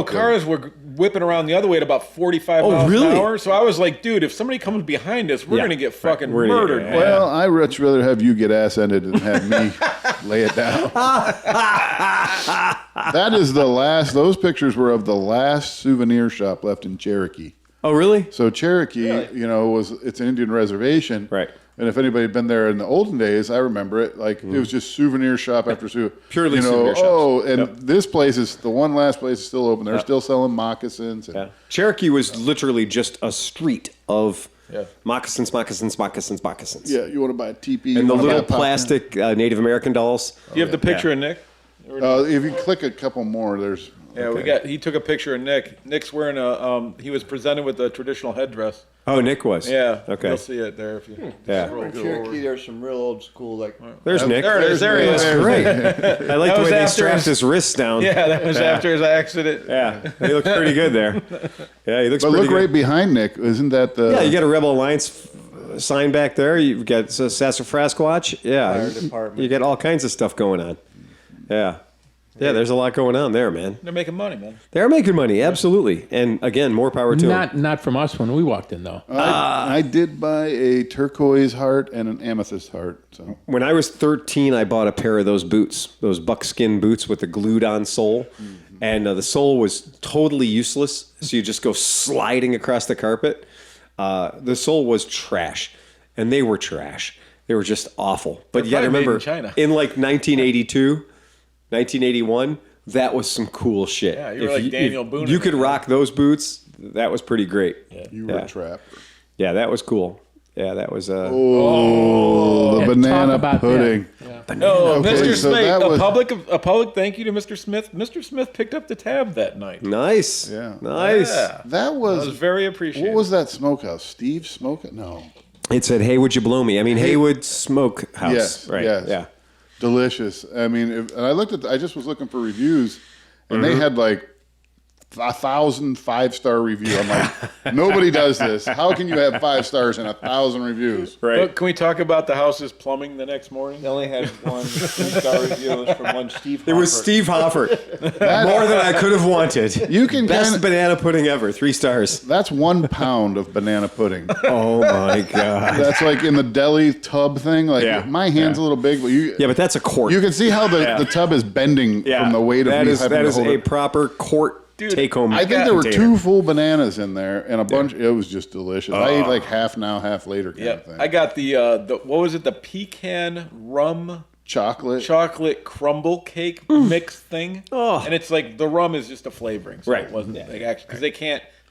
Speaker 5: cars
Speaker 2: were whipping around the other way at about 45 miles
Speaker 1: really?
Speaker 2: an hour. So I was like, dude, if somebody comes behind us, we're
Speaker 1: Yeah.
Speaker 2: gonna get fucking
Speaker 1: We're gonna
Speaker 2: murdered.
Speaker 1: get-
Speaker 2: man.
Speaker 5: Well, I much rather have you get ass ended than have me lay it down. That is the last. Those pictures were of the last souvenir shop left in Cherokee.
Speaker 1: Oh, really?
Speaker 5: So Cherokee, you know, it's an Indian reservation,
Speaker 1: Right.
Speaker 5: And if anybody had been there in the olden days, I remember it. Like it was just souvenir shop after souvenir,
Speaker 1: Purely
Speaker 5: you know,
Speaker 1: souvenir shops.
Speaker 5: Oh, and
Speaker 1: Yep.
Speaker 5: this place is the one last place is still open. They're still selling moccasins. And,
Speaker 1: Yeah. Cherokee was literally just a street of
Speaker 2: Yeah.
Speaker 1: moccasins.
Speaker 5: Yeah, you want to buy a teepee
Speaker 1: And
Speaker 5: you
Speaker 1: the
Speaker 5: wanna buy
Speaker 1: little
Speaker 5: a popcorn.
Speaker 1: plastic Native American dolls.
Speaker 2: Do you have the picture of Nick?
Speaker 5: If you click a couple more, there's
Speaker 2: Yeah, he took a picture of Nick. Nick's wearing he was presented with a traditional headdress.
Speaker 1: Oh, Nick was.
Speaker 2: Yeah.
Speaker 1: Okay.
Speaker 2: You'll see it there if you.
Speaker 1: Yeah.
Speaker 2: scroll
Speaker 3: In
Speaker 2: forward.
Speaker 3: Cherokee, there's some real old school, like,
Speaker 1: There's Nick.
Speaker 2: There it is. There he is.
Speaker 1: That's great. I like
Speaker 2: That
Speaker 1: the
Speaker 2: was
Speaker 1: way they
Speaker 2: after
Speaker 1: strapped
Speaker 2: his-
Speaker 1: his wrists down.
Speaker 2: Yeah, that was after his accident.
Speaker 1: Yeah. He looks pretty good there. Yeah, he looks
Speaker 5: But
Speaker 1: pretty
Speaker 5: look
Speaker 1: good.
Speaker 5: right behind Nick. Isn't that the?
Speaker 1: Yeah, you got a Rebel Alliance sign back there. You've got Sassafrasquatch. Yeah.
Speaker 3: Fire department.
Speaker 1: You got all kinds of stuff going on. Yeah. Yeah, there's a lot going on there, man.
Speaker 2: They're making money, man.
Speaker 1: They're making money, absolutely. And again, more power to them.
Speaker 6: Not from us when we walked in though.
Speaker 5: I did buy a turquoise heart and an amethyst heart. So
Speaker 1: When I was 13, I bought a pair of those boots, those buckskin boots with the glued-on sole. And the sole was totally useless, so you just go sliding across the carpet. The sole was trash, and they were trash. They were just awful. But you got to
Speaker 2: probably made
Speaker 1: remember,
Speaker 2: in China.
Speaker 1: in like 1982, 1981, that was some cool shit.
Speaker 2: Yeah, you were like Daniel Boone
Speaker 1: You
Speaker 2: in
Speaker 1: could
Speaker 2: it,
Speaker 1: rock those boots. That was pretty great.
Speaker 5: you were a trapper.
Speaker 1: Yeah, that was cool. Yeah, that was.
Speaker 5: Oh, the
Speaker 6: Yeah,
Speaker 5: banana
Speaker 6: talk about
Speaker 5: pudding.
Speaker 2: No,
Speaker 5: Okay,
Speaker 2: Mr.
Speaker 5: so
Speaker 2: Smith.
Speaker 5: that was-
Speaker 2: A public thank you to Mr. Smith. Mr. Smith picked up the tab that night.
Speaker 1: Nice.
Speaker 5: Yeah.
Speaker 1: Nice.
Speaker 2: Yeah.
Speaker 5: That was,
Speaker 2: That was very appreciated.
Speaker 5: what was that smokehouse? Steve Smoke? No.
Speaker 1: It said, "Hey, would you blow me?" I mean, Haywood Smokehouse.
Speaker 5: Yes.
Speaker 1: Right.
Speaker 5: Yes.
Speaker 1: Yeah.
Speaker 5: Delicious. I mean, and I just was looking for reviews, and they had like 1,000 5-star reviews. I'm like, nobody does this. How can you have 5 stars and 1,000 reviews?
Speaker 1: Right.
Speaker 2: But can we talk about the house's plumbing the next morning?
Speaker 3: they only had one 3-star review. It was from one Steve
Speaker 1: It was
Speaker 3: Hoffert.
Speaker 1: Steve Hoffert. More than I could have wanted.
Speaker 5: You can
Speaker 1: Best
Speaker 5: kinda-
Speaker 1: banana pudding ever. 3 stars.
Speaker 5: That's 1 pound of banana pudding.
Speaker 1: Oh my god.
Speaker 5: That's like in the deli tub thing. Like
Speaker 1: Yeah.
Speaker 5: my hand's a little big, but
Speaker 1: Yeah, but that's a quart.
Speaker 5: you can see how the tub is bending from the weight of
Speaker 1: that
Speaker 5: me
Speaker 1: is
Speaker 5: having
Speaker 1: that
Speaker 5: to
Speaker 1: is
Speaker 5: hold
Speaker 1: a
Speaker 5: it.
Speaker 1: proper quart take home.
Speaker 5: I think there were
Speaker 1: container.
Speaker 5: 2 full bananas in there and a bunch. It was just delicious. I ate like half now, half later kind
Speaker 2: Yeah,
Speaker 5: of thing.
Speaker 2: I got the what was it? The pecan rum
Speaker 5: chocolate.
Speaker 2: chocolate crumble cake mix thing.
Speaker 1: Oh.
Speaker 2: And it's like the rum is just a flavoring, so
Speaker 1: Right.
Speaker 2: it wasn't like actually because they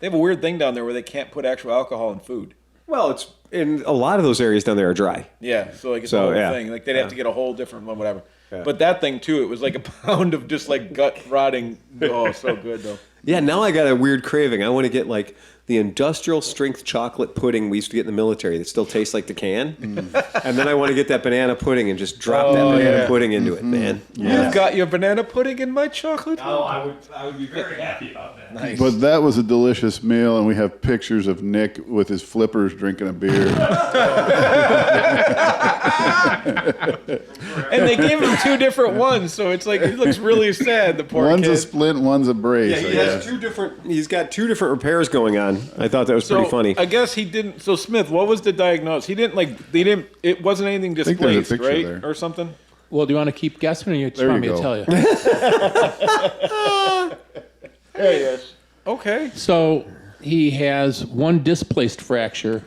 Speaker 2: have a weird thing down there where they can't put actual alcohol in food.
Speaker 1: Well, it's in a lot of those areas down there are dry.
Speaker 2: Yeah, so like it's
Speaker 1: So,
Speaker 2: a whole
Speaker 1: yeah.
Speaker 2: thing. Like they'd have to get a whole different one, whatever.
Speaker 1: Yeah.
Speaker 2: But that thing too, it was like a pound of just like gut rotting. Oh, so good though.
Speaker 1: Yeah, now I got a weird craving. I want to get like the industrial strength chocolate pudding we used to get in the military that still tastes like the can. And then I want to get that banana pudding and just drop that banana pudding into it, man.
Speaker 2: You've got your banana pudding in my chocolate.
Speaker 1: Oh, I would be very happy about that.
Speaker 2: Nice.
Speaker 5: But that was a delicious meal, and we have pictures of Nick with his flippers drinking a beer.
Speaker 2: And they gave him 2 different ones, so it's like he looks really sad. The poor
Speaker 5: One's
Speaker 2: kid.
Speaker 5: a splint, one's a brace.
Speaker 1: Yeah,
Speaker 5: I
Speaker 1: he has
Speaker 5: guess.
Speaker 1: 2 different. He's got 2 different repairs going on. I thought that was
Speaker 2: So
Speaker 1: pretty funny.
Speaker 2: I guess he didn't. So Smith, what was the diagnosis? He didn't like. They didn't. It wasn't anything
Speaker 5: think there's a
Speaker 2: displaced,
Speaker 5: picture
Speaker 2: right,
Speaker 5: there.
Speaker 2: or something.
Speaker 6: Well, do you want to keep guessing, or you just
Speaker 5: There
Speaker 6: want
Speaker 5: you
Speaker 6: me to
Speaker 5: go.
Speaker 6: tell you?
Speaker 3: There he is.
Speaker 2: Okay.
Speaker 6: So he has 1 displaced fracture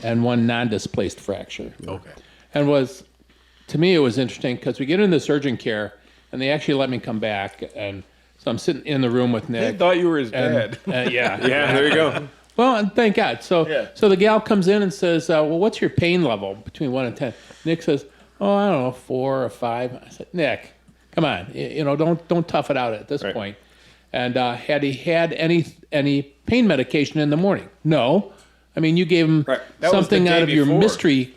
Speaker 6: and 1 non-displaced fracture.
Speaker 2: Okay.
Speaker 6: And to me, it was interesting because we get into this urgent care, and they actually let me come back, and so I'm sitting in the room with
Speaker 2: I
Speaker 6: Nick.
Speaker 2: thought you were his
Speaker 6: and,
Speaker 2: dad.
Speaker 6: yeah.
Speaker 1: Yeah, there you go.
Speaker 6: Well, and thank God. So,
Speaker 2: Yeah.
Speaker 6: so the gal comes in and says, "Well, what's your pain level between 1 and 10?" Nick says, "Oh, I don't know, 4 or 5." I said, "Nick, come on, don't tough it out at this point." And had he had any pain medication in the morning? No. I mean, you gave him
Speaker 1: Right.
Speaker 2: That was the
Speaker 6: something
Speaker 2: day
Speaker 6: out of your
Speaker 2: before.
Speaker 6: mystery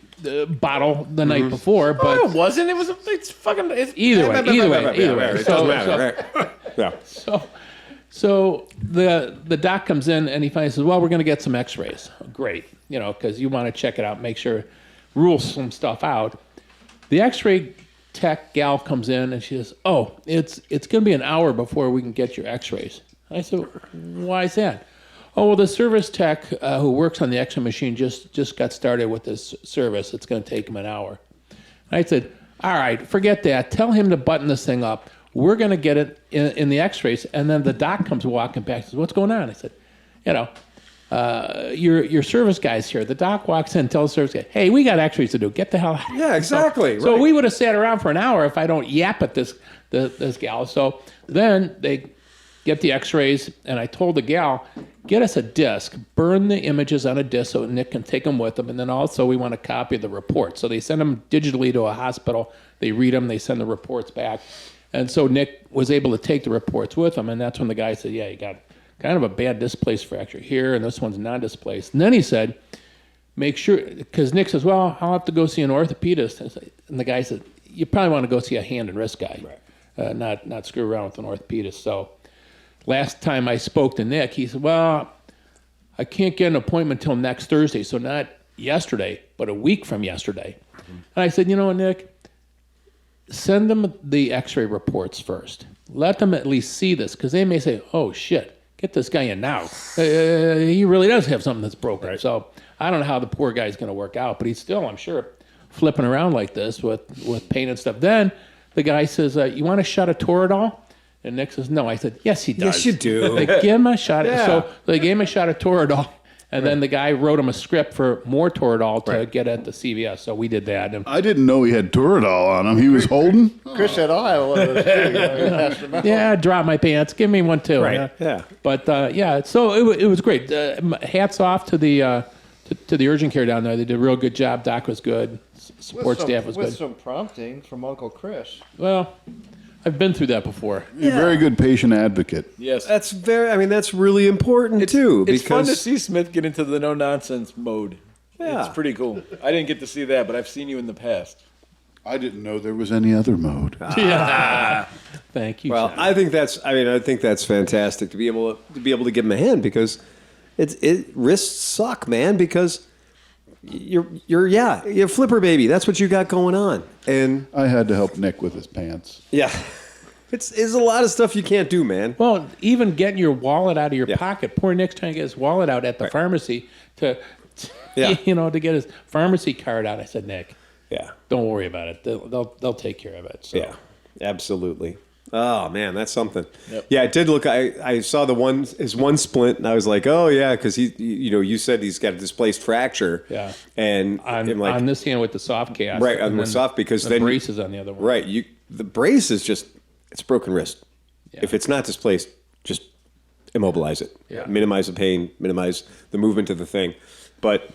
Speaker 6: bottle the night before, but
Speaker 7: No, it wasn't. It's fucking.
Speaker 6: either way.
Speaker 1: It doesn't matter. Right. Yeah.
Speaker 6: So the doc comes in and he finally says, well, we're going to get some x-rays. Great. Because you want to check it out, make sure, rule some stuff out. The x-ray tech gal comes in and she says, oh, it's going to be an hour before we can get your x-rays. I said, why is that? Oh, well, the service tech who works on the x-ray machine just got started with this service. It's going to take him an hour. I said, all right, forget that. Tell him to button this thing up. We're going to get it in the x-rays. And then the doc comes walking back and says, what's going on? I said, your service guy's here. The doc walks in and tells the service guy, hey, we got x-rays to do. Get the hell out of here.
Speaker 1: Yeah, exactly.
Speaker 6: So
Speaker 1: right.
Speaker 6: we would have sat around for an hour if I don't yap at this gal. So then they get the x-rays, and I told the gal, get us a disc, burn the images on a disc so Nick can take them with him, and then also we want a copy of the report. So they send them digitally to a hospital. They read them. They send the reports back. And so Nick was able to take the reports with him, and that's when the guy said, yeah, you got kind of a bad displaced fracture here, and this one's non-displaced. And then he said, make sure, because Nick says, well, I'll have to go see an orthopedist. And the guy said, you probably want to go see a hand and wrist guy, not screw around with an orthopedist. So last time I spoke to Nick, he said, well, I can't get an appointment until next Thursday, so not yesterday, but a week from yesterday. And I said, you know what, Nick? Send them the x-ray reports first. Let them at least see this, because they may say, oh, shit, get this guy in now. He really does have something that's broken. Right. So I don't know how the poor guy's going to work out, but he's still, I'm sure, flipping around like this with pain and stuff. Then the guy says, you want a shot of Toradol? And Nick says, no. I said, yes, he does.
Speaker 1: Yes, you do.
Speaker 6: They give him a shot.
Speaker 1: Yeah.
Speaker 6: So they gave him a shot of Toradol. And then the guy wrote him a script for more Toradol to get at the CVS. So we did that. And
Speaker 5: I didn't know he had Toradol on him. He was holding.
Speaker 3: Chris said, "I'll have one of those too." He passed them out.
Speaker 6: yeah, drop my pants. Give me one too.
Speaker 1: Right. Yeah.
Speaker 6: But so it was great. Hats off to the urgent care down there. They did a real good job. Doc was good. Support staff was
Speaker 3: with
Speaker 6: good.
Speaker 3: some prompting from Uncle Chris.
Speaker 6: Well, I've been through that before.
Speaker 5: You're a very good patient advocate.
Speaker 2: Yes.
Speaker 1: That's that's really important too.
Speaker 2: It's fun to
Speaker 1: because
Speaker 2: see Smith get into the no-nonsense mode.
Speaker 1: Yeah.
Speaker 2: It's pretty cool. I didn't get to see that, but I've seen you in the past.
Speaker 5: I didn't know there was any other mode.
Speaker 6: Yeah. Thank you.
Speaker 1: Well,
Speaker 6: John.
Speaker 1: I think that's fantastic to be able to give him a hand, because wrists suck, man, because you're flipper baby. That's what you got going on. And
Speaker 5: I had to help Nick with his pants.
Speaker 1: yeah. It's a lot of stuff you can't do, man.
Speaker 6: Well, even getting your wallet out of your
Speaker 1: Yeah.
Speaker 6: pocket. Poor Nick's trying to get his wallet out at the pharmacy to
Speaker 1: Yeah.
Speaker 6: to get his pharmacy card out. I said, Nick,
Speaker 1: Yeah.
Speaker 6: don't worry about it. They'll take care of it. So.
Speaker 1: Yeah. Absolutely. Oh man, that's something.
Speaker 2: Yep.
Speaker 1: Yeah, it did look. I saw his one splint, and I was like, oh yeah, because you said he's got a displaced fracture.
Speaker 6: Yeah.
Speaker 1: And
Speaker 6: On this hand with the soft cast.
Speaker 1: Right, on
Speaker 6: and
Speaker 1: the
Speaker 6: then
Speaker 1: soft, because
Speaker 6: the
Speaker 1: then
Speaker 6: brace is on the other one.
Speaker 1: Right, the brace is just it's a broken wrist.
Speaker 6: Yeah.
Speaker 1: If it's not displaced, just immobilize it.
Speaker 6: Yeah.
Speaker 1: Minimize the pain, minimize the movement of the thing. But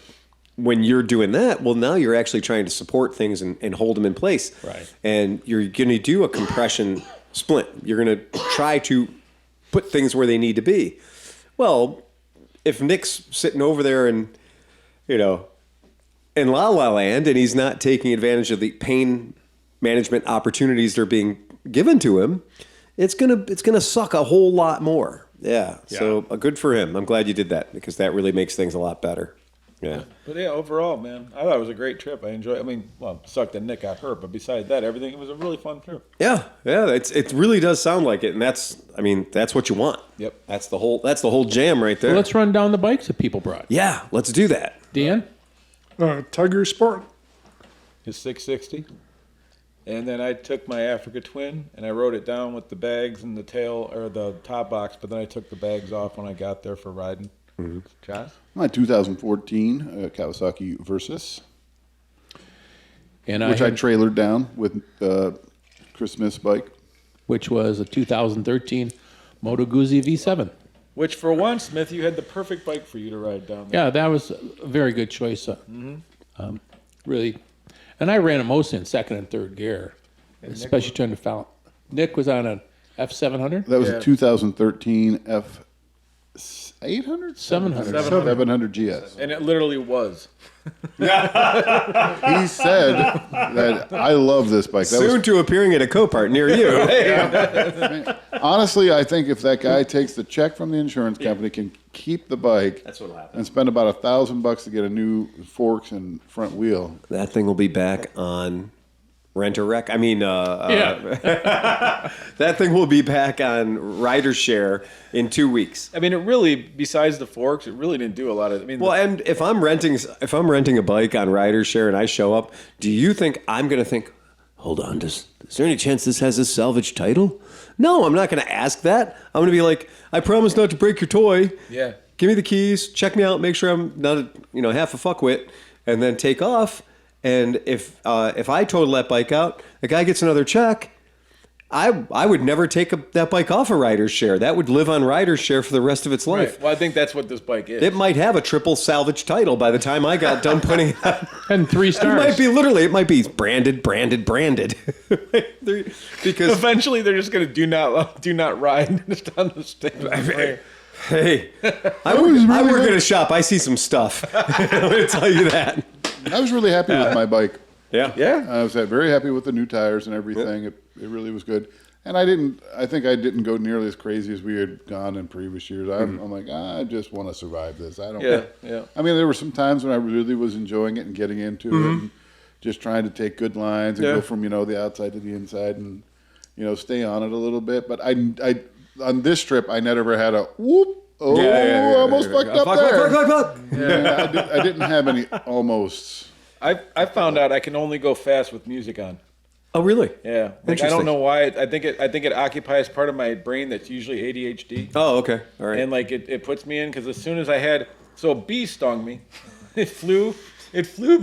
Speaker 1: when you're doing that, well, now you're actually trying to support things and hold them in place.
Speaker 6: Right.
Speaker 1: And you're going to do a compression splint. You're going to try to put things where they need to be. Well, if Nick's sitting over there and, in La La Land, and he's not taking advantage of the pain management opportunities that are being given to him, it's gonna suck a whole lot more. Yeah. So good for him. I'm glad you did that, because that really makes things a lot better. Yeah.
Speaker 2: But yeah, overall, man, I thought it was a great trip. I enjoyed. It sucked that Nick got hurt, but besides that, everything, it was a really fun trip.
Speaker 1: Yeah. It really does sound like it, and that's what you want.
Speaker 2: Yep.
Speaker 1: That's the whole jam right there.
Speaker 6: Well, let's run down the bikes that people brought.
Speaker 1: Yeah. Let's do that.
Speaker 6: Dan?
Speaker 4: Tiger Sport.
Speaker 2: His 660. And then I took my Africa Twin and I wrote it down with the bags and the tail or the top box, but then I took the bags off when I got there for riding. Mm-hmm. Josh?
Speaker 5: My 2014 Kawasaki Versys,
Speaker 6: And
Speaker 5: which I trailered down with Chris Smith's bike.
Speaker 6: which was a 2013 Moto Guzzi V7.
Speaker 2: Which for once, Smith, you had the perfect bike for you to ride down there.
Speaker 6: Yeah, that was a very good choice. Really. And I ran it mostly in second and third gear, especially trying to foul. Nick was on F700?
Speaker 5: That was a 2013 F800? 700 GS.
Speaker 2: And it literally was.
Speaker 5: He said that I love this bike. That
Speaker 1: Soon to appearing at a Copart near you.
Speaker 5: honestly, I think if that guy takes the check from the insurance company, can keep the bike,
Speaker 7: That's what'll happen.
Speaker 5: and spend about $1,000 to get a new forks and front wheel.
Speaker 1: That thing will be back on Rent a Wreck. I mean,
Speaker 6: Yeah.
Speaker 1: that thing will be back on Rider Share in 2 weeks.
Speaker 2: I mean, it really, besides the forks, it really didn't do a lot of. I mean,
Speaker 1: Well, and if I'm renting a bike on Rider Share and I show up, do you think I'm going to think, hold on, is there any chance this has a salvage title? No, I'm not going to ask that. I'm going to be like, I promise not to break your toy.
Speaker 2: Yeah.
Speaker 1: Give me the keys. Check me out. Make sure I'm not, half a fuckwit, and then take off. And if I total that bike out, the guy gets another check. I would never take that bike off a Rider's Share. That would live on Rider's Share for the rest of its life.
Speaker 2: right. Well, I think that's what this bike is.
Speaker 1: It might have a triple salvage title by the time I got done putting it on.
Speaker 6: And 3 stars.
Speaker 1: It might be branded. Because
Speaker 2: Eventually, they're just going to do not ride just on the stage.
Speaker 1: hey, I work at a shop. I see some stuff. I'm going to tell you that.
Speaker 5: I was really happy with my bike.
Speaker 1: Yeah.
Speaker 2: Yeah.
Speaker 5: I was very happy with the new tires and everything. It really was good. And I think I didn't go nearly as crazy as we had gone in previous years. I'm like, I just want to survive this. I don't.
Speaker 2: Yeah.
Speaker 5: I mean, there were some times when I really was enjoying it and getting into it, and just trying to take good lines and go from the outside to the inside and stay on it a little bit. But I on this trip I never had a whoop. Oh, almost fucked up there.
Speaker 1: Fuck.
Speaker 5: Yeah, I didn't have any almosts.
Speaker 2: I found out I can only go fast with music on.
Speaker 1: Oh, really?
Speaker 2: Yeah. Like, I
Speaker 1: Interesting.
Speaker 2: don't know why. I think it occupies part of my brain that's usually ADHD.
Speaker 1: Oh, okay. All right.
Speaker 2: And like it puts me in because as soon as a bee stung me, it flew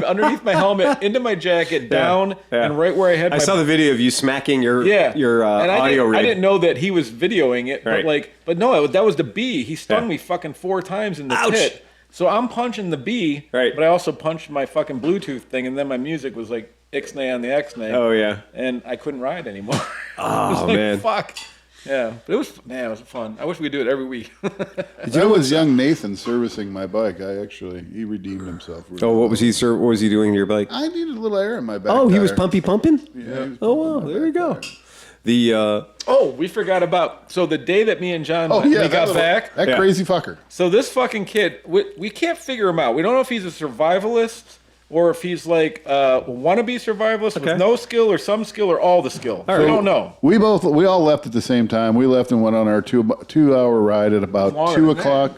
Speaker 2: underneath my helmet into my jacket down and right where I had.
Speaker 1: I saw the video of you smacking your
Speaker 2: and
Speaker 1: audio rig.
Speaker 2: I didn't know that he was videoing it,
Speaker 1: Right.
Speaker 2: but no, that was the bee. He stung me fucking 4 times in the
Speaker 1: Ouch.
Speaker 2: pit. So I'm punching the bee,
Speaker 1: Right.
Speaker 2: but I also punched my fucking Bluetooth thing, and then my music was like Ixnay on the Xnay.
Speaker 1: Oh, yeah.
Speaker 2: And I couldn't ride anymore.
Speaker 1: Oh,
Speaker 2: it was like,
Speaker 1: man.
Speaker 2: fuck. Yeah, but it was fun. I wish we could do it every week.
Speaker 5: That was young Nathan servicing my bike. He redeemed himself. Really
Speaker 1: Oh, what was he doing to your bike?
Speaker 5: I needed a little air in my back.
Speaker 1: Oh, he was
Speaker 5: tire.
Speaker 1: pumping?
Speaker 5: Yeah, he was
Speaker 1: Oh,
Speaker 5: pumping
Speaker 1: wow.
Speaker 5: my
Speaker 1: There you
Speaker 5: back
Speaker 1: go.
Speaker 5: tire.
Speaker 1: The
Speaker 2: We forgot about the day that me and John
Speaker 5: Oh yeah,
Speaker 2: we got back.
Speaker 5: That crazy fucker.
Speaker 2: So this fucking kid, we can't figure him out. We don't know if he's a survivalist or if he's like a wannabe survivalist with no skill or some skill or all the skill. We don't know.
Speaker 5: We all left at the same time. We left and went on our 2 hour ride at about
Speaker 2: Longer
Speaker 5: 2
Speaker 2: than
Speaker 5: o'clock.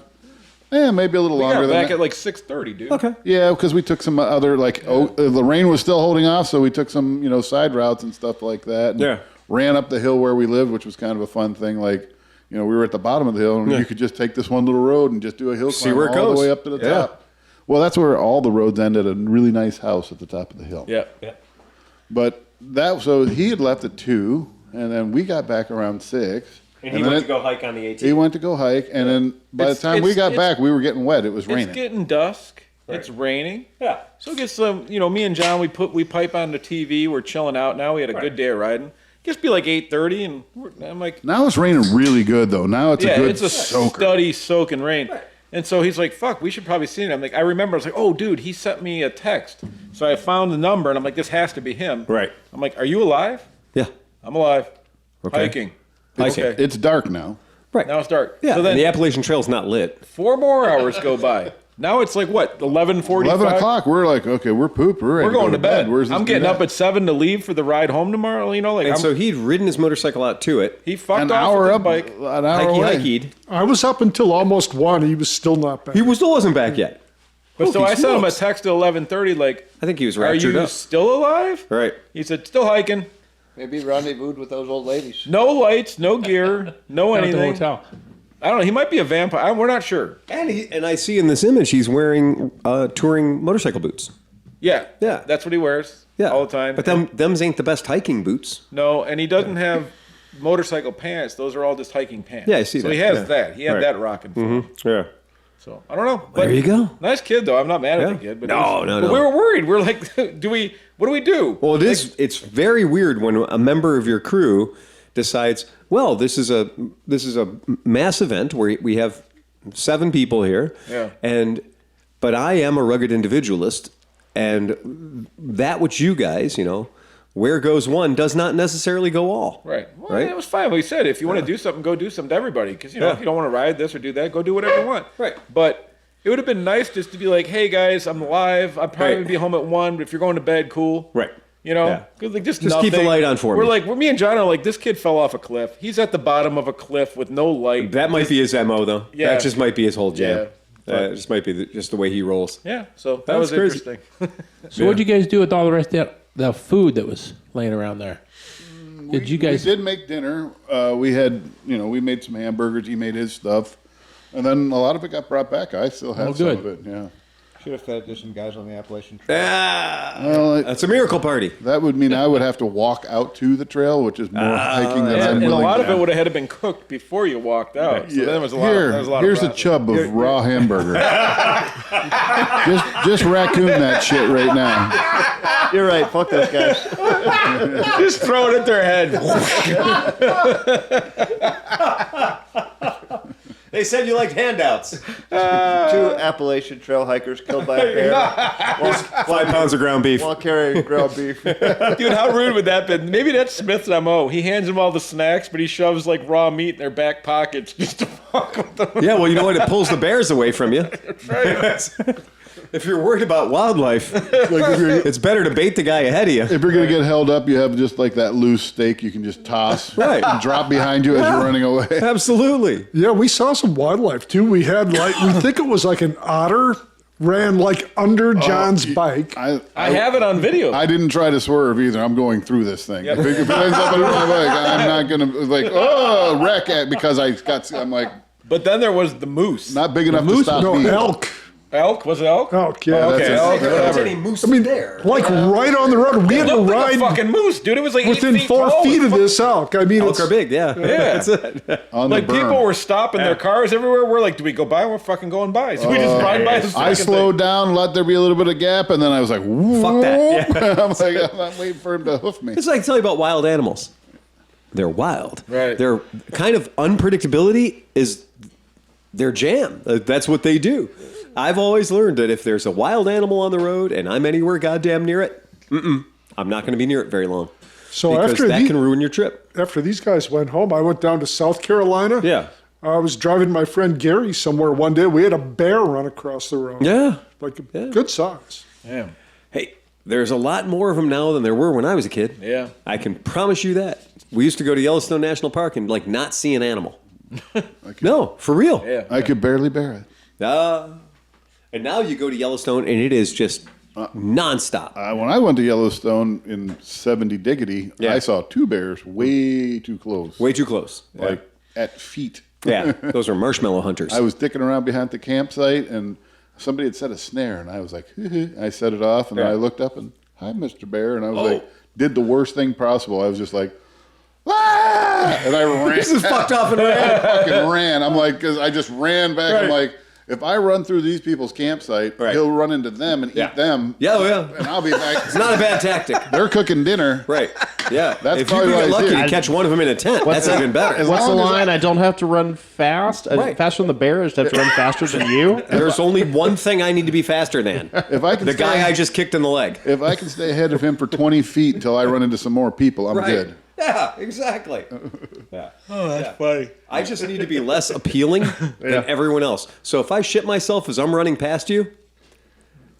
Speaker 5: Yeah, maybe a little
Speaker 2: We
Speaker 5: longer
Speaker 2: got
Speaker 5: than
Speaker 2: back
Speaker 5: that.
Speaker 2: at like 6:30, dude.
Speaker 1: okay.
Speaker 5: Yeah, because we took some other the rain was still holding off, so we took some side routes and stuff like that. And
Speaker 1: Yeah.
Speaker 5: ran up the hill where we lived, which was kind of a fun thing. We were at the bottom of the hill, and you could just take this one little road and just do a hill
Speaker 1: See
Speaker 5: climb
Speaker 1: where it
Speaker 5: all
Speaker 1: goes.
Speaker 5: the way up to the
Speaker 1: Yeah.
Speaker 5: top. Well, that's where all the roads ended. A really nice house at the top of the hill.
Speaker 2: Yeah.
Speaker 5: But so he had left at 2, and then we got back around 6.
Speaker 7: And he
Speaker 5: then
Speaker 7: went to go hike on the 18th.
Speaker 5: He went to go hike, and then by the time we got back, we were getting wet. It was
Speaker 2: It's
Speaker 5: raining.
Speaker 2: getting dusk. It's raining.
Speaker 7: Yeah.
Speaker 2: So get some, me and John, we pipe on the TV. We're chilling out now. We had a good day of riding. Just be like 8:30, and I'm like,
Speaker 5: Now it's raining really good, though. Now it's a good
Speaker 2: it's a
Speaker 5: soaker.
Speaker 2: steady soaking rain. And so he's like, fuck, we should probably see it. I'm like, I remember, I was like, oh, dude, he sent me a text. So I found the number, and I'm like, this has to be him.
Speaker 1: Right.
Speaker 2: I'm like, are you alive?
Speaker 1: Yeah.
Speaker 2: I'm alive.
Speaker 1: Okay.
Speaker 2: Hiking.
Speaker 1: Hiking.
Speaker 2: Okay.
Speaker 5: It's dark now.
Speaker 1: Right.
Speaker 2: Now it's dark.
Speaker 1: Yeah.
Speaker 2: So then
Speaker 1: and the Appalachian Trail's not lit.
Speaker 2: 4 more hours go by. Now it's like, what, 11:45?
Speaker 5: 11 o'clock, we're like, okay, we're pooped. We're ready
Speaker 2: We're going to bed.
Speaker 5: Where's this
Speaker 2: I'm getting
Speaker 5: dude
Speaker 2: up at 7 to leave for the ride home tomorrow.
Speaker 1: And so he'd ridden his motorcycle out to it.
Speaker 2: he fucked
Speaker 5: an
Speaker 2: off
Speaker 5: hour
Speaker 2: with his
Speaker 5: up,
Speaker 2: bike.
Speaker 5: an hour away.
Speaker 1: Hikey.
Speaker 4: I was up until almost 1. He was still not back.
Speaker 1: He still wasn't back yet.
Speaker 2: But so
Speaker 1: Holy
Speaker 2: I sent him a
Speaker 1: smokes.
Speaker 2: text at 11:30, like,
Speaker 1: I think he was
Speaker 2: are
Speaker 1: raptured
Speaker 2: you
Speaker 1: up.
Speaker 2: still alive?
Speaker 1: Right.
Speaker 2: He said, still hiking.
Speaker 3: Maybe rendezvoused with those old ladies.
Speaker 2: No lights, no gear, no
Speaker 6: Down at the
Speaker 2: anything.
Speaker 6: hotel.
Speaker 2: I don't know. He might be a vampire. We're not sure.
Speaker 1: And I see in this image he's wearing touring motorcycle boots.
Speaker 2: Yeah.
Speaker 1: Yeah.
Speaker 2: That's what he wears
Speaker 1: Yeah.
Speaker 2: all the time.
Speaker 1: But them's ain't the best hiking boots.
Speaker 2: No, and he doesn't have motorcycle pants. Those are all just hiking pants.
Speaker 1: Yeah, I see
Speaker 2: so
Speaker 1: that.
Speaker 2: he has
Speaker 1: Yeah.
Speaker 2: that. He had
Speaker 1: Right.
Speaker 2: that rocking for him.
Speaker 1: Yeah.
Speaker 2: So I don't know. But
Speaker 1: There you go.
Speaker 2: Nice kid though. I'm not mad at
Speaker 1: Yeah.
Speaker 2: the kid. But
Speaker 1: No,
Speaker 2: but
Speaker 1: no.
Speaker 2: we were worried. We're like, what do we do?
Speaker 1: Well, it's very weird when a member of your crew decides, well, this is a mass event where we have 7 people here, but I am a rugged individualist, and that which you guys, where goes one does not necessarily go all.
Speaker 2: Right. Well,
Speaker 1: right?
Speaker 2: it was fine. We said if you want to do something, go do something to everybody. Because, if you don't want to ride this or do that, go do whatever you want.
Speaker 1: Right.
Speaker 2: But it would have been nice just to be like, hey, guys, I'm live. I'm probably going to be home at 1, but if you're going to bed, cool.
Speaker 1: Right.
Speaker 2: Just
Speaker 1: keep the light on for me.
Speaker 2: Me and John are like, this kid fell off a cliff. He's at the bottom of a cliff with no light.
Speaker 1: That might be his MO, though.
Speaker 2: Yeah.
Speaker 1: That just might be his whole jam.
Speaker 2: Yeah.
Speaker 1: It just might be just the way he rolls.
Speaker 2: Yeah, so that
Speaker 1: That's
Speaker 2: was
Speaker 1: crazy.
Speaker 2: interesting.
Speaker 6: So what'd you guys do with all the rest of the food that was laying around there? Did you guys?
Speaker 5: We did make dinner. We had, we made some hamburgers. He made his stuff. And then a lot of it got brought back. I still have some
Speaker 6: good.
Speaker 5: of it, yeah.
Speaker 3: Should have fed to some guys on the Appalachian Trail.
Speaker 5: Well,
Speaker 1: That's a miracle party.
Speaker 5: that would mean I would have to walk out to the trail, which is more hiking than I'm
Speaker 2: And a
Speaker 5: willing
Speaker 2: lot
Speaker 5: to
Speaker 2: of it
Speaker 5: do.
Speaker 2: would have had to been cooked before you walked out. So there was a lot
Speaker 5: Here's
Speaker 2: of
Speaker 5: a chub of raw hamburger. just raccoon that shit right now.
Speaker 3: You're right. Fuck those guys.
Speaker 2: Just throw it at their head.
Speaker 1: They said you liked handouts.
Speaker 3: 2 Appalachian Trail hikers killed by a bear
Speaker 1: 5 pounds of ground beef.
Speaker 3: while carrying ground beef.
Speaker 2: Dude, how rude would that be? Maybe that's Smith's MO. He hands them all the snacks, but he shoves like raw meat in their back pockets just to fuck with them.
Speaker 1: Yeah, well, you know what? It pulls the bears away from you. If you're worried about wildlife, it's better to bait the guy ahead of you.
Speaker 5: If you're going to get held up, you have just like that loose steak you can just toss and drop behind you as you're running away.
Speaker 1: Absolutely.
Speaker 4: Yeah, we saw some wildlife too. We had we think it was like an otter ran under John's bike.
Speaker 2: I have it on video.
Speaker 5: I didn't try to swerve either. I'm going through this thing. If it ends up under my bike, I'm not going to wreck it because I'm like
Speaker 2: But then there was the moose.
Speaker 5: not big enough to stop
Speaker 4: No,
Speaker 5: me.
Speaker 4: elk.
Speaker 2: Elk? Was it elk?
Speaker 4: Elk, yeah.
Speaker 2: Okay, elk, whatever.
Speaker 1: moose
Speaker 4: there. Right on the road. We had to
Speaker 2: Looked like
Speaker 4: ride
Speaker 2: a fucking moose, dude. It was like
Speaker 4: within
Speaker 2: 8 feet
Speaker 4: 4
Speaker 2: tall.
Speaker 4: feet of this elk. I mean,
Speaker 1: Elk are big, yeah. That's it.
Speaker 5: On
Speaker 2: Like
Speaker 5: the berm.
Speaker 2: people were stopping their cars everywhere. We're like, do we go by? We're fucking going by. So we just ride by this
Speaker 5: I
Speaker 2: fucking
Speaker 5: slowed down, let there be a little bit of gap, and then I was like,
Speaker 1: Fuck that. Yeah.
Speaker 5: I'm like, I'm not waiting for him to hoof me.
Speaker 1: It's like tell you about wild animals. They're wild.
Speaker 2: Right.
Speaker 1: Their kind of unpredictability is their jam. That's what they do. I've always learned that if there's a wild animal on the road and I'm anywhere goddamn near it, I'm not going to be near it very long.
Speaker 4: so
Speaker 1: Because
Speaker 4: after
Speaker 1: that can ruin your trip.
Speaker 4: after these guys went home, I went down to South Carolina.
Speaker 1: Yeah.
Speaker 4: I was driving my friend Gary somewhere one day. We had a bear run across the road.
Speaker 1: Yeah.
Speaker 4: Like good size.
Speaker 2: Yeah.
Speaker 1: Hey, there's a lot more of them now than there were when I was a kid.
Speaker 2: Yeah.
Speaker 1: I can promise you that. We used to go to Yellowstone National Park and not see an animal. No, for real.
Speaker 2: Yeah.
Speaker 5: I could barely bear it.
Speaker 1: And now you go to Yellowstone and it is just nonstop.
Speaker 5: When I went to Yellowstone in 70 Diggity,
Speaker 1: Yeah.
Speaker 5: I saw 2 bears way too close.
Speaker 1: Way too close.
Speaker 5: Like at feet.
Speaker 1: Yeah, those are marshmallow hunters.
Speaker 5: I was dicking around behind the campsite, and somebody had set a snare, and I was like, I set it off, and then I looked up and, hi, Mr. Bear, and I was like, did the worst thing possible. I was just like, ah! And I ran.
Speaker 1: This is fucked off and ran.
Speaker 5: Fucking ran. I'm like, because I just ran back. I'm like, if I run through these people's campsite, he'll run into them and eat them.
Speaker 1: Yeah, yeah.
Speaker 5: And I'll be back.
Speaker 1: It's not a bad tactic.
Speaker 5: They're cooking dinner.
Speaker 1: Right. Yeah.
Speaker 5: That's
Speaker 1: if you
Speaker 5: probably
Speaker 1: can get
Speaker 5: what I
Speaker 1: lucky
Speaker 5: did.
Speaker 1: to catch one of them in a tent, that's even better.
Speaker 7: What's the
Speaker 5: long as
Speaker 7: line? I don't have to run fast.
Speaker 1: Right.
Speaker 7: Faster than the bear. I just have to run faster than you.
Speaker 1: There's only one thing I need to be faster than.
Speaker 5: If I can
Speaker 1: The
Speaker 5: stay,
Speaker 1: guy I just kicked in the leg.
Speaker 5: if I can stay ahead of him for 20 feet until I run into some more people, I'm good.
Speaker 1: Yeah, exactly. Yeah.
Speaker 2: Oh, that's funny.
Speaker 1: I just need to be less appealing than everyone else. So if I shit myself as I'm running past you,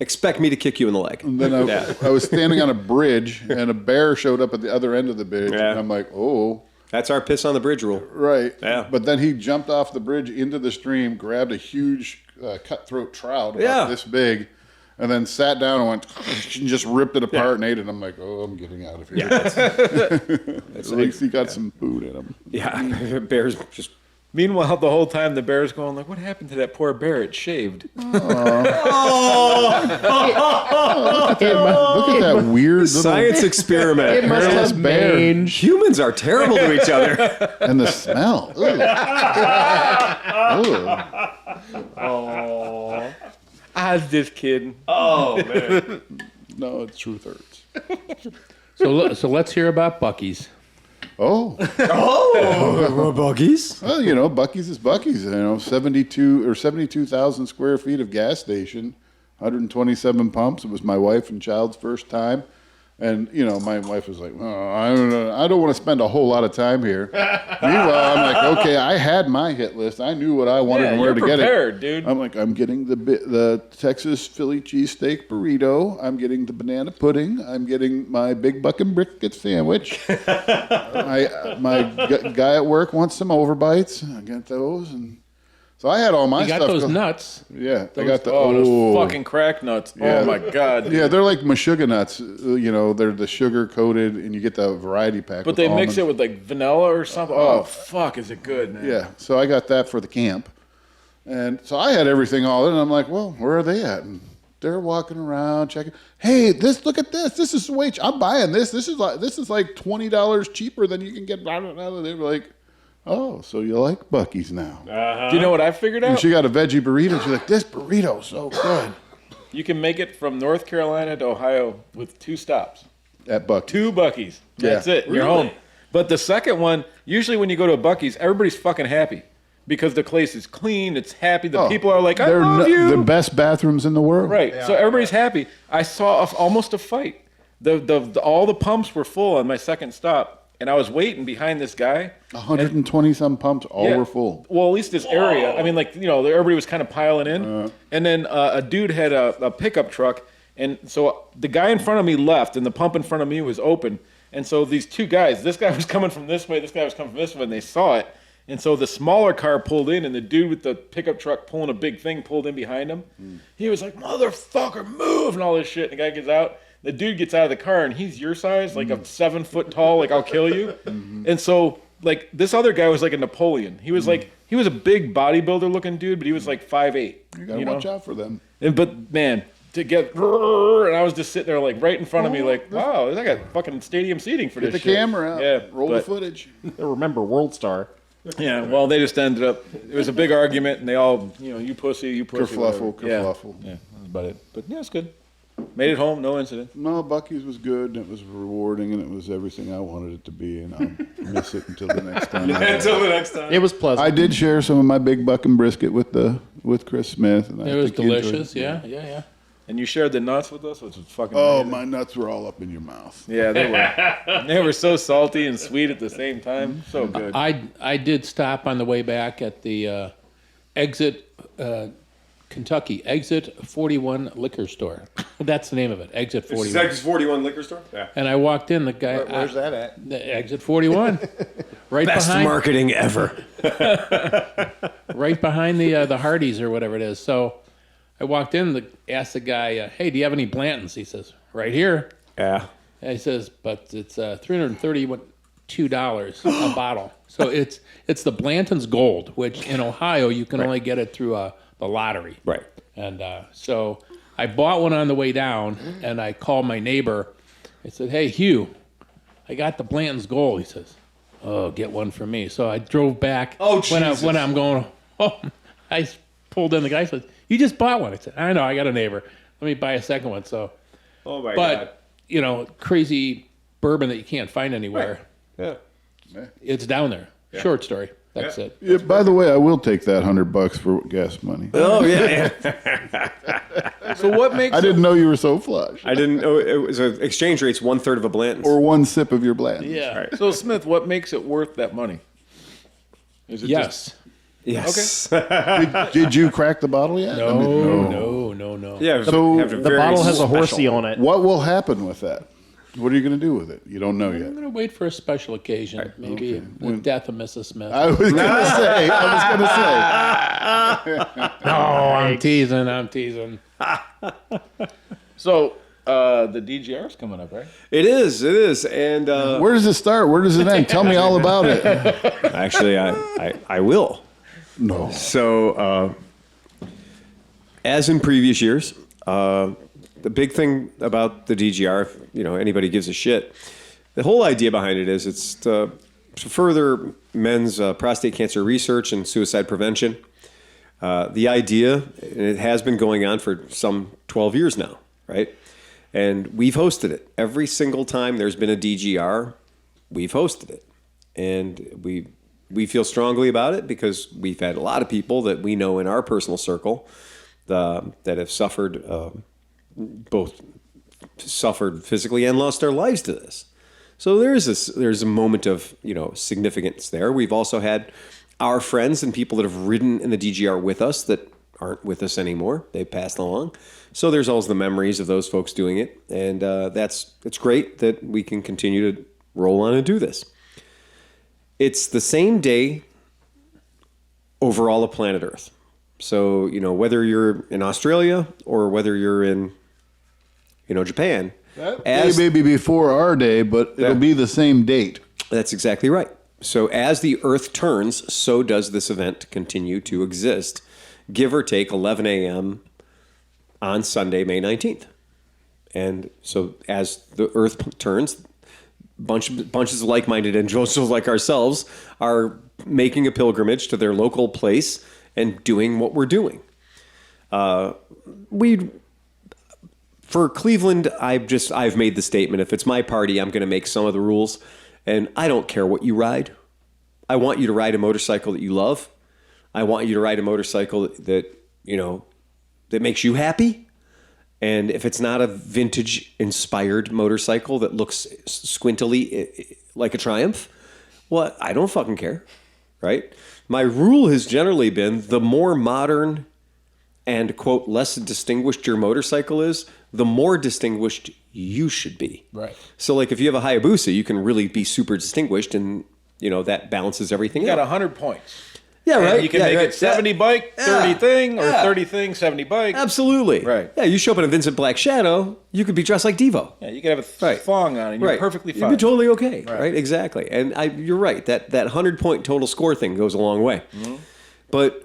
Speaker 1: expect me to kick you in the leg.
Speaker 5: And then I was standing on a bridge, and a bear showed up at the other end of the bridge.
Speaker 1: Yeah.
Speaker 5: And I'm like, oh,
Speaker 1: That's our piss on the bridge rule.
Speaker 5: right.
Speaker 1: Yeah.
Speaker 5: But then he jumped off the bridge into the stream, grabbed a huge cutthroat trout about
Speaker 1: Yeah.
Speaker 5: this big, and then sat down and went and just ripped it apart and ate it. I'm like, oh, I'm getting out of here. At least he got some food in him.
Speaker 1: Yeah, bears just.
Speaker 2: Meanwhile, the whole time the bear's going like, "What happened to that poor bear? It shaved."
Speaker 5: Look at that weird little
Speaker 1: Science experiment.
Speaker 7: It must
Speaker 5: hairless
Speaker 7: have
Speaker 5: bear.
Speaker 7: mange.
Speaker 1: Humans are terrible to each other.
Speaker 5: And the smell. Ugh. Ugh.
Speaker 2: I was just kidding.
Speaker 1: Oh, man.
Speaker 5: No, it's truth hurts.
Speaker 6: So let's hear about Buc-ee's.
Speaker 5: Oh,
Speaker 1: Buggies?
Speaker 5: well, you know, Buc-ee's is Buc-ee's. You know, 72,000 square feet of gas station, 127 pumps. It was my wife and child's first time. And, you know, my wife was like, oh, I don't want to spend a whole lot of time here. Meanwhile, I'm like, okay, I had my hit list. I knew what I wanted and where to get it.
Speaker 2: Prepared, dude.
Speaker 5: I'm like, I'm getting the Texas Philly cheesesteak burrito. I'm getting the banana pudding. I'm getting my big buckin' brisket sandwich. My guy at work wants some overbites. I got those, and so I had all my
Speaker 6: You got
Speaker 5: stuff.
Speaker 6: those nuts.
Speaker 5: Yeah, I got the
Speaker 2: those fucking crack nuts.
Speaker 5: Yeah.
Speaker 2: Oh my god.
Speaker 5: Yeah, they're like Meshuggah nuts. You know, they're the sugar coated, and you get the variety pack.
Speaker 2: But
Speaker 5: with
Speaker 2: they mix
Speaker 5: almonds.
Speaker 2: it with like vanilla or something. Oh fuck, is it good, man?
Speaker 5: Yeah, so I got that for the camp, and so I had everything all in. And I'm like, well, where are they at? And they're walking around checking. Hey, look at this. This is way. I'm buying this. This is like $20 cheaper than you can get. They were like, oh, so you like Buc-ee's now?
Speaker 2: Do you know what I figured
Speaker 5: And
Speaker 2: out?
Speaker 5: she got a veggie burrito. She's like, this burrito's so good.
Speaker 2: You can make it from North Carolina to Ohio with 2 stops.
Speaker 5: At Buc-ee's.
Speaker 2: 2 Buc-ee's. That's it. You're home. But the second one, usually when you go to a Buc-ee's, everybody's fucking happy because the place is clean. It's happy. The people are like, I
Speaker 5: They're
Speaker 2: love you.
Speaker 5: the best bathrooms in the world.
Speaker 2: Right. So everybody's happy. I saw almost a fight. All the pumps were full on my second stop. And I was waiting behind this guy.
Speaker 5: 120 some pumps, all were full.
Speaker 2: Well, at least this area. I mean, like, you know, everybody was kind of piling in. And then a dude had a pickup truck. And so the guy in front of me left, and the pump in front of me was open. And so these 2 guys, this guy was coming from this way, this guy was coming from this way, and they saw it. And so the smaller car pulled in, and the dude with the pickup truck pulling a big thing pulled in behind him. He was like, motherfucker, move, and all this shit. And the guy gets out. The dude gets out of the car, and he's your size, like a 7 foot tall, like, I'll kill you. And so, like, this other guy was like a Napoleon. He was like, he was a big bodybuilder looking dude, but he was like 5'8".
Speaker 5: You gotta watch out for them.
Speaker 2: But, man, to get, and I was just sitting there, like, right in front of me, like, wow, I got fucking stadium seating for
Speaker 5: Get
Speaker 2: this
Speaker 5: the
Speaker 2: shit.
Speaker 5: camera out.
Speaker 2: Yeah,
Speaker 5: Roll the
Speaker 2: but-
Speaker 5: footage.
Speaker 7: Remember World Star.
Speaker 2: Yeah, well, they just ended up, it was a big argument, and they all, you know, you pussy.
Speaker 5: Kerfluffle,
Speaker 2: whatever.
Speaker 5: kerfluffle.
Speaker 2: Yeah, that's about it. But, yeah, it's good. Made it home, no incident.
Speaker 5: No, Buc-ee's was good, and it was rewarding, and it was everything I wanted it to be, and I'll miss it until the next time.
Speaker 1: Until the next time.
Speaker 7: It was pleasant.
Speaker 5: I did share some of my big bucking brisket with Chris Smith. And
Speaker 6: It
Speaker 5: I
Speaker 6: was
Speaker 5: think he enjoyed
Speaker 6: delicious.
Speaker 5: it.
Speaker 6: Yeah.
Speaker 2: And you shared the nuts with us, which was fucking
Speaker 5: Oh,
Speaker 2: amazing.
Speaker 5: my nuts were all up in your mouth.
Speaker 2: Yeah, they were. They were so salty and sweet at the same time. So good.
Speaker 6: I did stop on the way back at the exit Kentucky exit 41 liquor store. That's the name of it. Exit 41.
Speaker 1: Texas 41 liquor store? Yeah.
Speaker 6: And I walked in. The guy.
Speaker 3: Where's that at?
Speaker 6: The exit 41. Right
Speaker 1: Best
Speaker 6: behind.
Speaker 1: marketing ever.
Speaker 6: Right behind the Hardee's or whatever it is. So I walked in. Asked the guy, "Hey, do you have any Blantons?" He says, "Right here."
Speaker 1: Yeah.
Speaker 6: And he says, "But it's $332 a bottle." So it's the Blanton's Gold, which in Ohio you can only get it through the lottery.
Speaker 1: Right.
Speaker 6: And so I bought one on the way down, and I called my neighbor. I said, "Hey, Hugh, I got the Blanton's Gold." He says, "Oh, get one for me." So I drove back.
Speaker 1: Oh,
Speaker 6: when
Speaker 1: Jesus.
Speaker 6: I'm going home, I pulled in. The guy said, "You just bought one." I said, "I know, I got a neighbor. Let me buy a second one." So,
Speaker 1: Oh, my
Speaker 6: but
Speaker 1: God.
Speaker 6: you know, crazy bourbon that you can't find anywhere.
Speaker 1: Yeah.
Speaker 6: It's down there. Short story. That's it.
Speaker 5: Yeah, by the way, I will take that $100 for gas money.
Speaker 1: Oh, yeah.
Speaker 2: So what makes
Speaker 5: I didn't know you were so flush.
Speaker 1: I didn't know it was exchange rate's 1/3 of a Blanton's.
Speaker 5: Or one sip of your Blanton.
Speaker 6: Yeah.
Speaker 2: So Smith, what makes it worth that money? Is it
Speaker 6: Yes.
Speaker 1: Yes.
Speaker 5: Did you crack the bottle yet? I mean,
Speaker 6: No.
Speaker 1: Yeah.
Speaker 5: So
Speaker 1: have a
Speaker 7: The
Speaker 1: very
Speaker 7: bottle has a
Speaker 1: special-
Speaker 7: horsey on it.
Speaker 5: what will happen with that? What are you going to do with it? You don't know yet.
Speaker 6: I'm going to wait for a special occasion. Maybe the death of Mrs. Smith.
Speaker 5: I was going to say.
Speaker 6: No, I'm teasing.
Speaker 2: So the DGR's coming up, right?
Speaker 1: It is. And
Speaker 5: Where does it start? Where does it end? Tell me all about it.
Speaker 1: actually, I will.
Speaker 5: No.
Speaker 1: So, as in previous years, the big thing about the DGR, if anybody gives a shit, the whole idea behind it is it's to further men's prostate cancer research and suicide prevention. The idea, and it has been going on for some 12 years now, right? And we've hosted it. Every single time there's been a DGR, we've hosted it. and we feel strongly about it because we've had a lot of people that we know in our personal circle that have suffered both suffered physically and lost their lives to this. So there's a moment of significance there. We've also had our friends and people that have ridden in the DGR with us that aren't with us anymore. They passed along. So there's always the memories of those folks doing it, and it's great that we can continue to roll on and do this. It's the same day over all of planet Earth. So, whether you're in Australia or whether you're in, Japan.
Speaker 5: That day may be before our day, but it'll be the same date.
Speaker 1: That's exactly right. So as the Earth turns, so does this event continue to exist, give or take 11 a.m. on Sunday, May 19th. And so as the Earth turns, bunches of like-minded individuals like ourselves are making a pilgrimage to their local place and doing what we're doing. For Cleveland, I've made the statement, if it's my party, I'm going to make some of the rules, and I don't care what you ride. I want you to ride a motorcycle that you love. I want you to ride a motorcycle that makes you happy. And if it's not a vintage-inspired motorcycle that looks squintily like a Triumph, well, I don't fucking care, right? My rule has generally been the more modern and, quote, less distinguished your motorcycle is, the more distinguished you should be.
Speaker 2: Right.
Speaker 1: So, like, if you have a Hayabusa, you can really be super distinguished, and, that balances everything out.
Speaker 2: You got 100 points.
Speaker 1: Yeah, right.
Speaker 2: And you can make it 70 bike, 30 thing, or 30 thing, 70 bike.
Speaker 1: Absolutely.
Speaker 2: Right.
Speaker 1: Yeah, you show up in a Vincent Black Shadow, you could be dressed like Devo.
Speaker 2: Yeah, you could have a thong on and you're perfectly fine.
Speaker 1: You'd be totally okay. Right. Exactly. And you're right. That 100-point total score thing goes a long way. Mm-hmm. But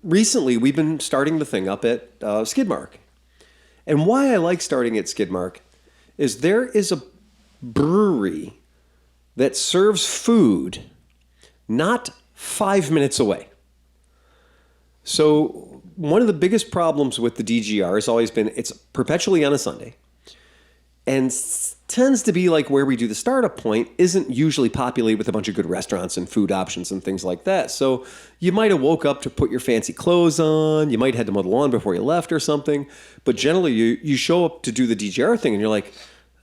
Speaker 1: we've been starting the thing up at Skidmark. And why I like starting at Skidmark is there is a brewery that serves food not 5 minutes away. So one of the biggest problems with the DGR has always been it's perpetually on a Sunday, and tends to be like where we do the startup point isn't usually populated with a bunch of good restaurants and food options and things like that. So you might have woke up to put your fancy clothes on, you might have had to mow the lawn before you left or something, but generally you show up to do the DGR thing and you're like,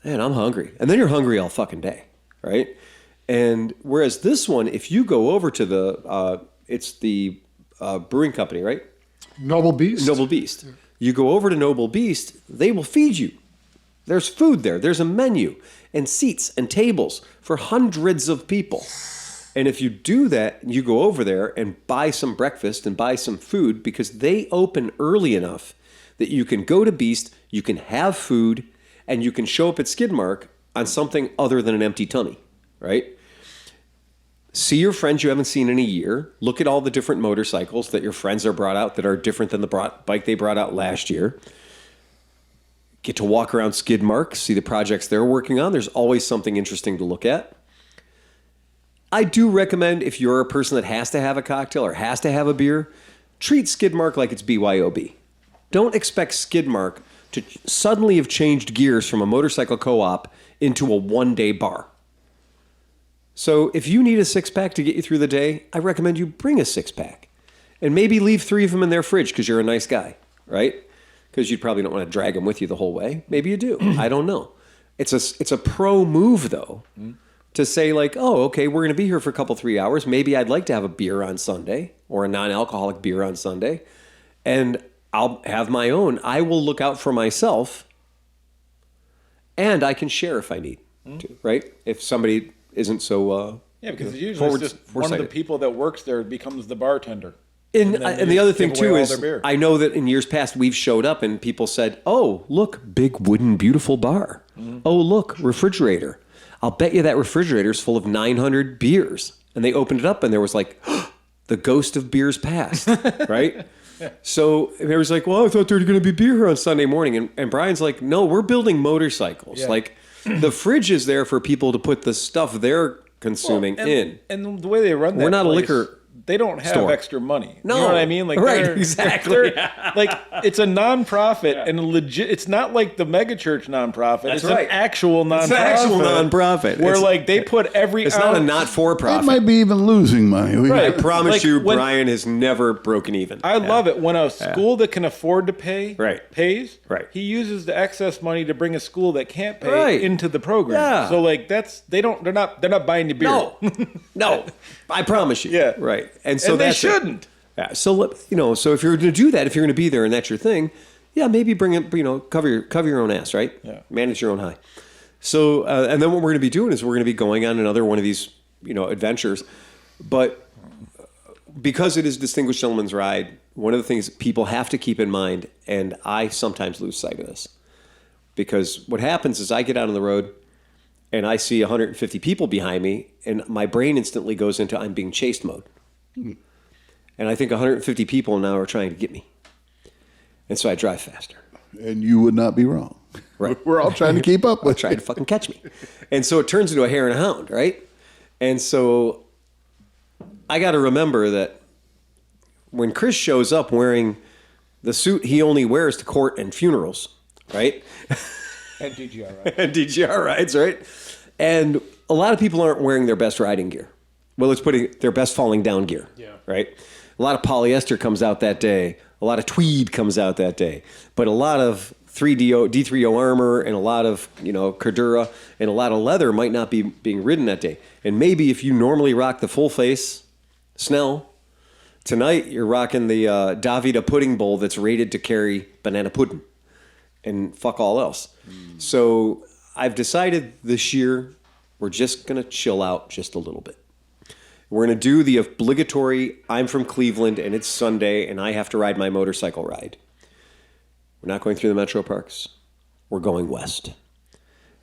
Speaker 1: man, I'm hungry. And then you're hungry all fucking day, right? And whereas this one, if you go over to it's the brewing company, right?
Speaker 4: Noble Beast.
Speaker 1: Noble Beast. Yeah. You go over to Noble Beast, they will feed you. There's food there. There's a menu and seats and tables for hundreds of people. And if you do that, you go over there and buy some breakfast and buy some food because they open early enough that you can go to Beast, you can have food, and you can show up at Skidmark on something other than an empty tummy, right? See your friends you haven't seen in a year. Look at all the different motorcycles that your friends are brought out that are different than the bike they brought out last year. Get to walk around Skidmark, see the projects they're working on. There's always something interesting to look at. I do recommend if you're a person that has to have a cocktail or has to have a beer, treat Skidmark like it's BYOB. Don't expect Skidmark to suddenly have changed gears from a motorcycle co-op into a one-day bar. So if you need a six-pack to get you through the day, I recommend you bring a six-pack. And maybe leave 3 of them in their fridge because you're a nice guy, right? Because you probably don't want to drag them with you the whole way. Maybe you do. I don't know. It's a pro move, though, to say like, oh, okay, we're going to be here for a couple, 3 hours. Maybe I'd like to have a beer on Sunday or a non-alcoholic beer on Sunday. And I'll have my own. I will look out for myself. And I can share if I need to, right? If somebody isn't so
Speaker 2: yeah, because usually it's just one of the people that works there becomes the bartender.
Speaker 1: And the other thing too is I know that in years past we've showed up and people said, oh, look, big wooden beautiful bar. Oh, look, refrigerator. I'll bet you that refrigerator's full of 900 beers. And they opened it up and there was like the ghost of beers past, right? So there was like, well, I thought there were going to be beer here on Sunday morning. And Brian's like, no, we're building motorcycles. Yeah. Like the fridge is there for people to put the stuff they're consuming in.
Speaker 2: And the way they run that
Speaker 1: we're not
Speaker 2: place,
Speaker 1: a liquor
Speaker 2: they don't have
Speaker 1: Store.
Speaker 2: extra money.
Speaker 1: No.
Speaker 2: You know what I mean? Like
Speaker 1: Right,
Speaker 2: they're-
Speaker 1: exactly.
Speaker 2: they're- like it's a nonprofit and legit. It's not like the megachurch nonprofit.
Speaker 1: That's
Speaker 2: it's
Speaker 1: right.
Speaker 2: an actual nonprofit.
Speaker 1: It's an actual nonprofit.
Speaker 2: Where
Speaker 1: It's-
Speaker 2: like they put every.
Speaker 1: It's not a
Speaker 2: ounce-
Speaker 5: It
Speaker 1: not-for-profit.
Speaker 5: might be even losing money.
Speaker 1: I
Speaker 2: Right.
Speaker 1: promise
Speaker 2: Like,
Speaker 1: you,
Speaker 2: when-
Speaker 1: Brian has never broken even.
Speaker 2: I love it when a school that can afford to pay
Speaker 1: Right.
Speaker 2: pays.
Speaker 1: Right.
Speaker 2: He uses the excess money to bring a school that can't pay
Speaker 1: Right.
Speaker 2: into the program.
Speaker 1: Yeah.
Speaker 2: So like they're not buying you beer.
Speaker 1: No, no, I promise you.
Speaker 2: Yeah.
Speaker 1: Right. And so
Speaker 2: and they
Speaker 1: that's it.
Speaker 2: shouldn't.
Speaker 1: Yeah. So so if you're going to do that, if you're going to be there and that's your thing, yeah, maybe bring it. Cover your own ass, right?
Speaker 2: Yeah.
Speaker 1: Manage your own high. So and then what we're going to be doing is we're going to be going on another one of these adventures, but because it is Distinguished Gentleman's Ride, one of the things that people have to keep in mind, and I sometimes lose sight of this, because what happens is I get out on the road and I see 150 people behind me, and my brain instantly goes into I'm being chased mode. And I think 150 people now are trying to get me. And so I drive faster.
Speaker 5: And you would not be wrong.
Speaker 1: Right.
Speaker 5: We're all trying to keep up with
Speaker 1: Trying to fucking catch me. And so it turns into a hare and a hound, right? And so I got to remember that when Chris shows up wearing the suit he only wears to court and funerals, right?
Speaker 3: And DGR, right?
Speaker 1: And DGR rides, right? And a lot of people aren't wearing their best riding gear. Well, let's put it, their best falling down gear, right? A lot of polyester comes out that day. A lot of tweed comes out that day. But a lot of D3O armor and a lot of, Cordura and a lot of leather might not be being ridden that day. And maybe if you normally rock the full face Snell, tonight you're rocking the Davida pudding bowl that's rated to carry banana pudding and fuck all else. So I've decided this year we're just going to chill out just a little bit. We're going to do the obligatory, I'm from Cleveland and it's Sunday and I have to ride my motorcycle ride. We're not going through the metro parks. We're going west.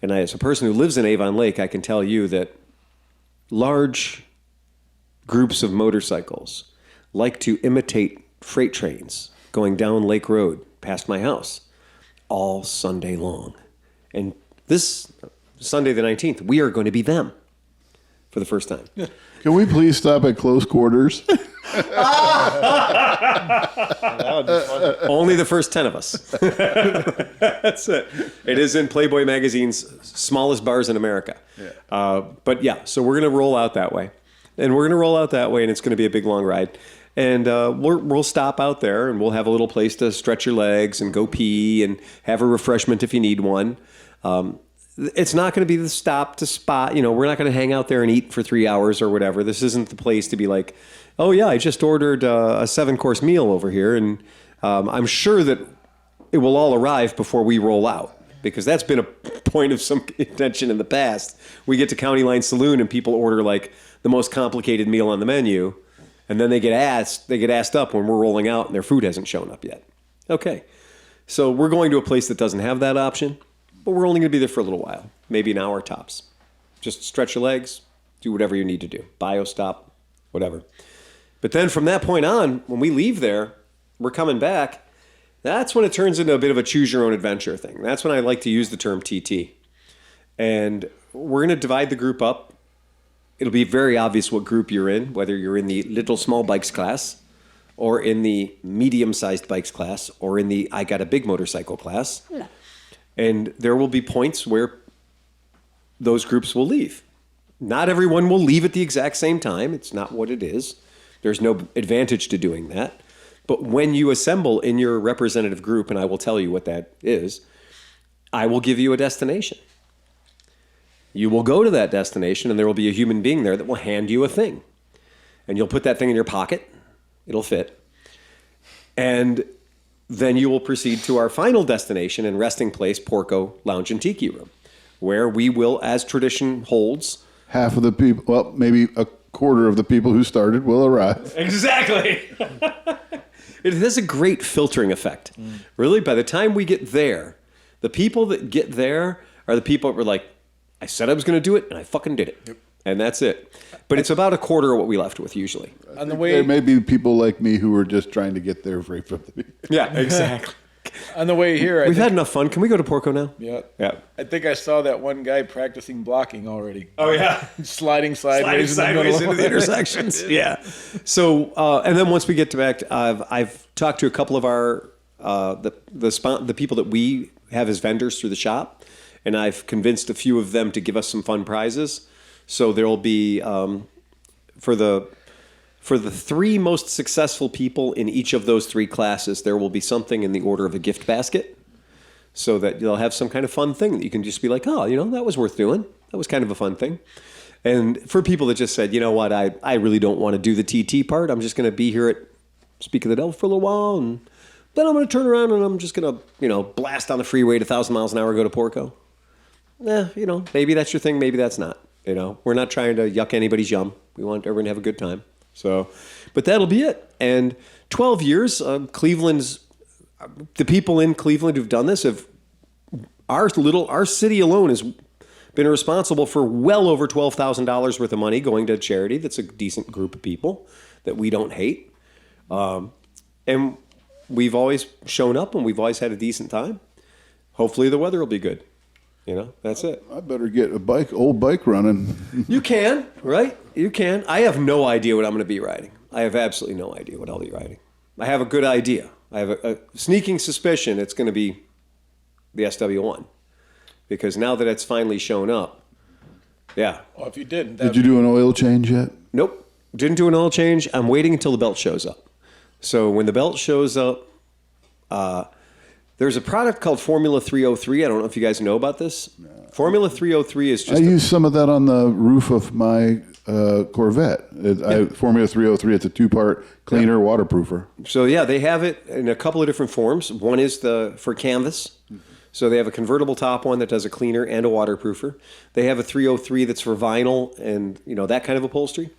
Speaker 1: And as a person who lives in Avon Lake, I can tell you that large groups of motorcycles like to imitate freight trains going down Lake Road past my house all Sunday long. And this Sunday the 19th, we are going to be them for the first time.
Speaker 5: Can we please stop at close quarters?
Speaker 1: Only the first 10 of us. That's it. It is in Playboy Magazine's smallest bars in America. But yeah, so we're going to roll out that way. And we're going to roll out that way, and it's going to be a big, long ride. And we'll stop out there, and we'll have a little place to stretch your legs and go pee and have a refreshment if you need one. It's not going to be the stop to spot. We're not going to hang out there and eat for 3 hours or whatever. This isn't the place to be like, oh, yeah, I just ordered a 7-course meal over here. And I'm sure that it will all arrive before we roll out, because that's been a point of some contention in the past. We get to County Line Saloon and people order like the most complicated meal on the menu. And then they get asked up when we're rolling out and their food hasn't shown up yet. Okay. So we're going to a place that doesn't have that option. But we're only going to be there for a little while, maybe an hour tops. Just stretch your legs, do whatever you need to do. Bio stop, whatever. But then from that point on, when we leave there, we're coming back, that's when it turns into a bit of a choose your own adventure thing. That's when I like to use the term TT. And we're going to divide the group up. It'll be very obvious what group you're in, whether you're in the little small bikes class, or in the medium-sized bikes class, or in the I got a big motorcycle class. Yeah. And there will be points where those groups will leave. Not everyone will leave at the exact same time. It's not what it is. There's no advantage to doing that. But when you assemble in your representative group, and I will tell you what that is, I will give you a destination. You will go to that destination, and there will be a human being there that will hand you a thing. And you'll put that thing in your pocket. It'll fit. And then you will proceed to our final destination and resting place, Porco Lounge and Tiki Room, where we will, as tradition holds,
Speaker 5: Half of the people, well, maybe a quarter of the people who started will arrive.
Speaker 1: Exactly. It has a great filtering effect. Really, by the time we get there, the people that get there are the people that were like, I said I was going to do it, and I fucking did it. Yep. And that's it. But it's about a quarter of what we left with usually.
Speaker 2: On the way,
Speaker 5: There may be people like me who are just trying to get there right from the beginning.
Speaker 1: Yeah, exactly.
Speaker 2: On the way here,
Speaker 1: We've had enough fun. Can we go to Porco now?
Speaker 2: Yeah.
Speaker 1: Yeah.
Speaker 2: I think I saw that one guy practicing blocking already.
Speaker 1: Oh, yeah.
Speaker 2: Sliding sideways, in the middle.
Speaker 1: into the intersections. Yeah. So, and then once we get to back, I've talked to a couple of our the people that we have as vendors through the shop, and I've convinced a few of them to give us some fun prizes. So there will be for the 3 most successful people in each of those 3 classes, there will be something in the order of a gift basket, so that you'll have some kind of fun thing that you can just be like, oh, that was worth doing. That was kind of a fun thing. And for people that just said, you know what, I really don't want to do the TT part. I'm just going to be here at Speak of the Devil for a little while, and then I'm going to turn around and I'm just going to, blast on the freeway at 1,000 miles an hour, go to Porco. Maybe that's your thing, maybe that's not. We're not trying to yuck anybody's yum. We want everyone to have a good time. So, but that'll be it. And 12 years, the people in Cleveland who've done this our city alone has been responsible for well over $12,000 worth of money going to charity. That's a decent group of people that we don't hate. And we've always shown up and we've always had a decent time. Hopefully the weather will be good. That's it.
Speaker 5: I better get a old bike running.
Speaker 1: You can, right? You can. I have no idea what I'm going to be riding. I have absolutely no idea what I'll be riding. I have a good idea. I have a sneaking suspicion it's going to be the SW1. Because now that it's finally shown up, yeah.
Speaker 2: Well, if you didn't.
Speaker 5: Did you do an oil change yet?
Speaker 1: Nope. Didn't do an oil change. I'm waiting until the belt shows up. So when the belt shows up, there's a product called Formula 303. I don't know if you guys know about this. No. Formula 303 is just...
Speaker 5: I use some of that on the roof of my Corvette. Formula 303, it's a 2-part cleaner, waterproofer.
Speaker 1: So yeah, they have it in a couple of different forms. One is for canvas. So they have a convertible top one that does a cleaner and a waterproofer. They have a 303 that's for vinyl and that kind of upholstery.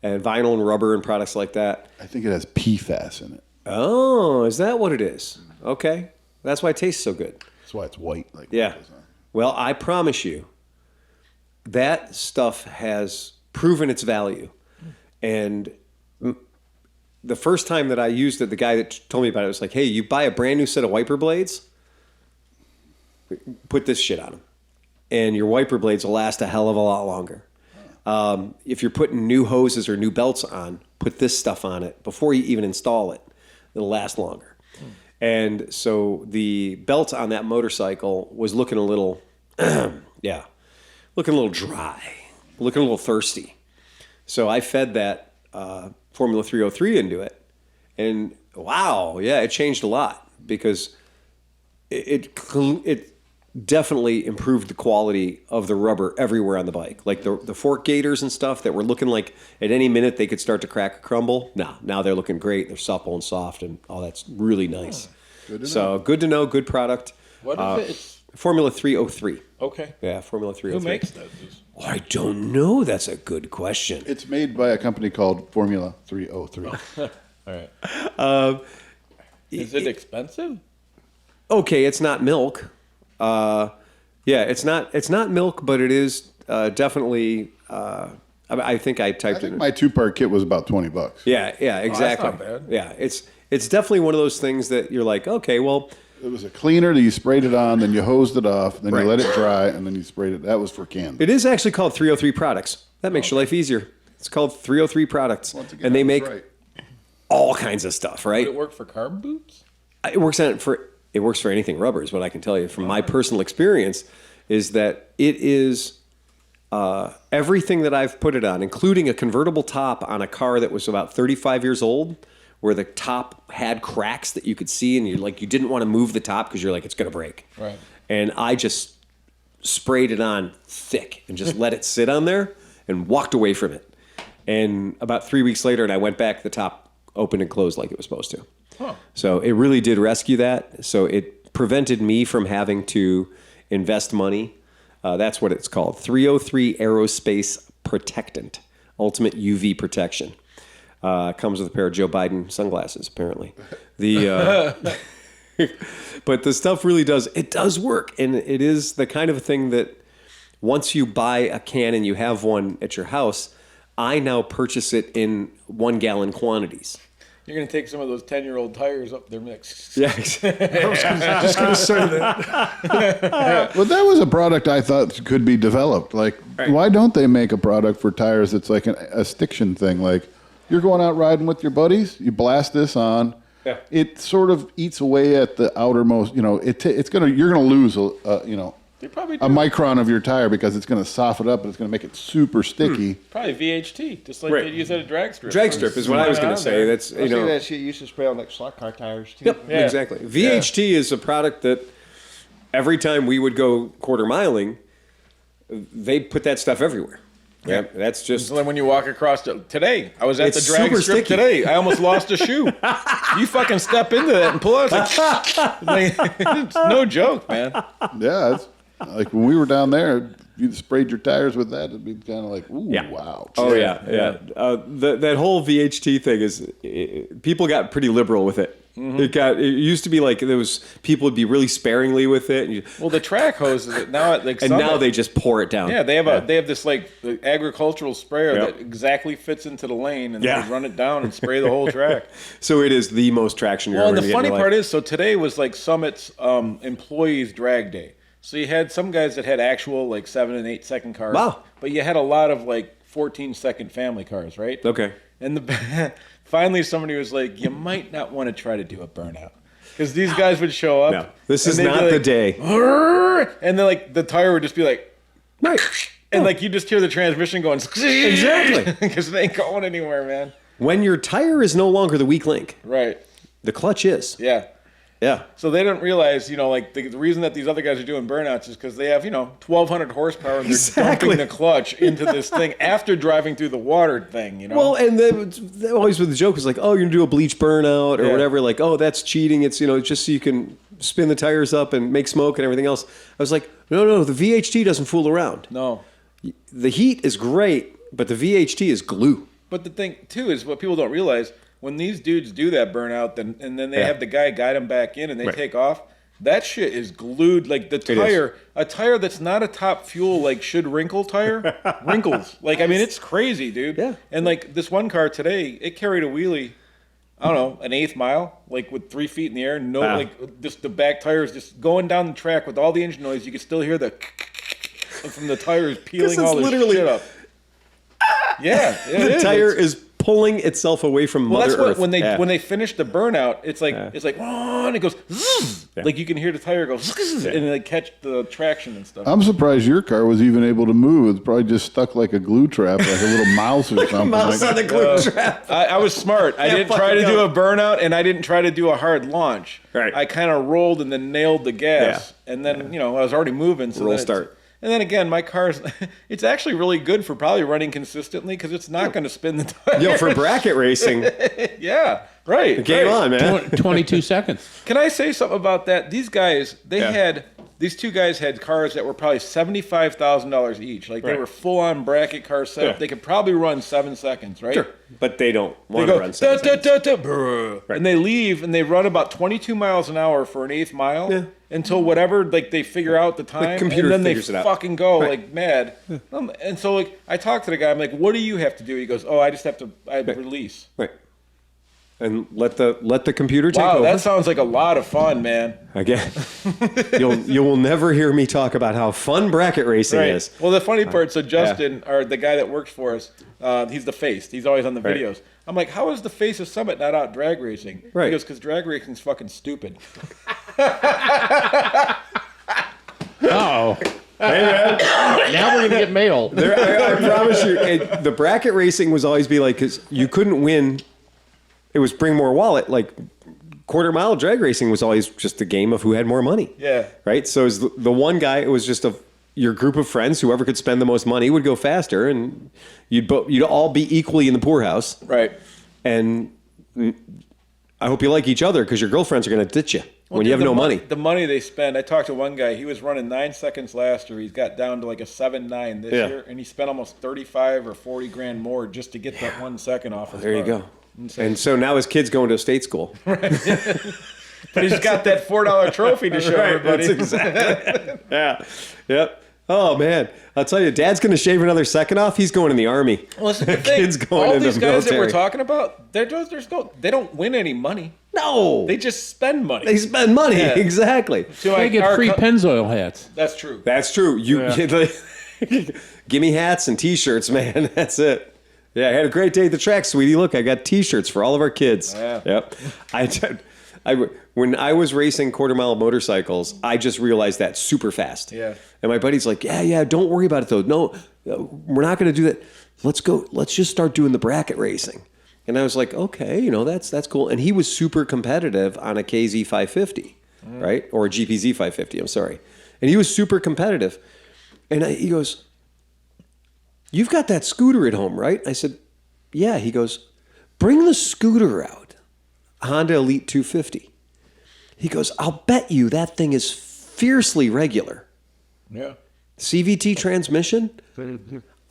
Speaker 1: And vinyl and rubber and products like that.
Speaker 5: I think it has PFAS in it.
Speaker 1: Oh, is that what it is? Okay. That's why it tastes so good.
Speaker 5: That's why it's white.
Speaker 1: Yeah. Well, I promise you, that stuff has proven its value. And the first time that I used it, the guy that told me about it was like, hey, you buy a brand new set of wiper blades, put this shit on them. And your wiper blades will last a hell of a lot longer. If you're putting new hoses or new belts on, put this stuff on it before you even install it. It'll last longer. And so the belt on that motorcycle was looking a little, looking a little dry, looking a little thirsty. So I fed that Formula 303 into it. And wow, yeah, it changed a lot because it definitely improved the quality of the rubber everywhere on the bike. Like the fork gaiters and stuff that were looking like at any minute they could start to crack or crumble. No, now they're looking great. They're supple and soft and all that's really nice.
Speaker 5: Good to
Speaker 1: know. Good to know. Good product.
Speaker 2: What is it? It's...
Speaker 1: Formula 303.
Speaker 2: Okay.
Speaker 1: Yeah, Formula 303.
Speaker 2: Who makes those?
Speaker 1: Oh, I don't know. That's a good question.
Speaker 5: It's made by a company called Formula 303.
Speaker 2: All right. Is it expensive?
Speaker 1: Okay, it's not milk. It's not milk, but it is definitely. I think I typed it.
Speaker 5: My 2-part kit was about $20.
Speaker 1: Yeah, exactly.
Speaker 2: Oh, that's not bad.
Speaker 1: Yeah, it's definitely one of those things that you're like, okay, well,
Speaker 5: it was a cleaner that you sprayed it on, then you hosed it off, then
Speaker 1: right.
Speaker 5: you let it dry, and then you sprayed it. That was for canvas.
Speaker 1: It is actually called 303 Products. That makes your life easier. It's called 303 Products,
Speaker 5: Once again,
Speaker 1: and they
Speaker 5: I was
Speaker 1: make
Speaker 5: right.
Speaker 1: all kinds of stuff. Right?
Speaker 2: Would it work for carb boots?
Speaker 1: It works for anything rubber. Is what I can tell you from my personal experience. Is that it is everything that I've put it on, including a convertible top on a car that was about 35 years old, where the top had cracks that you could see, and you didn't want to move the top because you're like, it's going to break.
Speaker 2: Right.
Speaker 1: And I just sprayed it on thick and just let it sit on there and walked away from it. And about 3 weeks later, and I went back, the top opened and closed like it was supposed to.
Speaker 2: Huh.
Speaker 1: So it really did rescue that. So it prevented me from having to invest money. That's what it's called. 303 Aerospace Protectant. Ultimate UV protection. Comes with a pair of Joe Biden sunglasses, apparently. But the stuff really does work. And it is the kind of thing that once you buy a can and you have one at your house, I now purchase it in 1 gallon quantities.
Speaker 2: You're gonna take some of those 10-year-old tires up there next.
Speaker 1: Yeah.
Speaker 4: Just going to say that.
Speaker 5: But that was a product I thought could be developed. Like, why don't they make a product for tires that's like a stiction thing? Like, you're going out riding with your buddies, you blast this on.
Speaker 1: Yeah.
Speaker 5: It sort of eats away at the outermost. You know, you're gonna lose
Speaker 2: They probably do.
Speaker 5: a micron of your tire because it's gonna soften it up, but it's gonna make it super sticky.
Speaker 2: Probably VHT, just like
Speaker 1: Right.
Speaker 2: they use at a drag strip.
Speaker 1: Drag strip is what I was going to say. That's,
Speaker 3: I
Speaker 1: you
Speaker 3: think
Speaker 1: know.
Speaker 3: that shit used to spray on like slot car tires too.
Speaker 1: Yep,
Speaker 2: Yeah.
Speaker 1: exactly. VHT is a product that every time we would go quarter miling, they put that stuff everywhere. Yeah, that's just.
Speaker 2: So then when you walk across today, I was at
Speaker 1: It's
Speaker 2: the drag
Speaker 1: super
Speaker 2: strip
Speaker 1: sticky.
Speaker 2: today. I almost lost a shoe. You fucking step into that and pull out. It's it's no joke, man.
Speaker 5: Yeah, it's like when we were down there, if you sprayed your tires with that, it'd be kind of like, ooh,
Speaker 1: Yeah.
Speaker 5: wow.
Speaker 1: Oh yeah. That whole VHT thing is, people got pretty liberal with it. It used to be like there was people would be really sparingly with it, and,
Speaker 2: Well, the track hoses now at like
Speaker 1: now they just pour it down.
Speaker 2: yeah they have this like the agricultural sprayer
Speaker 1: Yep.
Speaker 2: that exactly fits into the lane and
Speaker 1: Yeah.
Speaker 2: they run it down and spray the whole track.
Speaker 1: So it is the most traction you're
Speaker 2: Well,
Speaker 1: ever
Speaker 2: and the
Speaker 1: going to
Speaker 2: funny
Speaker 1: get in your
Speaker 2: part
Speaker 1: life.
Speaker 2: is, so today was like Summit's employees drag day. So you had some guys that had actual like 7 and 8 second cars.
Speaker 1: Wow.
Speaker 2: But you had a lot of like 14-second family cars, right?
Speaker 1: Okay.
Speaker 2: And finally somebody was like, you might not want to try to do a burnout. Because these guys would show up.
Speaker 1: No, this
Speaker 2: and
Speaker 1: is
Speaker 2: they'd be
Speaker 1: not
Speaker 2: like,
Speaker 1: the day.
Speaker 2: And then like the tire would just be like,
Speaker 1: Right.
Speaker 2: and like you just hear the transmission going,
Speaker 1: Exactly.
Speaker 2: because it ain't going anywhere, man.
Speaker 1: When your tire is no longer the weak link,
Speaker 2: Right.
Speaker 1: the clutch is.
Speaker 2: Yeah.
Speaker 1: Yeah.
Speaker 2: So they don't realize, like the reason that these other guys are doing burnouts is because they have, 1,200 horsepower and they're
Speaker 1: Exactly.
Speaker 2: dumping the clutch into this thing after driving through the water thing,
Speaker 1: Well, and then always with the joke is like, oh, you're gonna do a bleach burnout or
Speaker 2: Yeah.
Speaker 1: whatever. Like, oh, that's cheating. It's just so you can spin the tires up and make smoke and everything else. I was like, no, the VHT doesn't fool around.
Speaker 2: No.
Speaker 1: The heat is great, but the VHT is glue.
Speaker 2: But the thing, too, is what people don't realize, when these dudes do that burnout, and then they
Speaker 1: Yeah.
Speaker 2: have the guy guide them back in and they
Speaker 1: Right.
Speaker 2: take off, that shit is glued. Like the tire, a tire that's not a top fuel, like should wrinkle tire, wrinkles. Like, I mean, it's crazy, dude.
Speaker 1: Yeah.
Speaker 2: And like this one car today, it carried a wheelie, I don't know, an 1/8 mile, like with 3 feet in the air. No,
Speaker 1: Wow.
Speaker 2: like just the back tires just going down the track with all the engine noise. You could still hear the from the tires peeling all
Speaker 1: it's
Speaker 2: this
Speaker 1: literally-
Speaker 2: shit up. Yeah, it
Speaker 1: The
Speaker 2: is.
Speaker 1: tire
Speaker 2: It's-
Speaker 1: is pulling itself away from
Speaker 2: well,
Speaker 1: Mother
Speaker 2: that's what
Speaker 1: Earth.
Speaker 2: when they finish the burnout, it's like oh, and it goes zzz. Like you can hear the tire go zzz, and they catch the traction and stuff.
Speaker 5: I'm surprised your car was even able to move. It's probably just stuck like a glue trap, like a little mouse or something.
Speaker 1: mouse on the glue trap.
Speaker 2: I was smart. I didn't try to
Speaker 1: fucking
Speaker 2: do
Speaker 1: go.
Speaker 2: a burnout, and I didn't try to do a hard launch.
Speaker 1: Right.
Speaker 2: I kind of rolled and then nailed the gas, and then I was already moving. So
Speaker 1: Roll
Speaker 2: then it's-
Speaker 1: start.
Speaker 2: And then again, my car's it's actually really good for probably running consistently because it's not going to spin the tire.
Speaker 1: Yo, for bracket racing,
Speaker 2: Yeah, right.
Speaker 1: game
Speaker 2: right.
Speaker 1: on, man.
Speaker 6: 22 seconds.
Speaker 2: Can I say something about that? These guys,
Speaker 1: Yeah.
Speaker 2: these two guys had cars that were probably $75,000 each. Like they
Speaker 1: Right.
Speaker 2: were full on bracket car setup.
Speaker 1: Yeah.
Speaker 2: They could probably run 7 seconds, right?
Speaker 1: Sure, but they don't
Speaker 2: They
Speaker 1: want to
Speaker 2: go
Speaker 1: run 7 seconds.
Speaker 2: brr, and they leave and they run about 22 miles an hour for an 1/8 mile
Speaker 1: Yeah.
Speaker 2: until whatever they figure out the time,
Speaker 1: computer
Speaker 2: and then they
Speaker 1: figures it out.
Speaker 2: fucking go
Speaker 1: Right.
Speaker 2: like mad. And so like I talked to the guy, I'm like, "What do you have to do?" He goes, "Oh, I just have to release."
Speaker 1: Right. And let the computer take
Speaker 2: Wow,
Speaker 1: over.
Speaker 2: that sounds like a lot of fun, man.
Speaker 1: Again, you will never hear me talk about how fun bracket racing
Speaker 2: Right.
Speaker 1: is.
Speaker 2: Well, the funny part, so Justin, or the guy that works for us, he's the face. He's always on the
Speaker 1: Right.
Speaker 2: videos. I'm like, how is the face of Summit not out drag racing?
Speaker 1: Right.
Speaker 2: He goes, because drag racing's fucking stupid.
Speaker 6: Oh,
Speaker 7: Now we're gonna get mail.
Speaker 1: I promise you, the bracket racing was always be like, because you couldn't win. It was bring more wallet. Like quarter mile drag racing was always just a game of who had more money.
Speaker 2: Yeah.
Speaker 1: Right. So as the one guy, it was just your group of friends. Whoever could spend the most money would go faster, and you'd all be equally in the poorhouse.
Speaker 2: Right.
Speaker 1: And I hope you like each other because your girlfriends are going to ditch you when you have no money.
Speaker 2: The money they spend. I talked to one guy. He was running 9 seconds last year. He's got down to like a 7.9 this
Speaker 1: Yeah.
Speaker 2: year, and he spent almost 35 or 40 grand more just to get that 1 second off his
Speaker 1: There you
Speaker 2: car.
Speaker 1: go. And so now his kid's going to state school.
Speaker 2: But he's got that $4 trophy to show everybody.
Speaker 1: That's exactly. Yeah. Yep. Oh man, I'll tell you, Dad's going to shave another second off. He's going in the army.
Speaker 2: Well, listen, the thing,
Speaker 1: Kid's going
Speaker 2: all
Speaker 1: in
Speaker 2: these
Speaker 1: the
Speaker 2: guys that
Speaker 1: military.
Speaker 2: we're talking about, they don't win any money.
Speaker 1: No,
Speaker 2: They just spend money.
Speaker 1: they spend money.
Speaker 2: Yeah.
Speaker 1: Exactly.
Speaker 2: So
Speaker 6: They
Speaker 2: like
Speaker 6: get
Speaker 2: our
Speaker 6: free Pennzoil hats.
Speaker 2: That's true.
Speaker 1: That's true. Give me hats and T-shirts, man. That's it. Yeah, I had a great day at the track, sweetie. Look, I got T-shirts for all of our kids.
Speaker 2: Yeah.
Speaker 1: Yep. When I was racing quarter mile motorcycles, I just realized that super fast.
Speaker 2: Yeah.
Speaker 1: And my buddy's like, yeah, don't worry about it though. No, we're not going to do that. Let's just start doing the bracket racing. And I was like, okay, that's cool. And he was super competitive on a KZ 550, right? Or a GPZ 550, I'm sorry. And he was super competitive. And he goes, you've got that scooter at home, right? I said, yeah. He goes, bring the scooter out. Honda Elite 250. He goes, I'll bet you that thing is fiercely regular.
Speaker 2: Yeah.
Speaker 1: CVT transmission.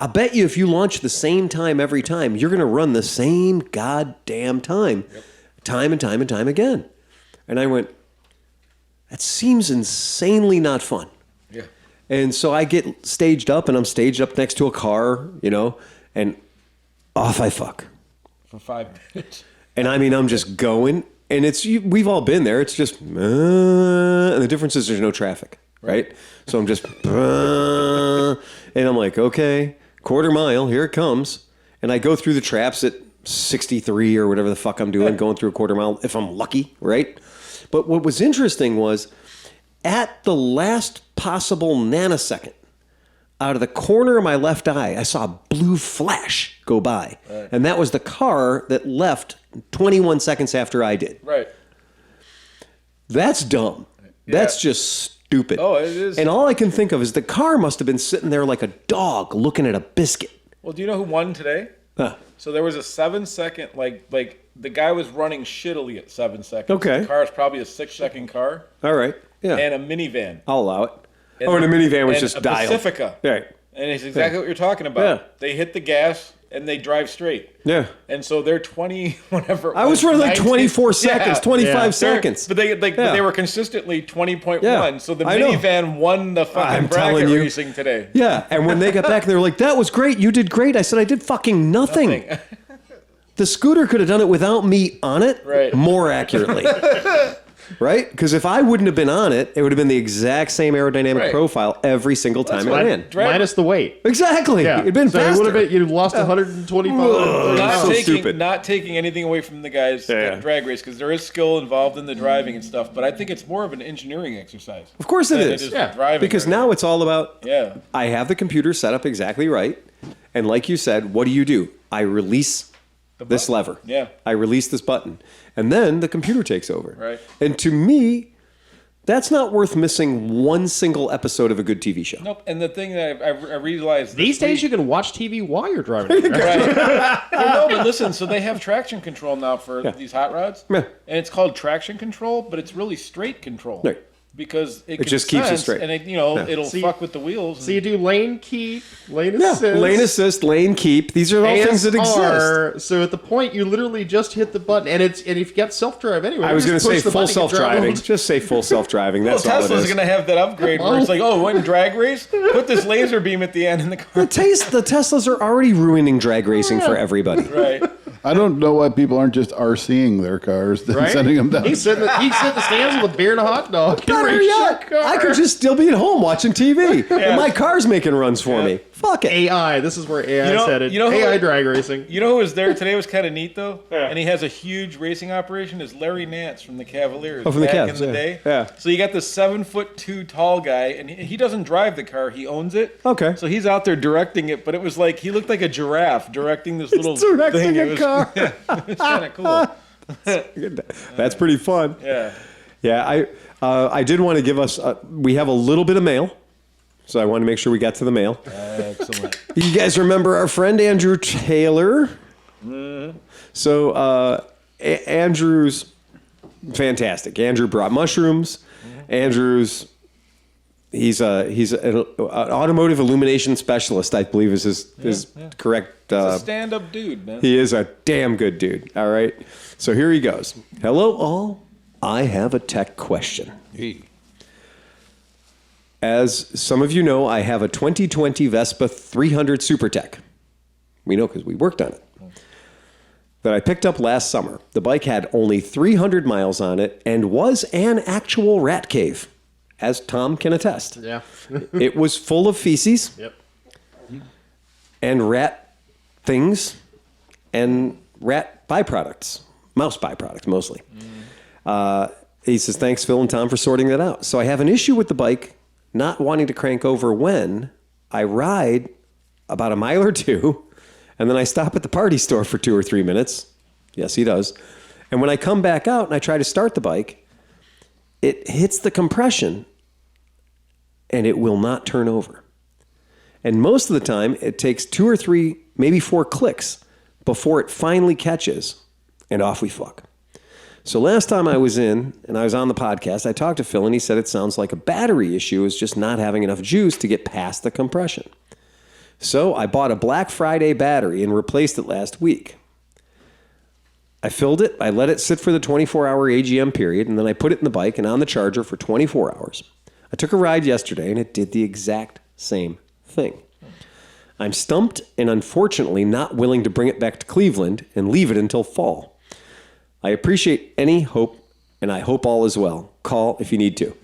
Speaker 1: I bet you if you launch the same time every time, you're going to run the same goddamn time. Yep. Time and time and time again. And I went, that seems insanely not fun.
Speaker 2: Yeah.
Speaker 1: And so I get staged up, and I'm staged up next to a car, and off I fuck.
Speaker 2: For 5 minutes.
Speaker 1: And I mean, I'm just going, and we've all been there. It's just, and the difference is there's no traffic, right? So I'm just, and I'm like, okay, quarter mile, here it comes. And I go through the traps at 63 or whatever the fuck I'm doing, going through a quarter mile, if I'm lucky, right? But what was interesting was, at the last possible nanosecond, out of the corner of my left eye, I saw a blue flash go by. Right. And that was the car that left 21 seconds after I did.
Speaker 2: Right.
Speaker 1: That's dumb. Yeah. That's just stupid.
Speaker 2: Oh, it is.
Speaker 1: And all I can think of is the car must have been sitting there like a dog looking at a biscuit.
Speaker 2: Well, do you know who won today?
Speaker 1: Huh.
Speaker 2: So there was a 7-second, like the guy was running shittily at 7 seconds.
Speaker 1: Okay.
Speaker 2: The car is probably a 6-second car.
Speaker 1: All right. Yeah.
Speaker 2: And a minivan.
Speaker 1: I'll allow it. And a minivan was just
Speaker 2: a
Speaker 1: dialed.
Speaker 2: Pacifica.
Speaker 1: Right.
Speaker 2: And it's exactly what you're talking about.
Speaker 1: Yeah.
Speaker 2: They hit the gas and they drive straight.
Speaker 1: Yeah.
Speaker 2: And so they're 20, whatever.
Speaker 1: I was running like 24 seconds, 25 seconds.
Speaker 2: But they were consistently 20.1.
Speaker 1: Yeah.
Speaker 2: So the
Speaker 1: I know.
Speaker 2: minivan won the fucking
Speaker 1: I'm
Speaker 2: bracket
Speaker 1: telling you.
Speaker 2: racing today.
Speaker 1: Yeah. And when they got back, they were like, that was great. You did great. I said, I did fucking nothing. The scooter could have done it without me on it more accurately. Right? Because if I wouldn't have been on it, it would have been the exact same aerodynamic profile every single time it ran.
Speaker 7: Minus the weight.
Speaker 1: Exactly.
Speaker 7: Yeah.
Speaker 1: It'd been
Speaker 7: so
Speaker 1: faster.
Speaker 7: it would have been, you'd lost 125.
Speaker 1: stupid.
Speaker 2: Not taking anything away from the guys that drag race, because there is skill involved in the driving and stuff, but I think it's more of an engineering exercise.
Speaker 1: Of course it is.
Speaker 2: Driving
Speaker 1: because now it's all about,
Speaker 2: Yeah.
Speaker 1: I have the computer set up exactly right. And like you said, what do? I release this lever.
Speaker 2: Yeah.
Speaker 1: I release this button. And then the computer takes over.
Speaker 2: Right.
Speaker 1: And to me, that's not worth missing one single episode of a good TV show.
Speaker 2: Nope. And the thing that I realized
Speaker 7: These days you can watch TV while you're driving. Right?
Speaker 2: Well, no, but listen, so they have traction control now for these hot rods.
Speaker 1: Yeah.
Speaker 2: And it's called traction control, but it's really straight control.
Speaker 1: Right.
Speaker 2: Because it
Speaker 1: just keeps it
Speaker 2: sense,
Speaker 1: straight.
Speaker 2: And it'll fuck with the wheels.
Speaker 7: So you do lane keep, lane
Speaker 1: Yeah.
Speaker 7: assist.
Speaker 1: Lane assist, lane keep. These are all things that exist.
Speaker 7: ASR. So at the point you literally just hit the button, and if you got self-drive anyway.
Speaker 1: I was
Speaker 7: going to
Speaker 1: say full self-driving. Just say full self-driving. That's all it
Speaker 2: Tesla's
Speaker 1: is.
Speaker 2: going to have that upgrade where it's like, oh, one drag race? Put this laser beam at the end in the car.
Speaker 1: The Teslas are already ruining drag racing for everybody.
Speaker 2: Right.
Speaker 5: I don't know why people aren't just RCing their cars and sending them down.
Speaker 7: He's sitting in the stands with a beer and a hot dog.
Speaker 1: Better yet, I could just still be at home watching TV. And my car's making runs for me. Fuck it.
Speaker 7: AI. This is where AI is headed. AI drag racing.
Speaker 2: You know who was there today? Was kind of neat though, and he has a huge racing operation. Is Larry Nance from the Cavaliers
Speaker 1: from the
Speaker 2: back
Speaker 1: Cavs,
Speaker 2: in the day?
Speaker 1: Yeah.
Speaker 2: So you got this 7'2" tall guy, and he doesn't drive the car; he owns it.
Speaker 1: Okay.
Speaker 2: So he's out there directing it, but it was like he looked like a giraffe directing this little
Speaker 1: directing
Speaker 2: thing.
Speaker 1: a car.
Speaker 2: It's kind of cool.
Speaker 1: That's pretty fun.
Speaker 2: Yeah.
Speaker 1: Yeah, I did want to give us. We have a little bit of mail, so I wanted to make sure we got to the mail.
Speaker 2: Excellent.
Speaker 1: You guys remember our friend Andrew Taylor? Mm-hmm. So Andrew's fantastic. Andrew brought mushrooms. Mm-hmm. Andrew's he's an automotive illumination specialist, I believe is his correct.
Speaker 2: He's a stand-up dude, man.
Speaker 1: He is a damn good dude. All right. So here he goes. Hello, all. I have a tech question. as some of you know, I have a 2020 Vespa 300 SuperTech. We know because we worked on it. That I picked up last summer. The bike had only 300 miles on it and was an actual rat cave, as Tom can attest.
Speaker 7: Yeah.
Speaker 1: It was full of feces
Speaker 7: Yep.
Speaker 1: and rat things and rat byproducts, mouse byproducts mostly. He says, thanks, Phil and Tom, for sorting that out. So I have an issue with the bike not wanting to crank over when I ride about a mile or two, and then I stop at the party store for 2 or 3 minutes. Yes, he does. And when I come back out and I try to start the bike, it hits the compression and it will not turn over. And most of the time, it takes 2 or 3, maybe 4 clicks before it finally catches, and off we fuck. So last time I was in, and I was on the podcast, I talked to Phil, and he said it sounds like a battery issue is just not having enough juice to get past the compression. So I bought a Black Friday battery and replaced it last week. I filled it, I let it sit for the 24-hour AGM period, and then I put it in the bike and on the charger for 24 hours. I took a ride yesterday, and it did the exact same thing. I'm stumped and unfortunately not willing to bring it back to Cleveland and leave it until fall. I appreciate any hope, and I hope all is well. Call if you need to.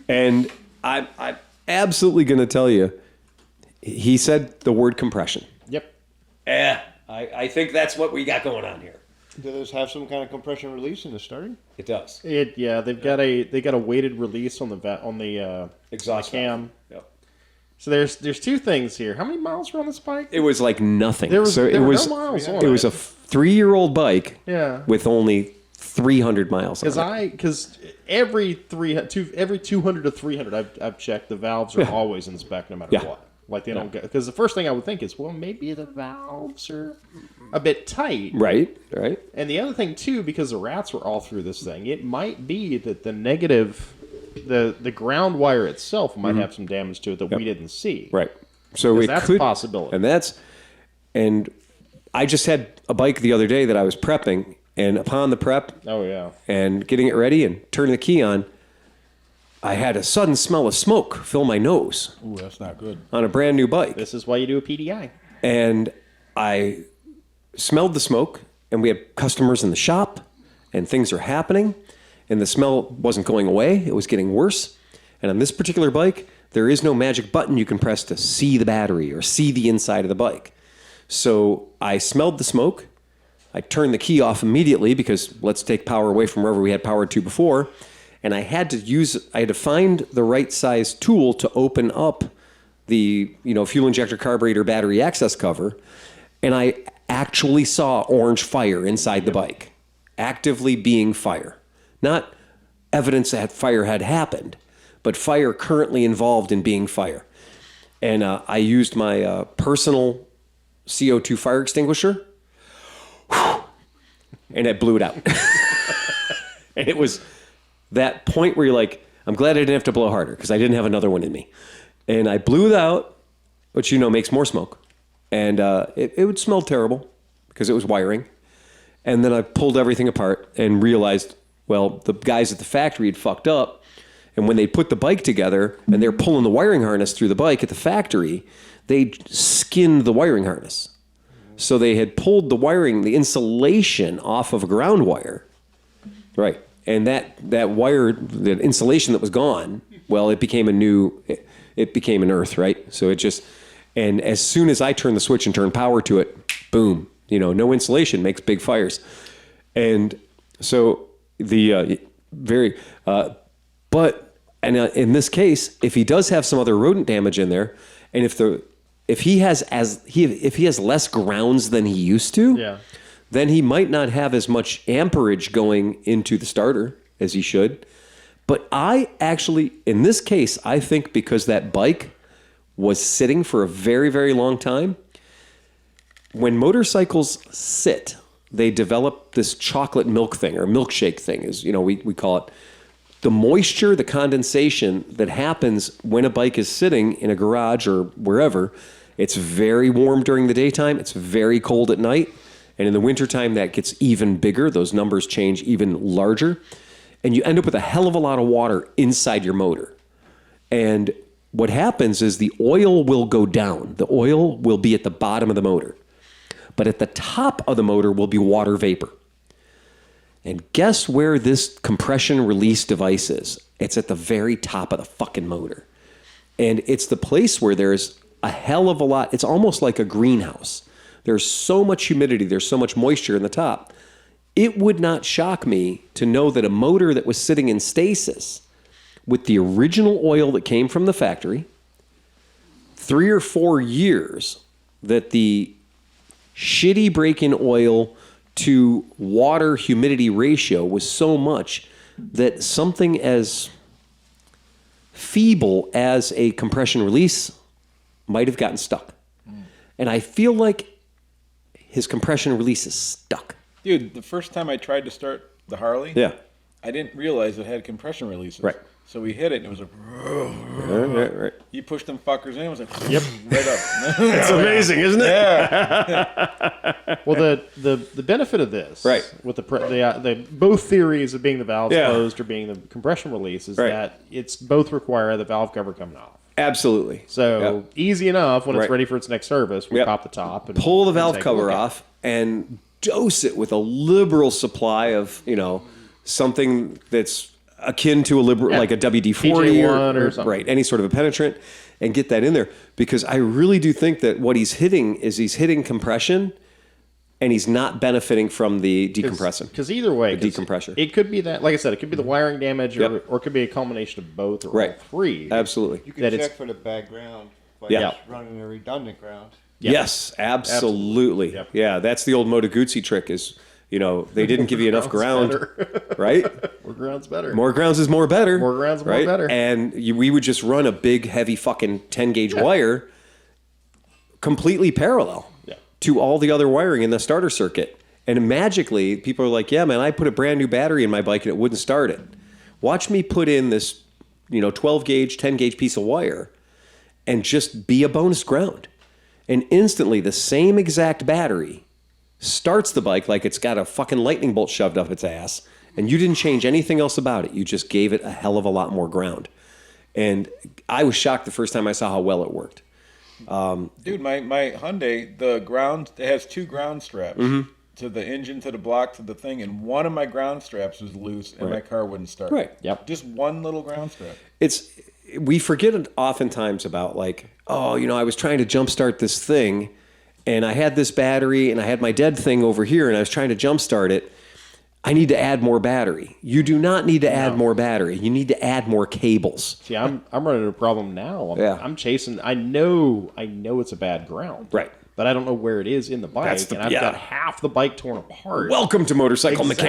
Speaker 1: And I'm absolutely going to tell you, he said the word compression.
Speaker 7: Yep.
Speaker 1: I think that's what we got going on here.
Speaker 3: Does this have some kind of compression release in the starting?
Speaker 1: It does.
Speaker 7: They've got a weighted release on the
Speaker 1: Exhaust
Speaker 7: cam.
Speaker 1: Yep.
Speaker 7: So there's 2 things here. How many miles were on this bike?
Speaker 1: It was like nothing.
Speaker 7: There were no
Speaker 1: was
Speaker 7: miles on
Speaker 1: it was a 3-year-old bike
Speaker 7: Yeah.
Speaker 1: with only 300 miles on it.
Speaker 7: Because every 200 to 300 I've checked, the valves are always in spec no matter
Speaker 1: Yeah.
Speaker 7: what. Like they don't get, because the first thing I would think is, well, maybe the valves are a bit tight.
Speaker 1: Right.
Speaker 7: And the other thing too, because the rats were all through this thing, it might be that the negative, the ground wire itself might have some damage to it that we didn't see.
Speaker 1: Right. So it
Speaker 7: that's
Speaker 1: could,
Speaker 7: a possibility.
Speaker 1: And I just had a bike the other day that I was prepping, and upon the prep
Speaker 7: Oh yeah.
Speaker 1: and getting it ready and turning the key on, I had a sudden smell of smoke fill my nose
Speaker 2: Ooh, that's not good.
Speaker 1: on a brand new bike.
Speaker 7: This is why you do a PDI.
Speaker 1: And I smelled the smoke, and we had customers in the shop, and things are happening, and the smell wasn't going away. It was getting worse. And on this particular bike, there is no magic button you can press to see the battery or see the inside of the bike. So I smelled the smoke. I turned the key off immediately because let's take power away from wherever we had power to before. And I had to find the right size tool to open up the, fuel injector carburetor battery access cover. And I actually saw orange fire inside the bike, actively being fire. Not evidence that fire had happened, but fire currently involved in being fire. And I used my personal CO2 fire extinguisher, and it blew it out. And it was that point where you're like, I'm glad I didn't have to blow harder because I didn't have another one in me. And I blew it out, which makes more smoke. And it would smell terrible because it was wiring. And then I pulled everything apart and realized, well, the guys at the factory had fucked up. And when they put the bike together and they're pulling the wiring harness through the bike at the factory, they skinned the wiring harness. So they had pulled the wiring, the insulation off of a ground wire. Right. And that wire, the insulation that was gone, well, it became it became an earth, right? So and as soon as I turned the switch and turned power to it, boom, no insulation makes big fires. And so but in this case, if he does have some other rodent damage in there, and if he has less grounds than he used to, then he might not have as much amperage going into the starter as he should. But I actually, in this case, I think because that bike was sitting for a very, very long time, when motorcycles sit, they develop this chocolate milk thing, or milkshake thing, as we call it. The moisture, the condensation that happens when a bike is sitting in a garage or wherever, it's very warm during the daytime, it's very cold at night. And in the wintertime, that gets even bigger. Those numbers change even larger. And you end up with a hell of a lot of water inside your motor. And what happens is the oil will go down. The oil will be at the bottom of the motor. But at the top of the motor will be water vapor. And guess where this compression release device is? It's at the very top of the fucking motor. And it's the place where there's a hell of a lot. It's almost like a greenhouse. There's so much humidity. There's so much moisture in the top. It would not shock me to know that a motor that was sitting in stasis with the original oil that came from the factory, 3 or 4 years, that the shitty break-in oil to water humidity ratio was so much that something as feeble as a compression release might have gotten stuck. And I feel like his compression release is stuck.
Speaker 2: Dude, the first time I tried to start the Harley,
Speaker 1: Yeah.
Speaker 2: I didn't realize it had compression releases.
Speaker 1: Right.
Speaker 2: So we hit it, and it was like,
Speaker 1: Right.
Speaker 2: you pushed them fuckers in, it was like,
Speaker 7: Yep.
Speaker 2: right up.
Speaker 1: It's amazing, isn't it?
Speaker 2: Yeah.
Speaker 7: Well, the benefit of this,
Speaker 1: Right.
Speaker 7: with the both theories of being the valves
Speaker 1: Yeah.
Speaker 7: closed or being the compression release, is
Speaker 1: Right.
Speaker 7: that it's both require the valve cover coming off.
Speaker 1: Absolutely.
Speaker 7: So
Speaker 1: Yep.
Speaker 7: easy enough when it's
Speaker 1: Right.
Speaker 7: ready for its next service, we
Speaker 1: Yep.
Speaker 7: pop the top and
Speaker 1: Pull the
Speaker 7: and
Speaker 1: valve
Speaker 7: take a look
Speaker 1: cover
Speaker 7: at it.
Speaker 1: off and dose it with a liberal supply of, something that's akin to a liberal,
Speaker 7: Yeah.
Speaker 1: like a WD-40
Speaker 7: PJ1 or something.
Speaker 1: right, any sort of a penetrant, and get that in there. Because I really do think that what he's hitting compression, and he's not benefiting from the decompression.
Speaker 7: Because either way,
Speaker 1: The
Speaker 7: 'cause
Speaker 1: decompressor.
Speaker 7: it could be that, like I said, it could be the wiring damage,
Speaker 1: Yep.
Speaker 7: or it could be a combination of both, or
Speaker 1: Right.
Speaker 7: all three.
Speaker 1: Absolutely.
Speaker 3: You can
Speaker 7: That it's-
Speaker 3: check for the bad ground by
Speaker 1: Yeah.
Speaker 3: just running a redundant ground.
Speaker 1: Yes, absolutely.
Speaker 7: Yep.
Speaker 1: Yeah, that's the old Moto Guzzi trick is, they didn't give you enough ground, right?
Speaker 7: More ground's better.
Speaker 1: More grounds is more better.
Speaker 7: More grounds is more
Speaker 1: right?
Speaker 7: better.
Speaker 1: And we would just run a big, heavy fucking 10-gauge wire completely parallel
Speaker 7: Yeah.
Speaker 1: to all the other wiring in the starter circuit. And magically, people are like, yeah, man, I put a brand new battery in my bike and it wouldn't start it. Watch me put in this, 12-gauge, 10-gauge piece of wire and just be a bonus ground. And instantly, the same exact battery starts the bike like it's got a fucking lightning bolt shoved up its ass, and you didn't change anything else about it. You just gave it a hell of a lot more ground. And I was shocked the first time I saw how well it worked.
Speaker 2: Dude, my Hyundai, the ground, it has 2 ground straps to the engine, to the block, to the thing, and one of my ground straps was loose, and my car wouldn't start.
Speaker 1: Right.
Speaker 7: Yep.
Speaker 2: Just one little ground strap.
Speaker 1: We forget oftentimes about I was trying to jumpstart this thing, and I had this battery, and I had my dead thing over here, and I was trying to jumpstart it. I need to add more battery. You do not need to add more battery. You need to add more cables.
Speaker 7: See, I'm running into a problem now.
Speaker 1: Yeah.
Speaker 7: I'm chasing. I know it's a bad ground.
Speaker 1: Right.
Speaker 7: But I don't know where it is in the bike, and I've got half the bike torn apart.
Speaker 1: Welcome to motorcycle
Speaker 7: Exactly.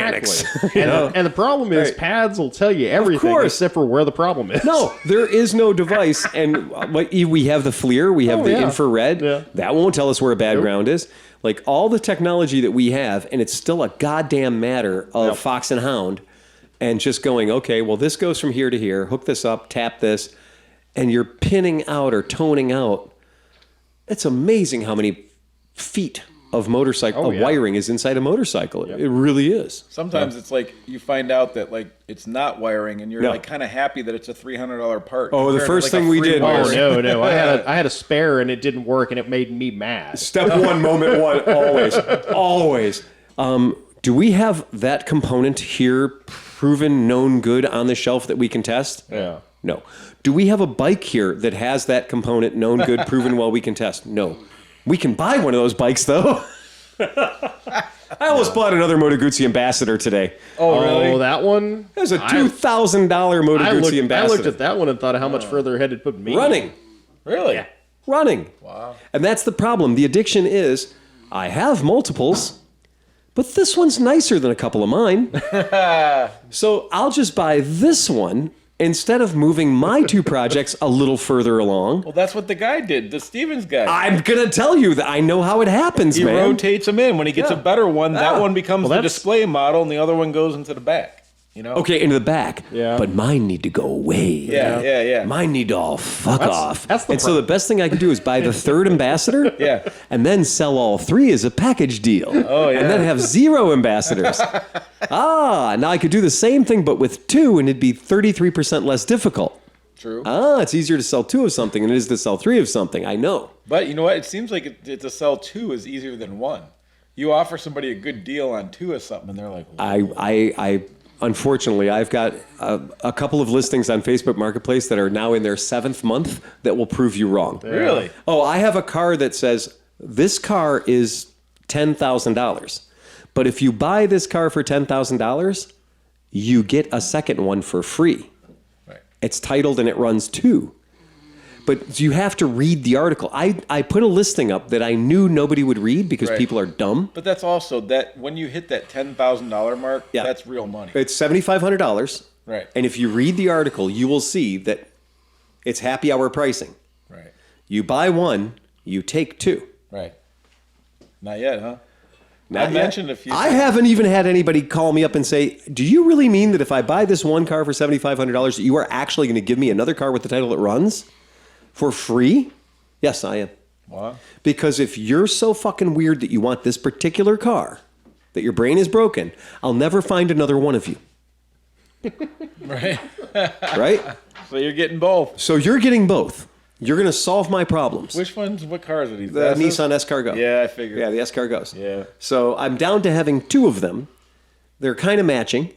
Speaker 1: mechanics.
Speaker 7: And the problem is,
Speaker 1: Right.
Speaker 7: pads will tell you everything
Speaker 1: course.
Speaker 7: except for where the problem is.
Speaker 1: No, there is no device. And we have the FLIR, we have
Speaker 7: Oh,
Speaker 1: the
Speaker 7: yeah.
Speaker 1: infrared.
Speaker 7: Yeah.
Speaker 1: That won't tell us where a bad ground is. Like all the technology that we have, and it's still a goddamn matter of Fox and Hound, and just going, okay, well, this goes from here to here, hook this up, tap this, and you're pinning out or toning out. It's amazing how many feet of motorcycle of wiring is inside a motorcycle. It really is.
Speaker 2: Sometimes it's like you find out that it's not wiring, and you're kind of happy that it's a $300 part.
Speaker 1: Oh, the
Speaker 2: compared to,
Speaker 1: first
Speaker 2: a
Speaker 1: thing we
Speaker 2: free
Speaker 1: did
Speaker 2: wire.
Speaker 1: was-
Speaker 7: Oh no! I had a spare and it didn't work, and it made me mad.
Speaker 1: Step one, moment one, always, always. Do we have that component here, proven, known good on the shelf that we can test?
Speaker 7: Yeah.
Speaker 1: No. Do we have a bike here that has that component, known good, proven well, we can test? No. We can buy one of those bikes, though. I almost bought another Moto Guzzi Ambassador today.
Speaker 2: Oh, really?
Speaker 7: Oh, that one.
Speaker 1: There's a $2,000 Moto Guzzi
Speaker 7: I
Speaker 1: Ambassador.
Speaker 7: looked at that one and thought of how much further ahead it put me.
Speaker 1: Running.
Speaker 2: Really?
Speaker 1: Running.
Speaker 2: Wow.
Speaker 1: And that's the problem. The addiction is, I have multiples, but this one's nicer than a couple of mine. So I'll just buy this one instead of moving my 2 projects a little further along.
Speaker 2: Well, that's what the guy did, the Stevens guy.
Speaker 1: I'm going to tell you that I know how it happens,
Speaker 2: He
Speaker 1: man.
Speaker 2: rotates them in. When he gets a better one, that
Speaker 1: Yeah.
Speaker 2: one becomes the
Speaker 7: that's-
Speaker 2: display model, and the other one goes into the back.
Speaker 1: Okay, into the back.
Speaker 7: Yeah.
Speaker 1: But mine need to go away.
Speaker 2: Yeah.
Speaker 1: Mine need to all fuck off.
Speaker 7: that's the
Speaker 1: and so the best thing I can do is buy the 3rd Ambassador.
Speaker 2: Yeah.
Speaker 1: And then sell all 3 as a package deal.
Speaker 2: Oh, yeah.
Speaker 1: And then have 0 ambassadors. Now I could do the same thing, but with 2, and it'd be 33% less difficult.
Speaker 2: True.
Speaker 1: It's easier to sell 2 of something than it is to sell 3 of something. I know.
Speaker 2: But you know what? It seems like to sell 2 is easier than 1. You offer somebody a good deal on 2 of something, and they're like,
Speaker 1: I unfortunately, I've got a couple of listings on Facebook Marketplace that are now in their 7th month that will prove you wrong.
Speaker 2: really?
Speaker 1: Oh, I have a car that says this car is $10,000, but if you buy this car for $10,000, you get a second one for free.
Speaker 2: Right.
Speaker 1: It's titled and it runs 2. But you have to read the article. I put a listing up that I knew nobody would read because
Speaker 2: Right.
Speaker 1: people are dumb.
Speaker 2: But that's also that when you hit that $10,000 mark,
Speaker 1: Yeah.
Speaker 2: that's real money.
Speaker 1: It's $7,500.
Speaker 2: Right.
Speaker 1: And if you read the article, you will see that it's happy hour pricing.
Speaker 2: Right.
Speaker 1: You buy 1, you take 2.
Speaker 2: Right. Not yet, huh?
Speaker 1: Not
Speaker 2: I
Speaker 1: yet.
Speaker 2: mentioned a few.
Speaker 1: I haven't even had anybody call me up and say, do you really mean that if I buy this one car for $7,500 that you are actually going to give me another car with the title that runs for free? Yes, I am.
Speaker 2: Wow.
Speaker 1: Because if you're so fucking weird that you want this particular car, that your brain is broken, I'll never find another one of you.
Speaker 2: Right.
Speaker 1: Right?
Speaker 2: So you're getting both.
Speaker 1: So you're getting both. You're going to solve my problems.
Speaker 2: Which ones? What cars are these?
Speaker 1: The
Speaker 2: Vespas?
Speaker 1: Nissan S-Cargo.
Speaker 2: Yeah, I figured.
Speaker 1: Yeah, the S-Cargos.
Speaker 2: Yeah.
Speaker 1: So I'm down to having 2 of them. They're kind of matching.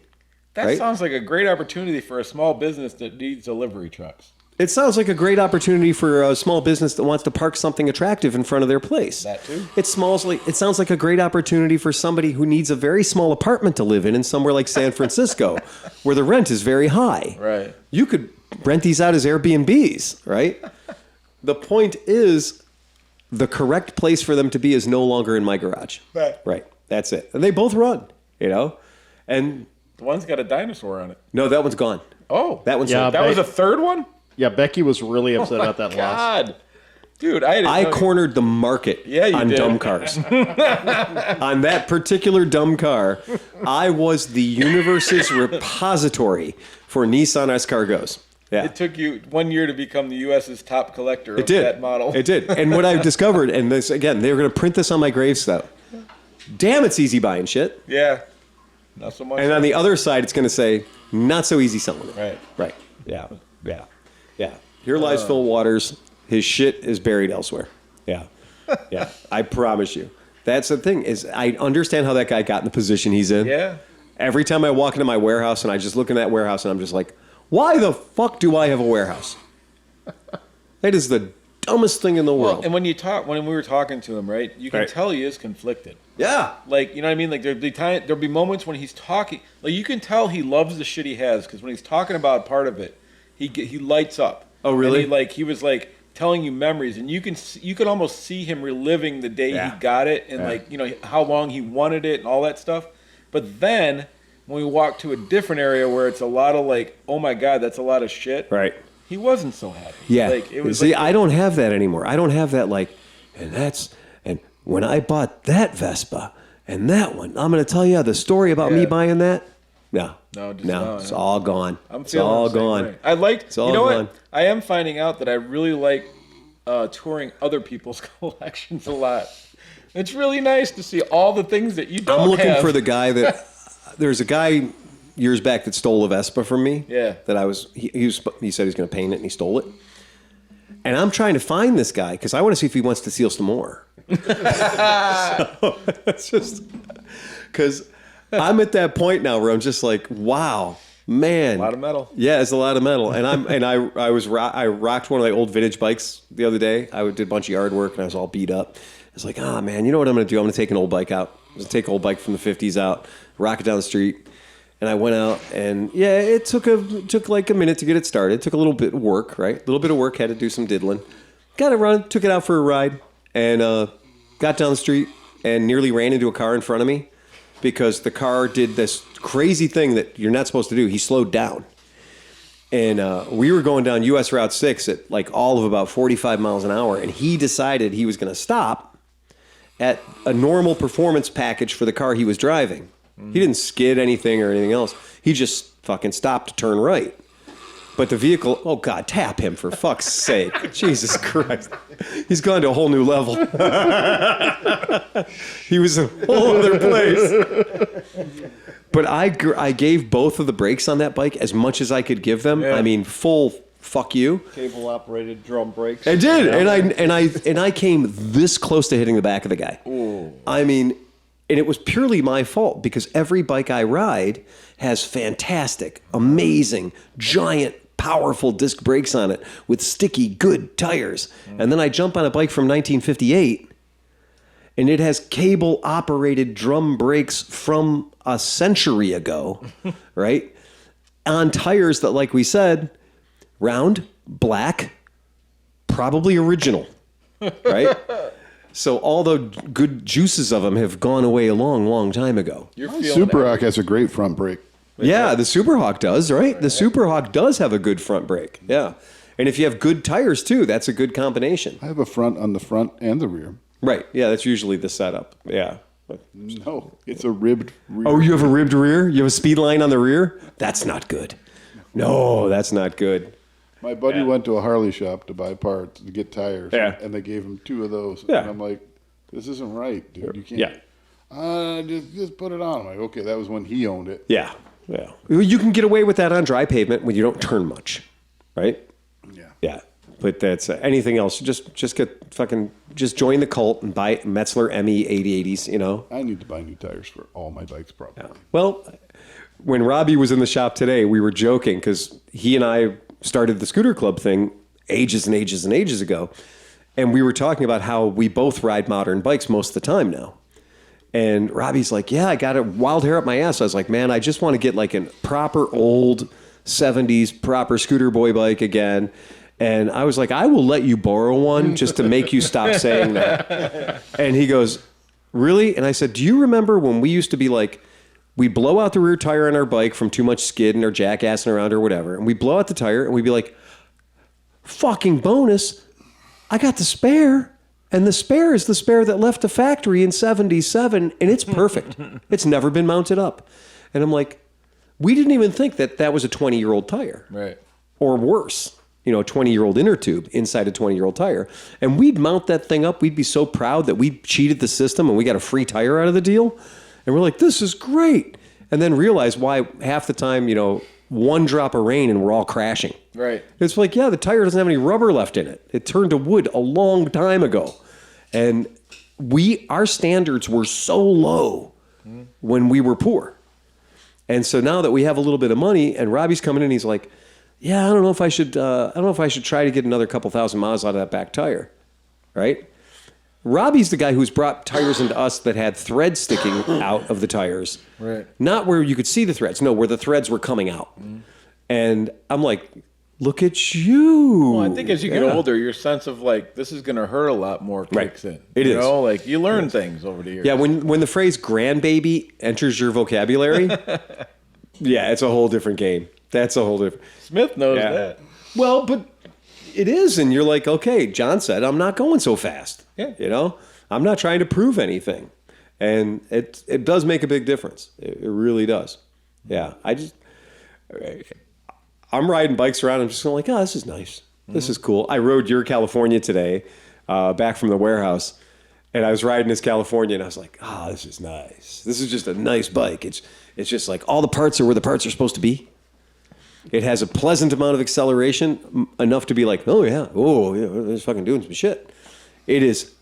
Speaker 2: That
Speaker 1: Right?
Speaker 2: sounds like a great opportunity for a small business that needs delivery trucks.
Speaker 1: It sounds like a great opportunity for a small business that wants to park something attractive in front of their place.
Speaker 2: That too.
Speaker 1: It sounds like a great opportunity for somebody who needs a very small apartment to live in somewhere like San Francisco, where the rent is very high.
Speaker 2: Right.
Speaker 1: You could rent these out as Airbnbs, right? The point is, the correct place for them to be is no longer in my garage.
Speaker 2: Right.
Speaker 1: Right. That's it. And they both run, you know? And
Speaker 2: The one's got a dinosaur on it.
Speaker 1: no, that one's gone.
Speaker 2: Oh.
Speaker 1: That one's
Speaker 7: Yeah,
Speaker 1: sold.
Speaker 2: That was a third one?
Speaker 7: Yeah, Becky was really upset about that loss.
Speaker 2: God. Dude, I didn't
Speaker 1: I
Speaker 2: know-
Speaker 1: cornered the market
Speaker 2: Yeah, you
Speaker 1: on
Speaker 2: did.
Speaker 1: dumb cars. On that particular dumb car, I was the universe's repository for Nissan S-Cargos. Yeah.
Speaker 2: It took you 1 year to become the U.S.'s top collector of
Speaker 1: It did.
Speaker 2: that model.
Speaker 1: It did. And what I've discovered, and this again, they were going to print this on my gravestone. Damn, it's easy buying shit.
Speaker 2: Yeah. Not so much.
Speaker 1: And on the other side, it's going to say, not so easy selling it.
Speaker 2: Right.
Speaker 1: Right. Yeah. Yeah. Yeah. Here lies Phil Waters. His shit is buried elsewhere. Yeah. Yeah. I promise you. That's the thing, is I understand how that guy got in the position he's in.
Speaker 2: Yeah.
Speaker 1: Every time I walk into my warehouse and I just look in that warehouse and I'm just like, why the fuck do I have a warehouse? That is the dumbest thing in the world.
Speaker 2: And when we were talking to him, right, you can
Speaker 1: Right.
Speaker 2: tell he is conflicted.
Speaker 1: Yeah.
Speaker 2: Like, you know what I mean? Like, there'll be moments when he's talking. Like, you can tell he loves the shit he has because when he's talking about part of it, he lights up.
Speaker 1: Oh, really?
Speaker 2: And he was like telling you memories, and you can almost see him reliving the day
Speaker 1: Yeah.
Speaker 2: he got it, and like, you know, how long he wanted it and all that stuff. But then when we walk to a different area where it's a lot of like, oh my god, that's a lot of shit.
Speaker 1: Right.
Speaker 2: He wasn't so happy.
Speaker 1: Yeah.
Speaker 2: Like, it was
Speaker 1: See,
Speaker 2: like,
Speaker 1: I don't have that anymore. I don't have that and when I bought that Vespa and that one, I'm going to tell you the story about me
Speaker 2: Yeah.
Speaker 1: buying that. No.
Speaker 2: No, just
Speaker 1: no.
Speaker 2: no,
Speaker 1: It's
Speaker 2: no.
Speaker 1: all gone.
Speaker 2: I'm
Speaker 1: It's
Speaker 2: feeling
Speaker 1: all
Speaker 2: the same
Speaker 1: gone.
Speaker 2: way. I liked.
Speaker 1: It's all
Speaker 2: You know
Speaker 1: gone.
Speaker 2: what? I am finding out that I really like touring other people's collections a lot. It's really nice to see all the things that you don't
Speaker 1: I'm looking
Speaker 2: have.
Speaker 1: for the guy that there's a guy years back that stole a Vespa from me.
Speaker 2: Yeah.
Speaker 1: That he said he was going to paint it and he stole it. And I'm trying to find this guy because I want to see if he wants to steal some more. So it's just because I'm at that point now where I'm just like, wow, man,
Speaker 2: A lot of metal.
Speaker 1: Yeah, it's a lot of metal. And I rocked one of my old vintage bikes the other day. I did a bunch of yard work and I was all beat up. I was like, oh man, you know what I'm going to do? I'm going to take an old bike out. I'm going to take an old bike from the 50s out, rock it down the street. And I went out and yeah, it took like a minute to get it started. It took a little bit of work, right? A little bit of work, had to do some diddling. Got it run, took it out for a ride, and got down the street and nearly ran into a car in front of me because the car did this crazy thing that you're not supposed to do. He slowed down. And we were going down US Route 6 at like all of about 45 miles an hour, and he decided he was going to stop at a normal performance package for the car he was driving. He didn't skid anything or anything else. He just fucking stopped to turn right. But the vehicle, oh God, tap him for fuck's sake. Jesus Christ. He's gone to a whole new level. He was a whole other place. But I gave both of the brakes on that bike as much as I could give them.
Speaker 2: Yeah.
Speaker 1: I mean, full fuck you.
Speaker 3: Cable operated drum brakes.
Speaker 1: I did, and I came this close to hitting the back of the guy. Ooh. I mean, and it was purely my fault because every bike I ride has fantastic, amazing, giant, powerful disc brakes on it with sticky, good tires. And then I jump on a bike from 1958, and it has cable operated drum brakes from a century ago, right? On tires that, like we said, round, black, probably original, right? So all the good juices of them have gone away a long, long time ago.
Speaker 5: Super Rock has a great front brake.
Speaker 1: Yeah, the Superhawk does, right? The Superhawk does have a good front brake. Yeah. And if you have good tires too, that's a good combination.
Speaker 5: I have a front on the front and the rear.
Speaker 1: Right. Yeah, that's usually the setup. Yeah.
Speaker 5: No, it's a ribbed rear.
Speaker 1: Oh, you have a ribbed rear? You have a speed line on the rear? That's not good. No, that's not good.
Speaker 5: My buddy went to a Harley shop to buy parts to get tires,
Speaker 1: Yeah.
Speaker 5: and they gave him 2 of those.
Speaker 1: Yeah.
Speaker 5: And I'm like, this isn't right, dude. You can't.
Speaker 1: Yeah.
Speaker 5: Just put it on. I'm like, okay, that was when he owned it.
Speaker 1: Yeah. Yeah. You can get away with that on dry pavement when you don't turn much, right?
Speaker 5: Yeah.
Speaker 1: Yeah. But that's anything else. Just join the cult and buy Metzler ME 8080s, you know?
Speaker 5: I need to buy new tires for all my bikes, probably.
Speaker 1: Yeah. Well, when Robbie was in the shop today, we were joking because he and I started the scooter club thing ages and ages and ages ago. And we were talking about how we both ride modern bikes most of the time now. And Robbie's like, yeah, I got a wild hair up my ass. I was like, man, I just want to get like a proper old 70s proper scooter boy bike again. And I was like, I will let you borrow one just to make you stop saying that. And he goes, really? And I said, do you remember when we used to be like, we blow out the rear tire on our bike from too much skid and or jackassing around or whatever. And we blow out the tire and we'd be like, fucking bonus, I got the spare. And the spare is the spare that left the factory in 77, and it's perfect. It's never been mounted up. And I'm like, we didn't even think that that was a 20-year-old tire.
Speaker 2: Right.
Speaker 1: Or worse, you know, a 20-year-old inner tube inside a 20-year-old tire. And we'd mount that thing up. We'd be so proud that we cheated the system and we got a free tire out of the deal. And we're like, this is great. And then realize why half the time, you know, one drop of rain and we're all crashing.
Speaker 2: Right.
Speaker 1: It's like, yeah, the tire doesn't have any rubber left in it. It turned to wood a long time ago. And our standards were so low when we were poor. And so now that we have a little bit of money and Robbie's coming in, he's like, yeah, I don't know if I should try to get another couple thousand miles out of that back tire. Right? Robbie's the guy who's brought tires into us that had threads sticking out of the tires.
Speaker 2: Right.
Speaker 1: Not where you could see the threads. No, where the threads were coming out. And I'm like, look at you.
Speaker 2: Well, I think as you get older, your sense of like, this is going to hurt a lot more kicks in.
Speaker 1: It
Speaker 2: you
Speaker 1: is.
Speaker 2: know, like you learn things over the years.
Speaker 1: Yeah, when the phrase grandbaby enters your vocabulary, yeah, it's a whole different game. That's a whole different.
Speaker 2: Smith knows that.
Speaker 1: Well, but it is. And you're like, okay, John said, I'm not going so fast.
Speaker 2: Yeah.
Speaker 1: You know, I'm not trying to prove anything. And it does make a big difference. It really does. Yeah. I'm riding bikes around. I'm just going like, oh, this is nice. This is cool. I rode your California today, back from the warehouse. And I was riding this California and I was like, oh, this is nice. This is just a nice bike. It's just like all the parts are where the parts are supposed to be. It has a pleasant amount of acceleration, enough to be like, oh yeah, it's fucking doing some shit. It is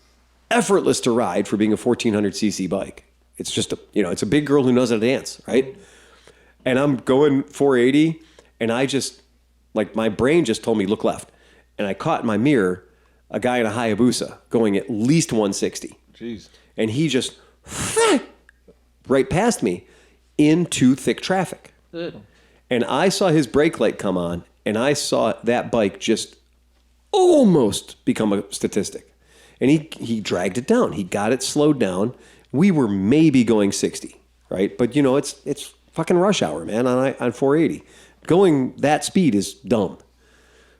Speaker 1: effortless to ride for being a 1400cc bike. It's just it's a big girl who knows how to dance, right? And I'm going 480, and I just, like, my brain just told me, look left. And I caught in my mirror a guy in a Hayabusa going at least 160.
Speaker 2: Jeez.
Speaker 1: And he just, right past me into thick traffic.
Speaker 6: Good.
Speaker 1: And I saw his brake light come on, and I saw that bike just almost become a statistic. And he dragged it down. He got it slowed down. We were maybe going 60, right? But, it's fucking rush hour, man, on 480. Going that speed is dumb.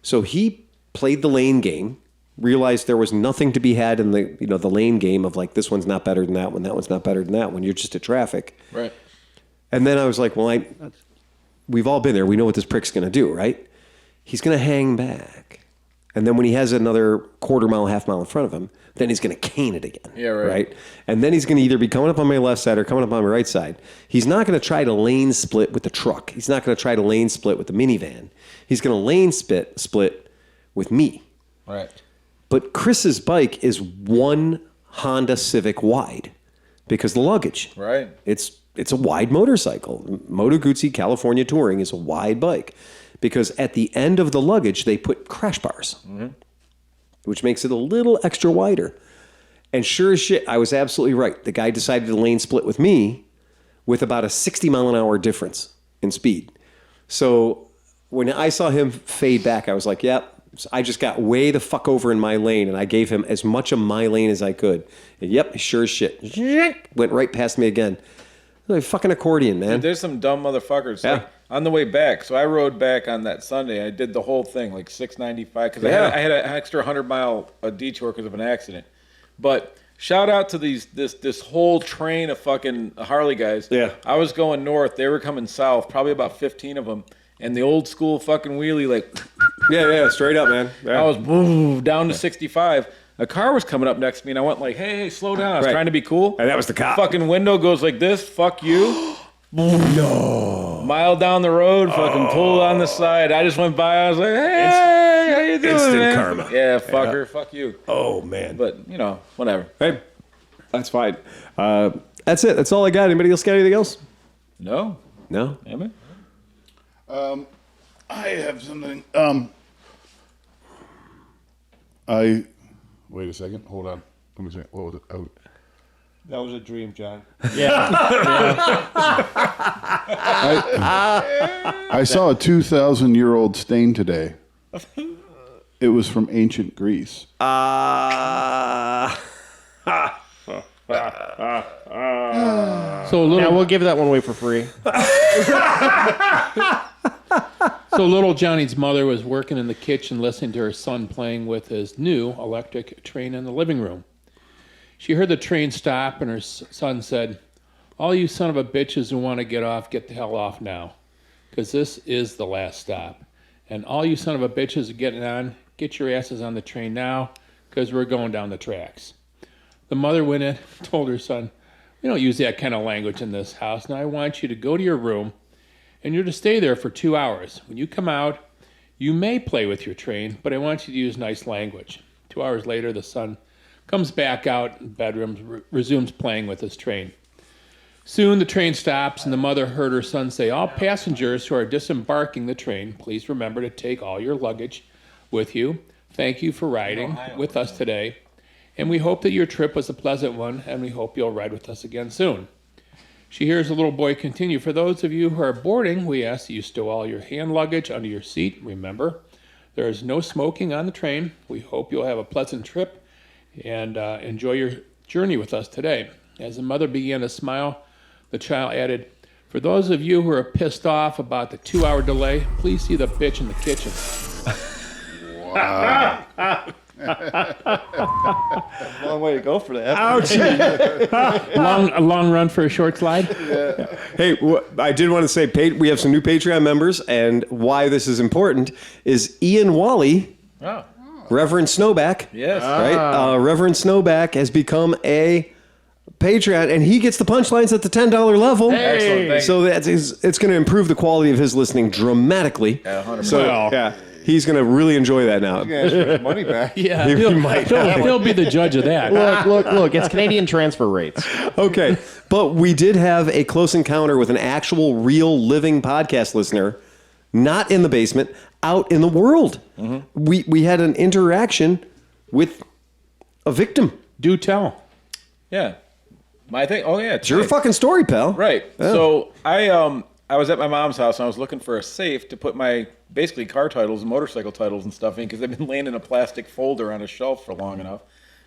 Speaker 1: So he played the lane game, realized there was nothing to be had in the lane game of like, this one's not better than that one, that one's not better than that one. You're just at traffic.
Speaker 2: Right.
Speaker 1: And then I was like, well, we've all been there. We know what this prick's going to do, right? He's going to hang back. And then when he has another quarter mile, half mile in front of him, then he's going to cane it again.
Speaker 2: Yeah, right.
Speaker 1: And then he's going to either be coming up on my left side or coming up on my right side. He's not going to try to lane split with the truck. He's not going to try to lane split with the minivan. He's going to lane split with me.
Speaker 2: Right.
Speaker 1: But Chris's bike is one Honda Civic wide because the luggage.
Speaker 2: Right.
Speaker 1: It's a wide motorcycle. Moto Guzzi California Touring is a wide bike because at the end of the luggage they put crash bars, which makes it a little extra wider. And sure as shit, I was absolutely right. The guy decided to lane split with me with about a 60 mile an hour difference in speed. So when I saw him fade back, I was like, yep. I just got way the fuck over in my lane, and I gave him as much of my lane as I could. And yep, sure as shit. Went right past me again. Like fucking accordion, man.
Speaker 2: Dude, there's some dumb motherfuckers.
Speaker 1: Yeah.
Speaker 2: Like, on the way back, so I rode back on that Sunday. I did the whole thing, like 695, because I had an extra 100-mile detour because of an accident. But shout out to this whole train of fucking Harley guys.
Speaker 1: Yeah.
Speaker 2: I was going north. They were coming south, probably about 15 of them. And the old school fucking wheelie, like...
Speaker 1: Yeah, straight up, man. Yeah.
Speaker 2: I was down to 65. A car was coming up next to me, and I went like, hey, slow down. I was trying to be cool.
Speaker 1: And that was the cop.
Speaker 2: Fucking window goes like this. Fuck you. No. Mile down the road, fucking pulled on the side. I just went by. I was like, hey, how you doing,
Speaker 1: instant
Speaker 2: man?
Speaker 1: karma.
Speaker 2: Yeah, fucker. Fuck you.
Speaker 1: Oh, man.
Speaker 2: But, whatever.
Speaker 1: Hey, that's fine. That's it. That's all I got. Anybody else got anything else?
Speaker 2: No.
Speaker 1: No?
Speaker 2: Damn it.
Speaker 5: I have something. Wait a second. Hold on. Let me see. What was it? Oh.
Speaker 3: That was a dream, John.
Speaker 5: I saw a 2,000-year-old stain today. It was from ancient Greece.
Speaker 7: So
Speaker 6: little,
Speaker 7: we'll give that one away for free.
Speaker 6: So little Johnny's mother was working in the kitchen listening to her son playing with his new electric train in the living room. She heard the train stop and her son said, all you son of a bitches who want to get off, get the hell off now, because this is the last stop. And all you son of a bitches getting on, get your asses on the train now, because we're going down the tracks. The mother went in, told her son, we don't use that kind of language in this house. Now I want you to go to your room and you're to stay there for 2 hours. When you come out, you may play with your train, but I want you to use nice language. 2 hours later, the son comes back out in the bedroom, resumes playing with his train. Soon the train stops and the mother heard her son say, all passengers who are disembarking the train, please remember to take all your luggage with you. Thank you for riding with us today. And we hope that your trip was a pleasant one, and we hope you'll ride with us again soon. She hears the little boy continue, for those of you who are boarding, we ask that you stow all your hand luggage under your seat. Remember, there is no smoking on the train. We hope you'll have a pleasant trip and enjoy your journey with us today. As the mother began to smile, the child added, for those of you who are pissed off about the 2-hour delay, please see the bitch in the kitchen.
Speaker 3: Wow. Long way to go for that.
Speaker 6: A long run for a short slide.
Speaker 3: Yeah.
Speaker 1: Hey, I did want to say we have some new Patreon members, and why this is important is Ian Wally, Reverend Snowback.
Speaker 2: Yes.
Speaker 1: Right? Reverend Snowback has become a Patreon, and he gets the punchlines at the $10 level.
Speaker 2: Excellent. Thank
Speaker 1: So it's going to improve the quality of his listening dramatically.
Speaker 2: Yeah, 100%.
Speaker 1: So, yeah. He's going to really enjoy that now.
Speaker 3: He's gonna ask for his money back.
Speaker 6: Yeah,
Speaker 1: He
Speaker 6: he'll be the judge of that.
Speaker 7: Look. It's Canadian transfer rates.
Speaker 1: Okay. But we did have a close encounter with an actual real living podcast listener, not in the basement, out in the world. Mm-hmm. We had an interaction with a victim.
Speaker 6: Do tell.
Speaker 2: Yeah. My thing. Oh, yeah.
Speaker 1: It's your fucking story, pal.
Speaker 2: Right.
Speaker 1: Yeah.
Speaker 2: So I was at my mom's house and I was looking for a safe to put my basically car titles and motorcycle titles and stuff in because they've been laying in a plastic folder on a shelf for long enough.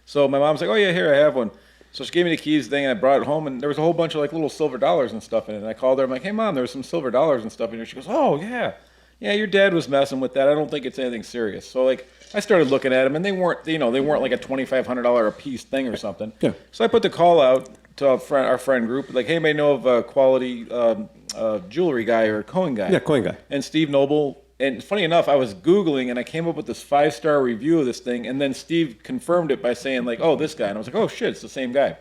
Speaker 2: So my mom's like, oh yeah, here I have one. So she gave me the keys thing and I brought it home and there was a whole bunch of like little silver dollars and stuff in it. And I called her. I'm like, hey mom, there was some silver dollars and stuff in here. She goes, oh yeah, your dad was messing with that. I don't think it's anything serious. So like I started looking at them and they weren't like a $2,500 a piece thing or something.
Speaker 1: Yeah.
Speaker 2: So I put the call out to our friend group, like, hey, anybody know of a quality jewelry guy or coin guy?
Speaker 1: Yeah, coin guy.
Speaker 2: And Steve Noble And funny enough, I was Googling and I came up with this 5-star review of this thing, and then Steve confirmed it by saying like, "Oh, this guy," and I was like, "Oh shit, it's the same guy."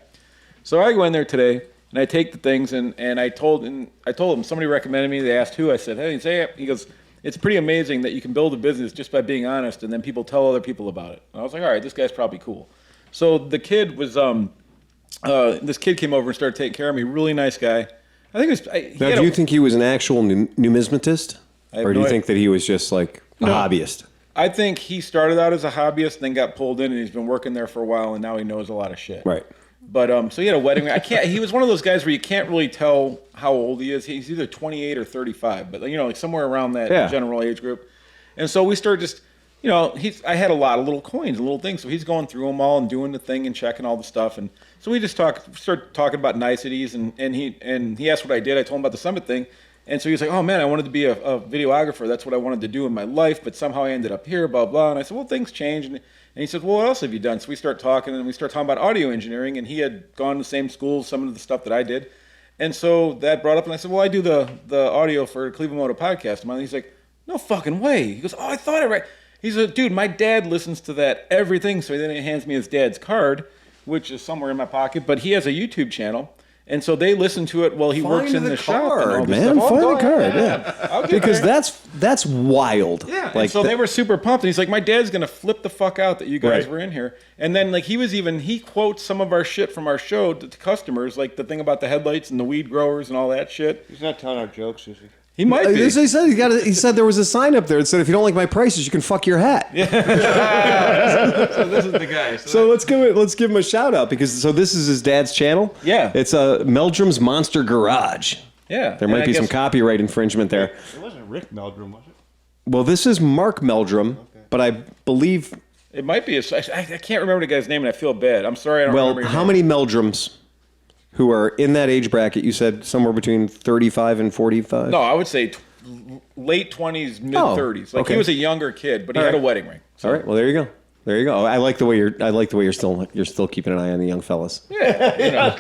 Speaker 2: So I go in there today and I take the things and I told him somebody recommended me. They asked who. I said, "Hey," he goes, "It's pretty amazing that you can build a business just by being honest, and then people tell other people about it." And I was like, "All right, this guy's probably cool." So the kid was this kid came over and started taking care of me. Really nice guy. I think it was.
Speaker 1: Now, do you think he was an actual numismatist? Or do you think that he was just like a hobbyist?
Speaker 2: I think he started out as a hobbyist, then got pulled in, and he's been working there for a while, and now he knows a lot of shit.
Speaker 1: Right.
Speaker 2: But so he had a wedding ring. He was one of those guys where you can't really tell how old he is. He's either 28 or 35, but like somewhere around that general age group. And so we started just, I had a lot of little coins and little things, so he's going through them all and doing the thing and checking all the stuff. And so we just started talking about niceties, and he asked what I did. I told him about the summit thing. And so he was like, "Oh man, I wanted to be a videographer. That's what I wanted to do in my life, but somehow I ended up here, blah, blah." And I said, "Well, things change." And he said, "Well, what else have you done?" So we start talking, and we start talking about audio engineering, and he had gone to the same school, some of the stuff that I did. And so that brought up, and I said, "Well, I do the audio for ClevelandMoto podcast." And he's like, "No fucking way." He goes, "Oh, I thought I read." He's like, "Dude, my dad listens to that everything." So then he hands me his dad's card, which is somewhere in my pocket, but he has a YouTube channel. And so they listen to it while he works in the shop. And all this stuff.
Speaker 1: Find the card, yeah. Because that's wild.
Speaker 2: Yeah.
Speaker 1: Like
Speaker 2: and so they were super pumped. And he's like, "My dad's gonna flip the fuck out that you guys were in here." And then like he quotes some of our shit from our show to customers, like the thing about the headlights and the weed growers and all that shit.
Speaker 3: He's not telling our jokes, is he?
Speaker 2: He might be.
Speaker 1: That's what he said. He said there was a sign up there that said, "If you don't like my prices, you can fuck your hat." Yeah.
Speaker 2: So this is the guy.
Speaker 1: So let's give him a shout out because this is his dad's channel.
Speaker 2: Yeah.
Speaker 1: It's Meldrum's Monster Garage.
Speaker 2: Yeah.
Speaker 1: There might be some copyright infringement there.
Speaker 3: It wasn't Rick Meldrum, was it?
Speaker 1: Well, this is Mark Meldrum, but I believe.
Speaker 2: It might be. I can't remember the guy's name, and I feel bad. I'm sorry. I don't remember.
Speaker 1: Well, how many Meldrums who are in that age bracket? You said somewhere between 35 and 45.
Speaker 2: No, I would say late 20s, mid 30s. Like he was a younger kid, but he had a wedding ring. So.
Speaker 1: All right. Well, there you go. There you go. I like the way you're still keeping an eye on the young fellas.
Speaker 2: Yeah.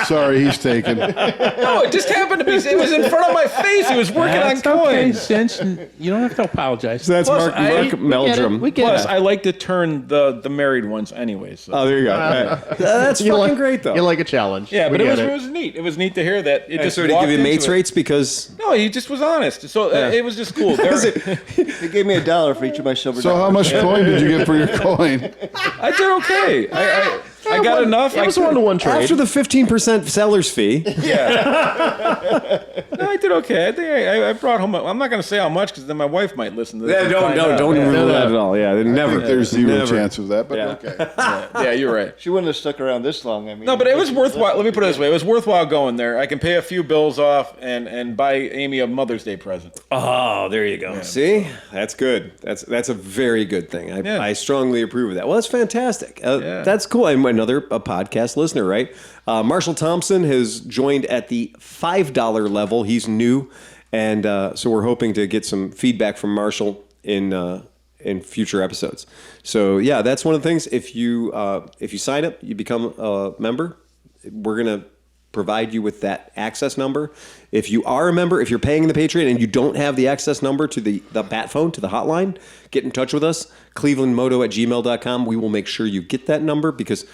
Speaker 5: Sorry, he's taken.
Speaker 2: No, it just happened to be. It was in front of my face. He was working on coins.
Speaker 6: Okay, you don't have to apologize.
Speaker 1: So that's
Speaker 2: Plus,
Speaker 1: Mark Meldrum.
Speaker 6: We get
Speaker 2: Plus,
Speaker 6: it.
Speaker 2: I like to turn the married ones anyways. So.
Speaker 1: Oh, there you go. That's fucking great though.
Speaker 7: You like a challenge.
Speaker 2: Yeah, but
Speaker 7: We
Speaker 2: it
Speaker 7: get
Speaker 2: was neat. It was neat to hear that. It just
Speaker 1: so to give you mates rates because
Speaker 2: No, he just was honest. So it was just cool.
Speaker 3: He gave me $1 for each of my silver
Speaker 5: So
Speaker 3: dollars.
Speaker 5: how much coin did you get for your coin?
Speaker 2: I did okay. I got enough.
Speaker 7: It was a 1-to-1 trade.
Speaker 1: after the 15% seller's fee.
Speaker 2: No, I did okay. I think I brought home. I'm not going to say how much because then my wife might listen to this. and find out.
Speaker 1: Don't rule that at all. Yeah, never.
Speaker 5: There's zero
Speaker 1: Never.
Speaker 5: chance of that, but okay.
Speaker 2: Yeah, you're right.
Speaker 3: She wouldn't have stuck around this long. I mean,
Speaker 2: No, but it was worthwhile. Let me put it this way: it was worthwhile going there. I can pay a few bills off and buy Amy a Mother's Day present.
Speaker 1: Oh, there you go. See, that's good. That's a very good thing. I strongly approve of that. Well, that's fantastic. That's cool. I'm a podcast listener, right? Marshall Thompson has joined at the $5 level. He's new, and so we're hoping to get some feedback from Marshall in future episodes. So yeah, that's one of the things. If you sign up, you become a member. We're gonna provide you with that access number. If you are a member, if you're paying the Patreon and you don't have the access number to the bat phone, to the hotline, get in touch with us, clevelandmoto@gmail.com. We will make sure you get that number because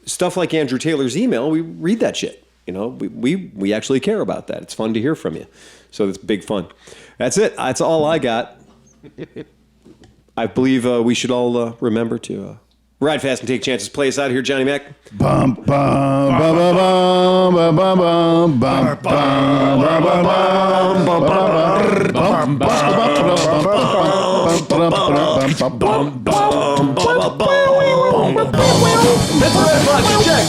Speaker 1: stuff like Andrew Taylor's email, we read that shit. You know, we actually care about that. It's fun to hear from you. So it's big fun. That's it. That's all I got. I believe we should all remember to ride fast and take chances. Play us out here, Johnny Mac.
Speaker 5: Bum bum bum bum bum bum bum bum bum bum bum.
Speaker 1: That's the Red Project. Check.